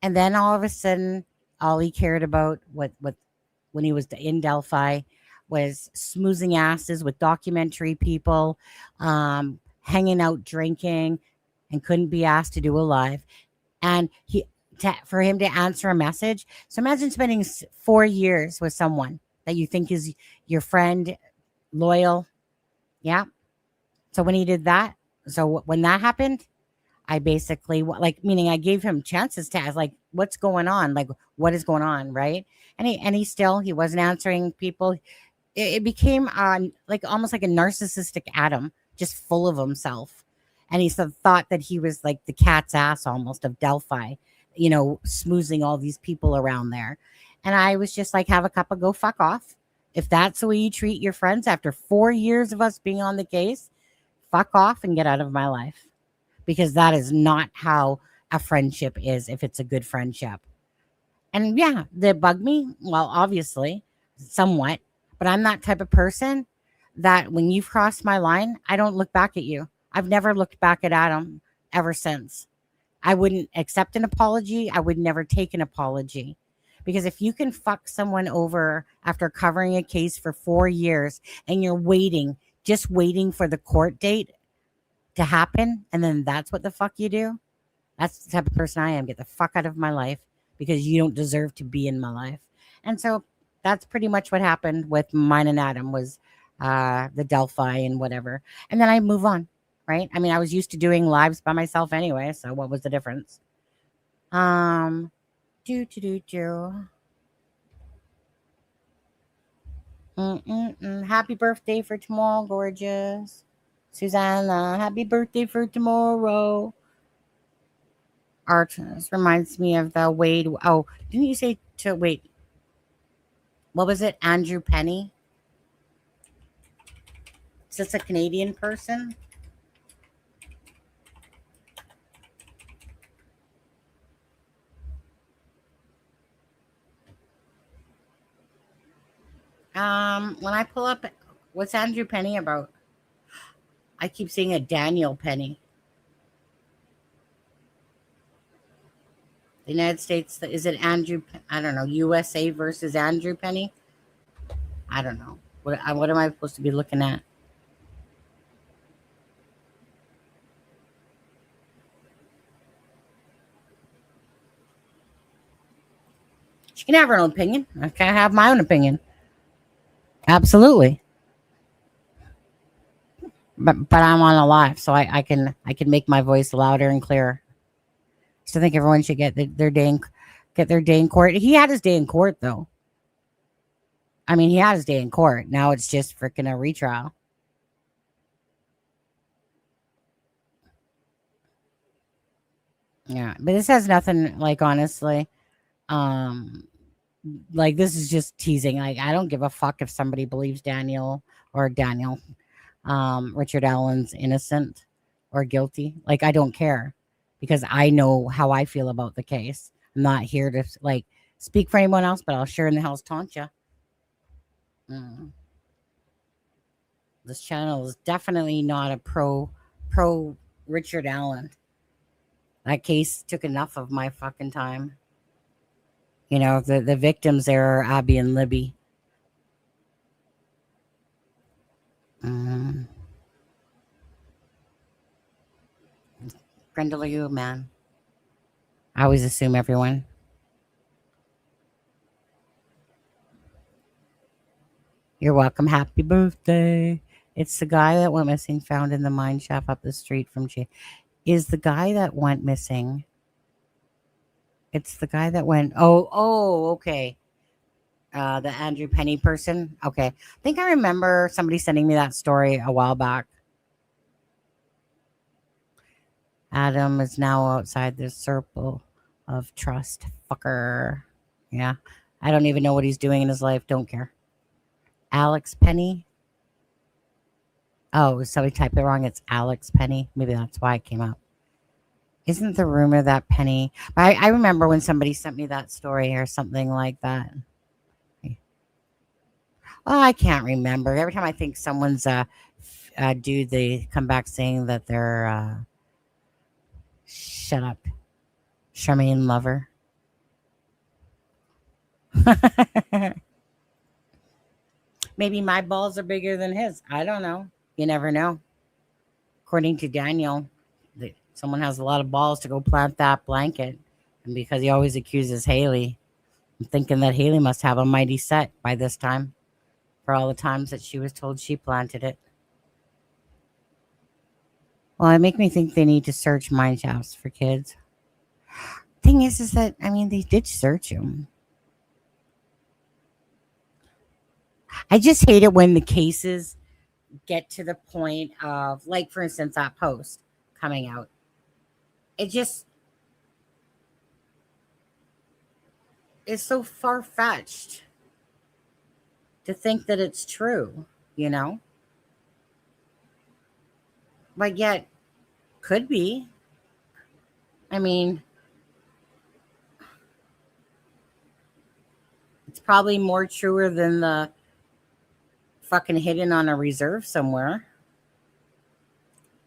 And then all of a sudden, all he cared about when he was in Delphi was smoozing asses with documentary people, hanging out, drinking, and couldn't be asked to do a live. And for him to answer a message. So imagine spending 4 years with someone that you think is your friend, loyal. Yeah. So when he did that, so when that happened, I basically, meaning I gave him chances to ask, what's going on? What is going on? Right. And he wasn't answering people. It became almost like a narcissistic Adam, just full of himself. And he thought that he was like the cat's ass almost of Delphi, smoozing all these people around there. And I was just like, have a cup of go fuck off. If that's the way you treat your friends after 4 years of us being on the case, fuck off and get out of my life. Because that is not how a friendship is if it's a good friendship. And yeah, they bug me. Well, obviously, somewhat. But I'm that type of person that when you've crossed my line, I don't look back at you. I've never looked back at Adam ever since. I wouldn't accept an apology. I would never take an apology. Because if you can fuck someone over after covering a case for 4 years and you're just waiting for the court date to happen, and then that's what the fuck you do, that's the type of person I am. Get the fuck out of my life because you don't deserve to be in my life. And so that's pretty much what happened with mine and Adam was the Delphi and whatever. And then I move on. Right? I mean, I was used to doing lives by myself anyway, so what was the difference? Happy birthday for tomorrow, gorgeous. Susanna, happy birthday for tomorrow. This reminds me of the Wade. Oh, didn't you say wait? What was it? Andrew Penny? Is this a Canadian person? When I pull up, what's Andrew Penny about? I keep seeing a Daniel Penny. The United States, is it Andrew? I don't know. USA versus Andrew Penny? I don't know. What am I supposed to be looking at? She can have her own opinion. I can have my own opinion. Absolutely. But I'm on a live, so I can make my voice louder and clearer. So I think everyone should get their day in court. He had his day in court, though. I mean, he had his day in court. Now it's just freaking a retrial. Yeah, but this has nothing, like, honestly. Like, this is just teasing. Like, I don't give a fuck if somebody believes Daniel Richard Allen's innocent or guilty. Like, I don't care, because I know how I feel about the case. I'm not here to, like, speak for anyone else, but I'll sure in the hell's taunt you. This channel is definitely not a pro Richard Allen. That case took enough of my fucking time. You know, the victims there are Abby and Libby. Grendel, are you a man? I always assume everyone. You're welcome. Happy birthday. It's the guy that went missing, found in the mine shaft up the street from J. Is the guy that went missing? It's the guy that went. Oh, okay. The Andrew Penny person. Okay. I think I remember somebody sending me that story a while back. Adam is now outside the circle of trust. Fucker. Yeah. I don't even know what he's doing in his life. Don't care. Alex Penny. Oh, somebody typed it wrong. It's Alex Penny. Maybe that's why it came up. Isn't the rumor that Penny... I remember when somebody sent me that story or something like that. Oh, I can't remember. Every time I think someone's dude, they come back saying that they're... shut up. Charmaine lover. Maybe my balls are bigger than his. I don't know. You never know. According to Daniel, someone has a lot of balls to go plant that blanket. And because he always accuses Haley, I'm thinking that Haley must have a mighty set by this time for all the times that she was told she planted it. Well, it makes me think they need to search mine shafts for kids. Thing is that, I mean, they did search him. I just hate it when the cases get to the point of, like, for instance, that post coming out. It just is so far-fetched to think that it's true, you know? But yet, could be. I mean, it's probably more truer than the fucking hidden on a reserve somewhere.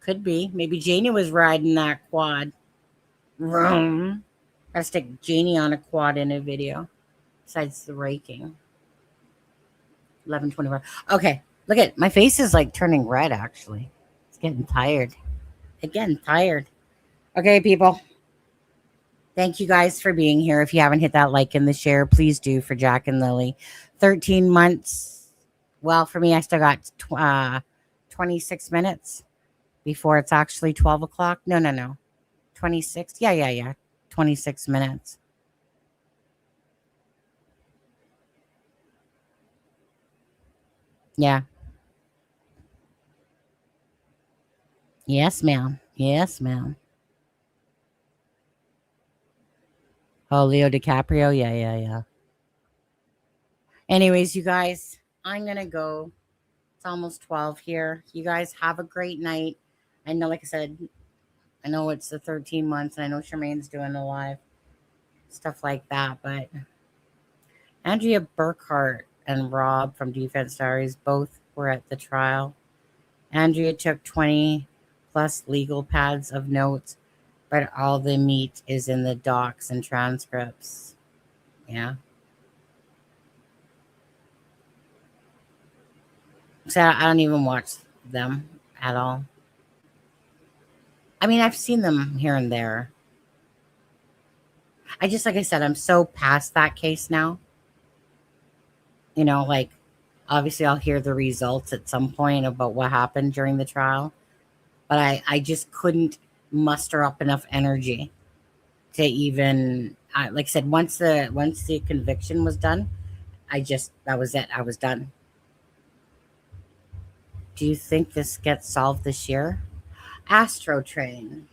Could be. Maybe Janie was riding that quad. Vroom. I stick Janie on a quad in a video. Besides the raking. 11:24. Okay. Look at my face is like turning red, actually. It's getting tired. Again, tired. Okay, people. Thank you guys for being here. If you haven't hit that like and the share, please do for Jack and Lily. 13 months. Well, for me, I still got 26 minutes before it's actually 12 o'clock. No. 26. Yeah. 26 minutes. Yeah. Yes, ma'am. Yes, ma'am. Oh, Leo DiCaprio. Yeah. Anyways, you guys, I'm going to go. It's almost 12 here. You guys have a great night. I know, like I said, I know it's the 13 months, and I know Charmaine's doing a live stuff like that, but Andrea Burkhart and Rob from Defense Diaries both were at the trial. Andrea took 20 plus legal pads of notes, but all the meat is in the docs and transcripts. Yeah. So I don't even watch them at all. I mean, I've seen them here and there. I just, like I said, I'm so past that case now. You know, like, obviously I'll hear the results at some point about what happened during the trial, but I just couldn't muster up enough energy to even, like I said, once the conviction was done, that was it. I was done. Do you think this gets solved this year? Astro Train.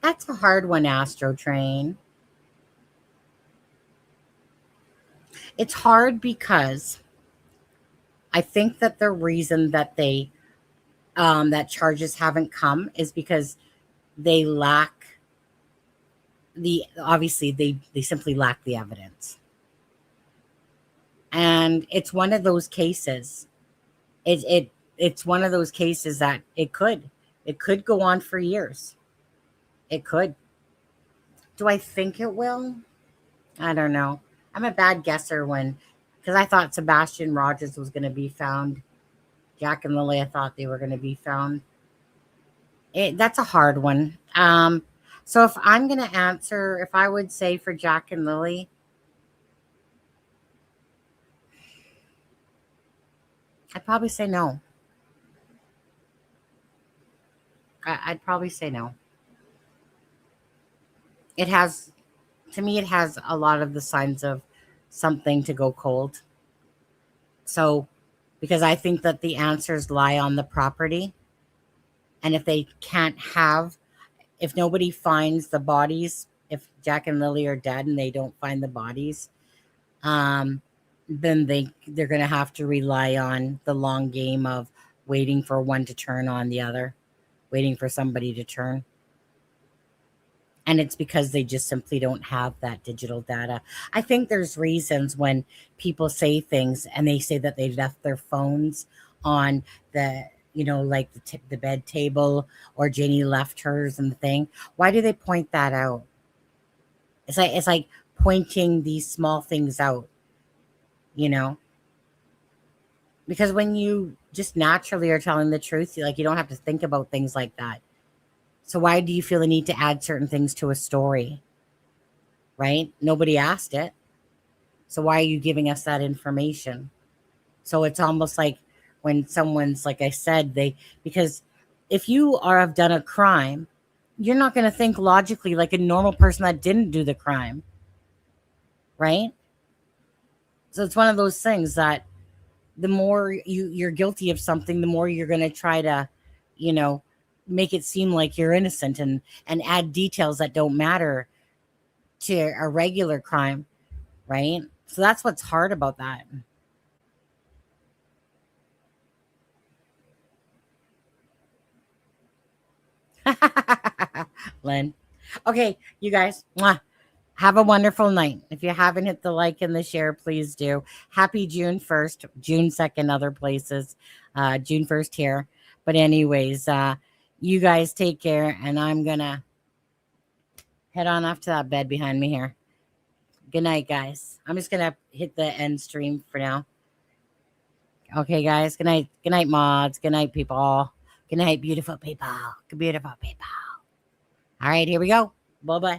That's a hard one, Astro Train. It's hard because I think that the reason that that charges haven't come is because they lack obviously they simply lack the evidence. And it's one of those cases. It's one of those cases that it could go on for years. It could. Do I think it will? I don't know. I'm a bad guesser because I thought Sebastian Rogers was going to be found. Jack and Lily, I thought they were going to be found. That's a hard one. So if I'm going to answer, if I would say for Jack and Lily, I'd probably say no. I'd probably say no. To me, it has a lot of the signs of something to go cold. So, because I think that the answers lie on the property. And if nobody finds the bodies, if Jack and Lily are dead and they don't find the bodies, then they're going to have to rely on the long game of waiting for one to turn on the other, waiting for somebody to turn. And it's because they just simply don't have that digital data. I think there's reasons when people say things and they say that they left their phones on the, like the bed table, or Janie left hers and the thing. Why do they point that out? It's like pointing these small things out, because when you just naturally are telling the truth, you don't have to think about things like that. So why do you feel the need to add certain things to a story? Right? Nobody asked it. So why are you giving us that information? So it's almost like when someone's, like I said, because if you have done a crime, you're not going to think logically like a normal person that didn't do the crime. Right? So it's one of those things that the more you're guilty of something, the more you're going to try to, make it seem like you're innocent and add details that don't matter to a regular crime, right? So that's what's hard about that. Lynn. Okay, you guys, have a wonderful night. If you haven't hit the like and the share, please do. Happy June 1st, June 2nd, other places, June 1st here. But anyways, you guys take care, and I'm going to head on off to that bed behind me here. Good night, guys. I'm just going to hit the end stream for now. Okay, guys. Good night. Good night, mods. Good night, people. Good night, beautiful people. Beautiful people. All right, here we go. Bye-bye.